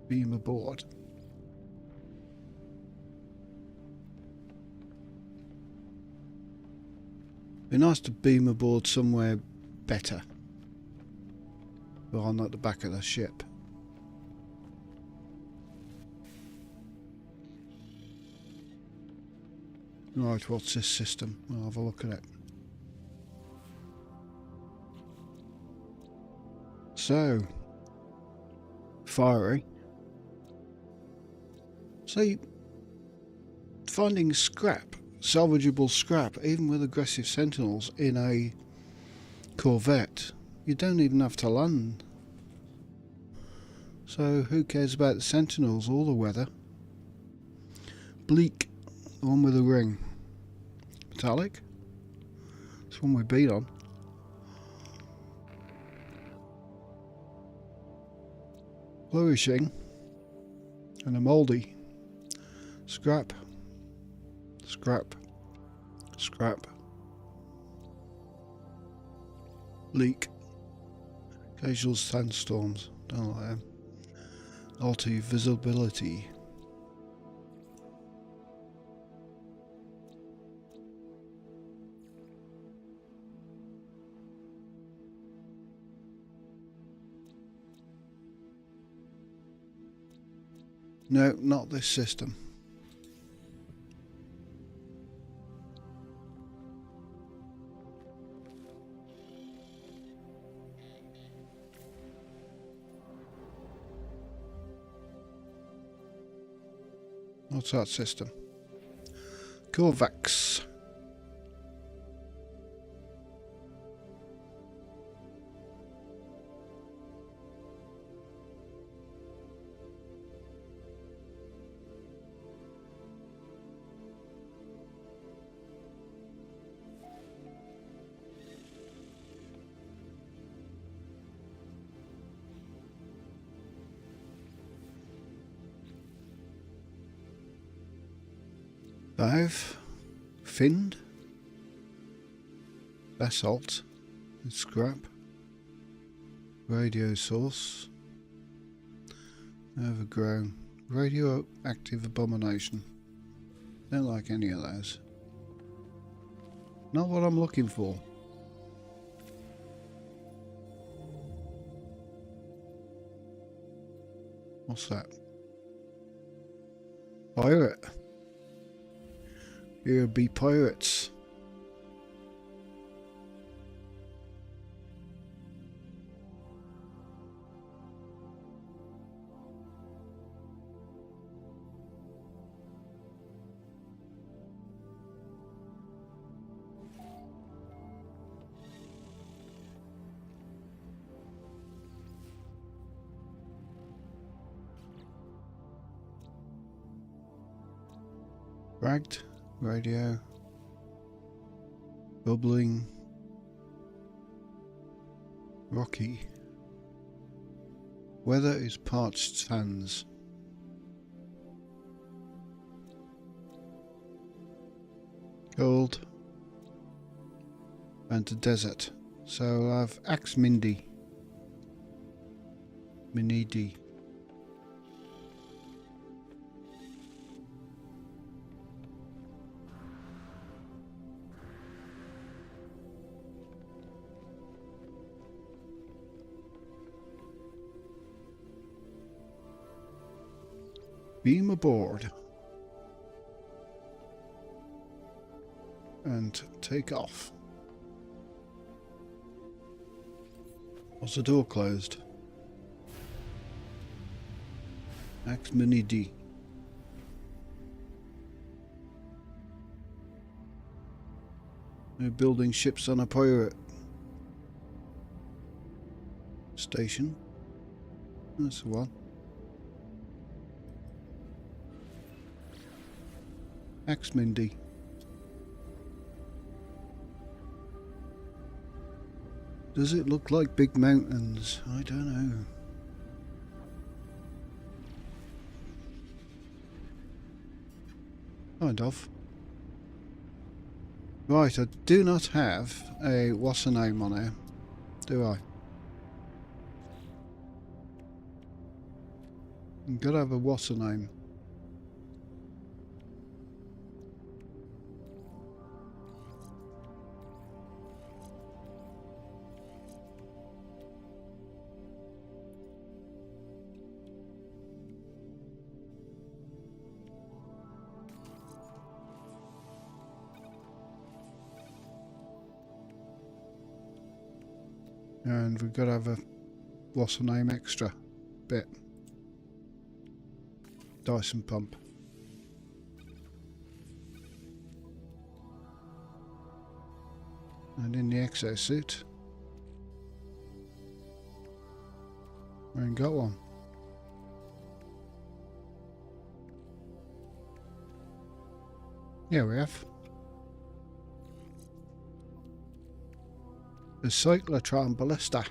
Beam aboard. Be nice to beam aboard somewhere better, rather than at the back of the ship. Right, what's this system? I'll have a look at it. So, fiery. See, finding scrap, salvageable scrap, even with aggressive sentinels in a Corvette, you don't even have to land. So who cares about the Sentinels or the weather? Bleak, the one with the ring. Metallic? It's one we beat on. Flourishing. And a mouldy. Scrap. Scrap. Scrap. Leak. Occasional sandstorms. Don't like them. Alter visibility. No, not this system. What's that system? Corvax. Five. Finned. Basalt. Scrap. Radio source. Overgrown. Radioactive abomination. Don't like any of those. Not what I'm looking for. What's that? Pirate. Here be pirates. Ragged. Radio. Bubbling. Rocky. Weather is parched sands. Cold. And a desert. So I have Axe Mindy. Minidi. Beam aboard and take off. Was the door closed? Axe Mini D. They're building ships on a pirate station. That's the one. Axe Mindy. Does it look like big mountains? I don't know. Kind of. Right, I do not have a what's the name on here, do I? I'm gonna have a what's the name. And we've got to have a what's the name extra bit. Dyson pump. And in the exosuit, we ain't got one. Yeah, we have. The cyclotron ballista.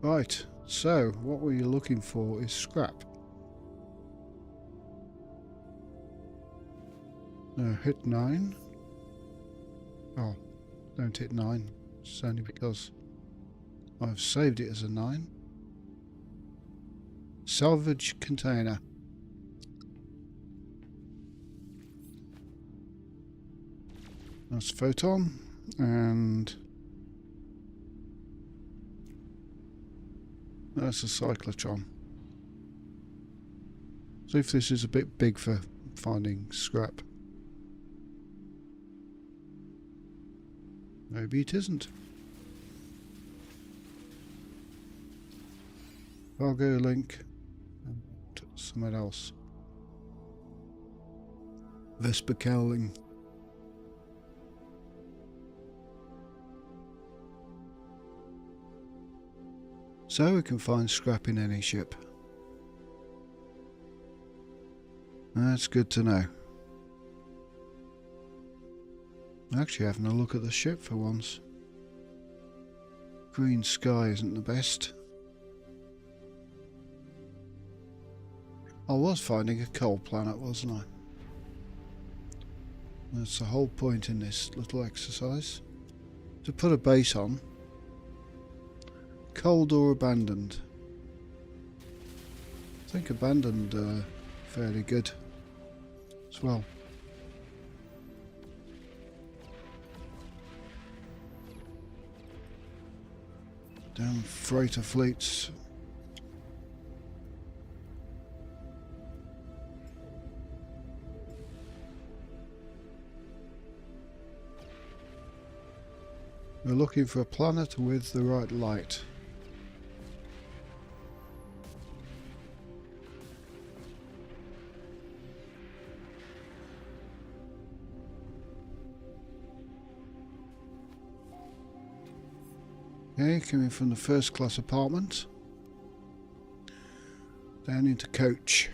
Right, so what we're looking for is scrap. Hit 9. Oh, don't hit 9. It's only because I've saved it as a 9. Salvage container. That's photon, and that's a cyclotron. See if this is a bit big for finding scrap. Maybe it isn't. Cargo link and somewhere else. Vesper cowling. So we can find scrap in any ship. That's good to know. Actually having a look at the ship for once. Green sky isn't the best. I was finding a coal planet, wasn't I? That's the whole point in this little exercise. To put a base on. Cold or abandoned? I think abandoned fairly good as well. Damn freighter fleets. We're looking for a planet with the right light. Okay, coming from the first class apartment down into coach.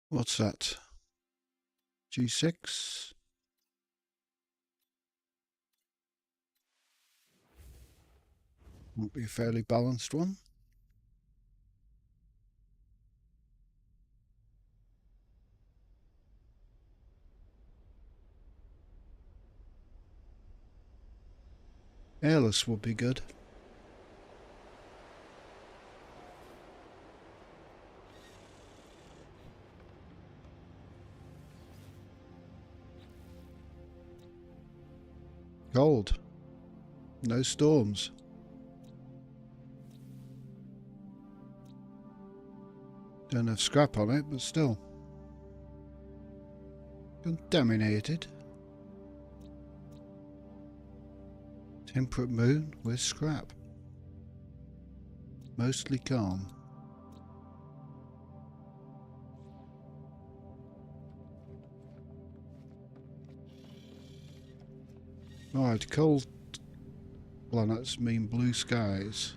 What's that? G6. Won't be a fairly balanced one. Airless would be good. Cold. No storms. Don't have scrap on it, but still. Contaminated. Temperate moon with scrap. Mostly calm. Right, cold planets mean blue skies.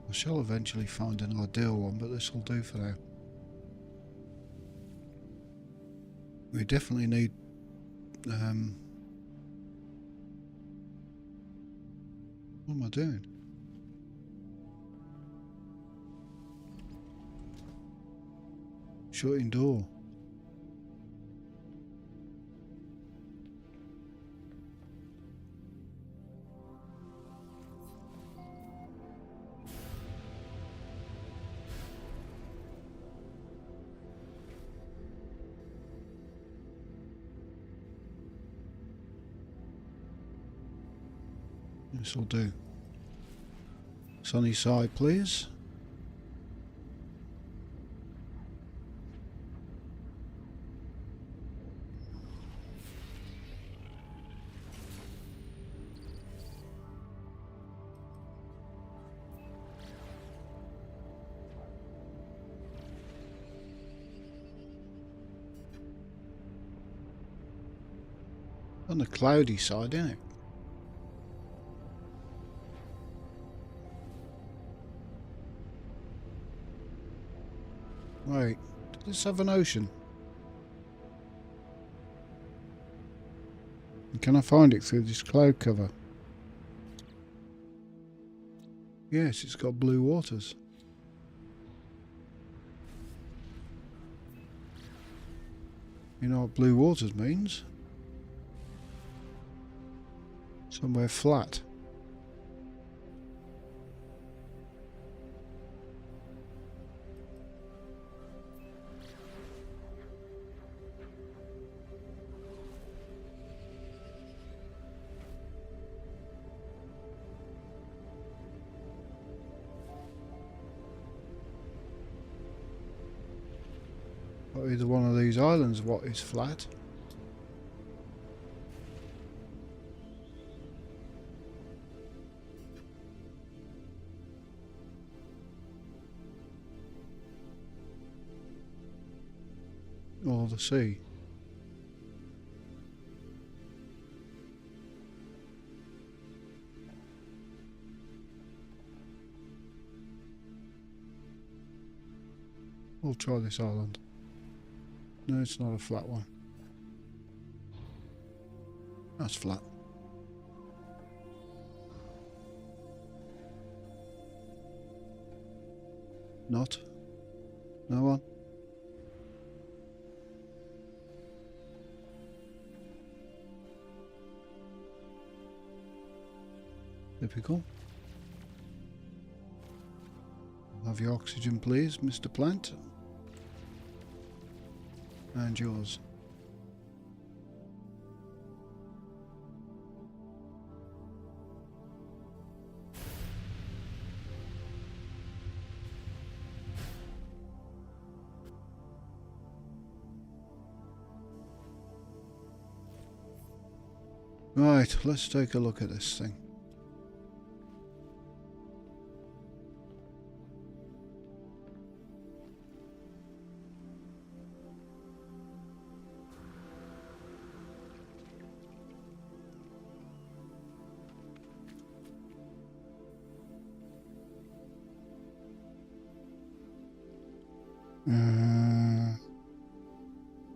I shall eventually find an ideal one, but this will do for now. We definitely need what am I doing? Shutting door. This'll do. Sunny side, please. On the cloudy side, isn't it? Wait, does this have an ocean? And can I find it through this cloud cover? Yes, it's got blue waters. You know what blue waters means? Somewhere flat. Or either one of these islands what is flat. Or the sea. We'll try this island. No, it's not a flat one. That's flat. Not? No one? Typical. Have your oxygen, please, Mr. Plant. And yours. Right, let's take a look at this thing.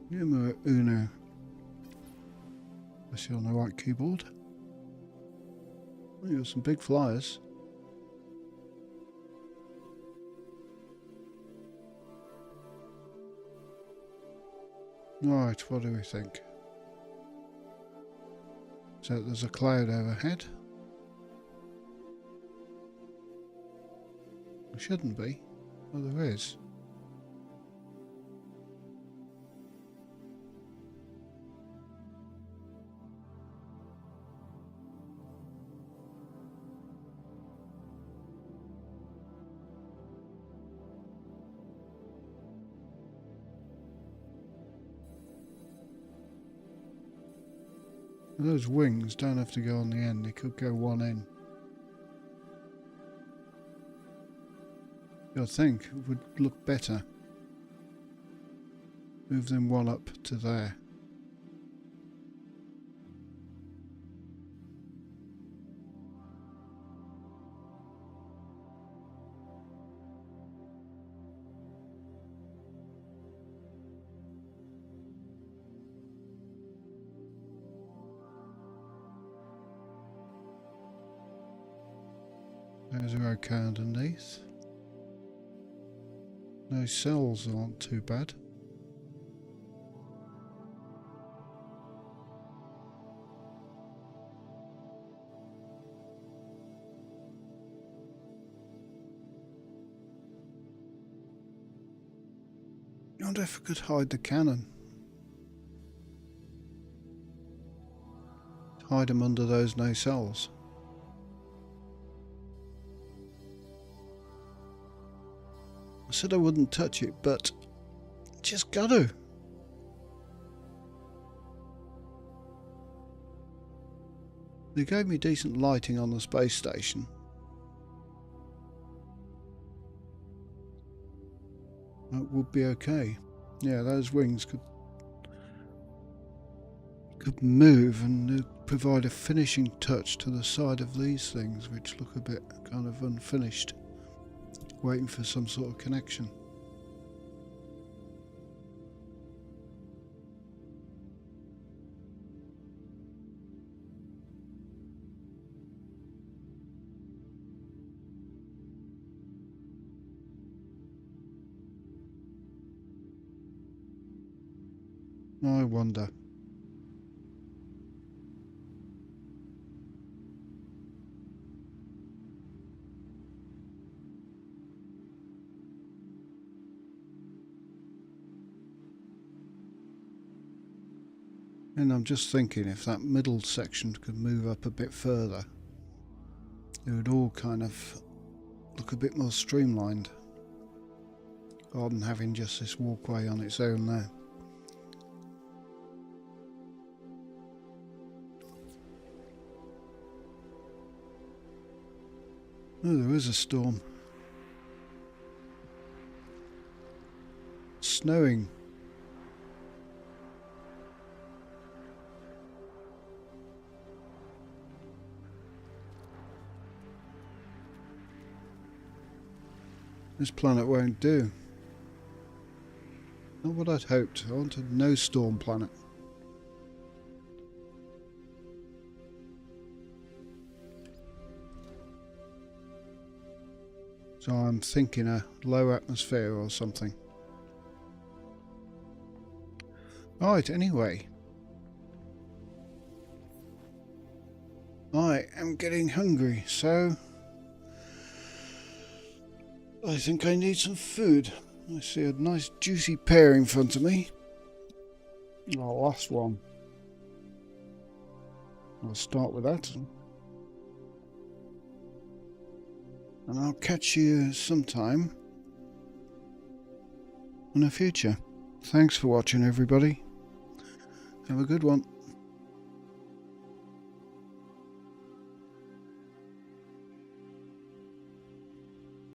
Numero uno. I see on the right keyboard. You got some big flyers. Right, what do we think? So there's a cloud overhead. There shouldn't be. Oh, there is. Those wings don't have to go on the end, they could go one in. I think it would look better. Move them one up to there. Those are okay underneath. No cells aren't too bad. I wonder if I could hide the cannon. Hide them under those nacelles. I said I wouldn't touch it, but just gotta. They gave me decent lighting on the space station. That would be okay. Yeah, those wings could move and provide a finishing touch to the side of these things, which look a bit kind of unfinished, waiting for some sort of connection. I wonder. And I'm just thinking if that middle section could move up a bit further, it would all kind of look a bit more streamlined, rather than having just this walkway on its own there. Oh, there is a storm. It's snowing. This planet won't do. Not what I'd hoped. I wanted no storm planet. So I'm thinking a low atmosphere or something. Right, anyway. I am getting hungry, so I think I need some food. I see a nice juicy pear in front of me. Oh, last one. I'll start with that. And I'll catch you sometime in the future. Thanks for watching, everybody. Have a good one.